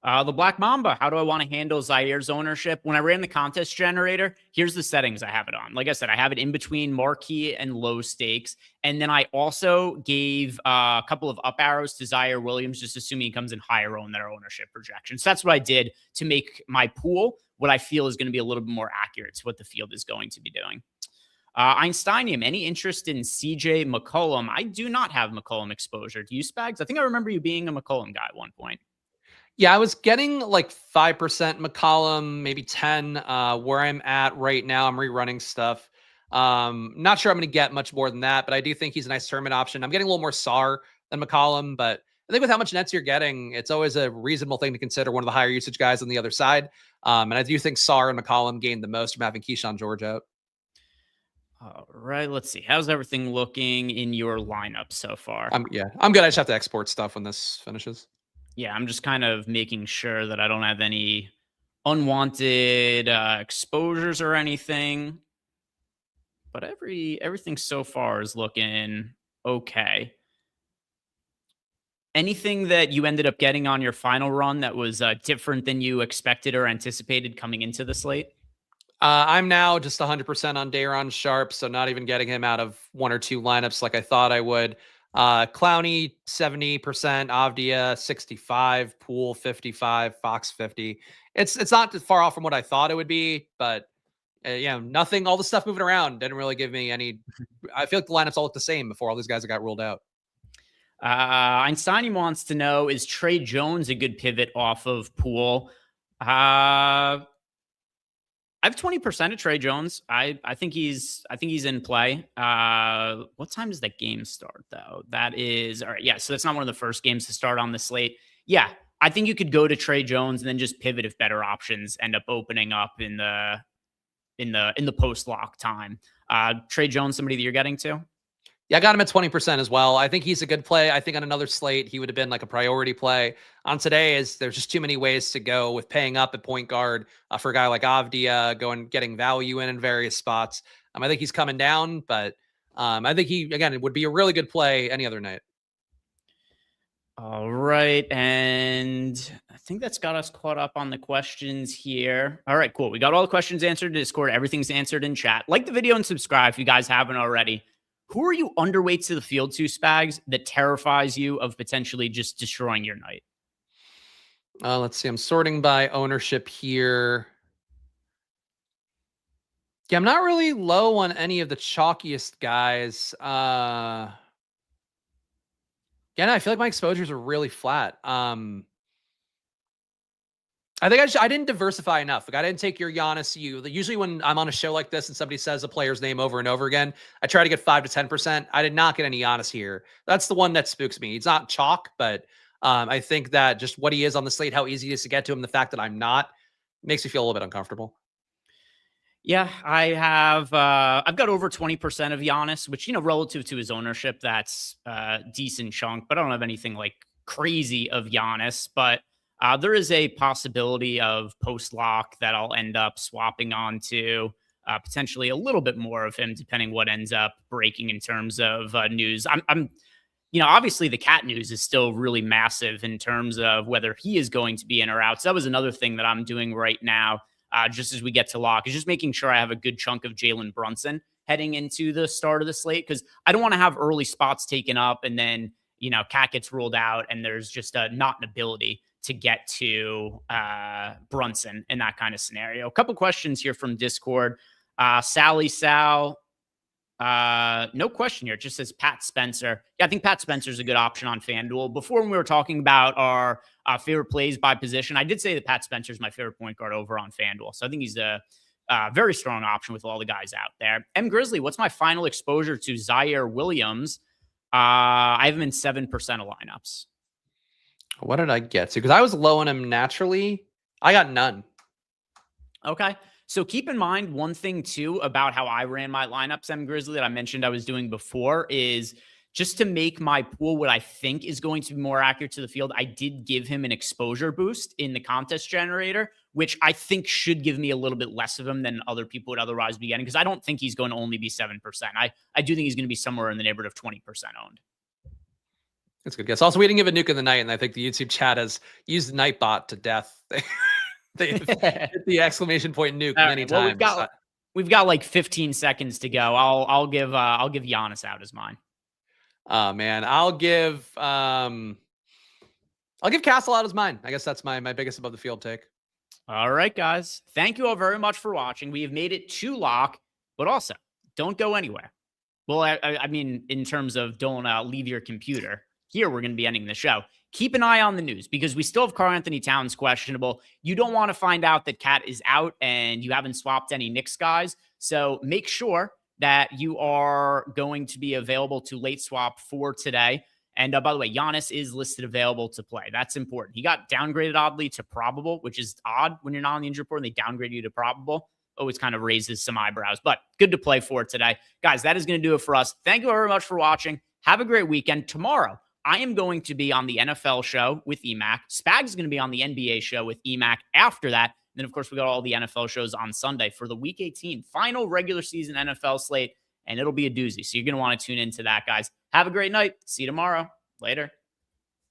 The Black Mamba, how do I want to handle Zaire's ownership? When I ran the contest generator, here's the settings I have it on. Like I said, I have it in between marquee and low stakes. And then I also gave a couple of up arrows to Zaire Williams, just assuming he comes in higher owned than our ownership projections. So that's what I did to make my pool what I feel is going to be a little bit more accurate to what the field is going to be doing. Einsteinium, any interest in CJ McCollum? I do not have McCollum exposure. Do you, Spags? I think I remember you being a McCollum guy at one point. Yeah, I was getting like 5% McCollum, maybe 10. Where I'm at right now, I'm rerunning stuff. Not sure I'm going to get much more than that, but I do think he's a nice tournament option. I'm getting a little more SAR than McCollum, but I think with how much nets you're getting, it's always a reasonable thing to consider one of the higher usage guys on the other side. And I do think SAR and McCollum gained the most from having Keyshawn George out. All right, let's see. How's everything looking in your lineup so far? I'm good. I just have to export stuff when this finishes. Yeah, I'm just kind of making sure that I don't have any unwanted exposures or anything. But everything so far is looking okay. Anything that you ended up getting on your final run that was different than you expected or anticipated coming into the slate? I'm now just 100% on Day'Ron Sharp, so not even getting him out of one or two lineups like I thought I would. Clowney 70%, Avdia 65, Poole 55, Fox 50. It's not far off from what I thought it would be, but nothing. All the stuff moving around didn't really give me any. I feel like the lineups all look the same before all these guys got ruled out. Einstein wants to know, is Trey Jones a good pivot off of Poole? I have 20% of Trey Jones. I think he's in play. What time does that game start though? That is all right. Yeah. So that's not one of the first games to start on the slate. Yeah. I think you could go to Trey Jones and then just pivot if better options end up opening up in the post lock time. Trey Jones, somebody that you're getting to? Yeah, I got him at 20% as well. I think he's a good play. I think on another slate, he would have been like a priority play. On today, there's just too many ways to go with paying up at point guard for a guy like Avdia, getting value in various spots. I think he's coming down, but I think it would be a really good play any other night. All right. And I think that's got us caught up on the questions here. All right, cool. We got all the questions answered in Discord. Everything's answered in chat. Like the video and subscribe if you guys haven't already. Who are you underweight to the field to, Spags, that terrifies you of potentially just destroying your night? Let's see. I'm sorting by ownership here. Yeah, I'm not really low on any of the chalkiest guys. I feel like my exposures are really flat. I think I didn't diversify enough. Like I didn't take your Giannis. Usually when I'm on a show like this and somebody says a player's name over and over again, I try to get 5 to 10%. I did not get any Giannis here. That's the one that spooks me. He's not chalk, but I think that just what he is on the slate, how easy it is to get to him, the fact that I'm not, makes me feel a little bit uncomfortable. Yeah, I've got over 20% of Giannis, which, relative to his ownership, that's a decent chunk, but I don't have anything like crazy of Giannis, but there is a possibility of post lock that I'll end up swapping onto potentially a little bit more of him, depending what ends up breaking in terms of news. I'm obviously the cat news is still really massive in terms of whether he is going to be in or out. So that was another thing that I'm doing right now, just as we get to lock, is just making sure I have a good chunk of Jalen Brunson heading into the start of the slate, because I don't want to have early spots taken up and then, cat gets ruled out and there's just not an ability to get to Brunson in that kind of scenario. A couple questions here from Discord. Sally Sal, no question here. It just says Pat Spencer. Yeah, I think Pat Spencer is a good option on FanDuel. Before, when we were talking about our favorite plays by position, I did say that Pat Spencer is my favorite point guard over on FanDuel. So I think he's a very strong option with all the guys out there. M. Grizzly, what's my final exposure to Zaire Williams? I have him in 7% of lineups. What did I get to? Because I was low on him naturally. I got none. Okay. So keep in mind one thing too about how I ran my lineups, M. Grizzly, that I mentioned I was doing before, is just to make my pool what I think is going to be more accurate to the field. I did give him an exposure boost in the contest generator, which I think should give me a little bit less of him than other people would otherwise be getting, because I don't think he's going to only be 7%. I do think he's going to be somewhere in the neighborhood of 20% owned. That's a good guess. Also, we didn't give a nuke in the night, and I think the YouTube chat has used Nightbot to death. They've hit the exclamation point nuke many times. We've got like 15 seconds to go. I'll give Giannis out as mine. Oh man, I'll give Castle out as mine. I guess that's my biggest above the field take. All right, guys. Thank you all very much for watching. We have made it to lock, but also don't go anywhere. Well, I mean, in terms of don't leave your computer. Here, we're going to be ending the show. keep an eye on the news because we still have Karl Anthony Towns questionable. You don't want to find out that Cat is out and you haven't swapped any Knicks guys. So make sure that you are going to be available to late swap for today. And by the way, Giannis is listed available to play. That's important. He got downgraded oddly to probable, which is odd when you're not on the injury report and they downgrade you to probable. Always kind of raises some eyebrows, but good to play for today. Guys, that is going to do it for us. Thank you very much for watching. Have a great weekend. Tomorrow, I am going to be on the NFL show with EMAC. Spags is going to be on the NBA show with EMAC after that. And then, of course, we got all the NFL shows on Sunday for the Week 18 final regular season NFL slate, and it'll be a doozy. So you're going to want to tune into that, guys. Have a great night. See you tomorrow. Later.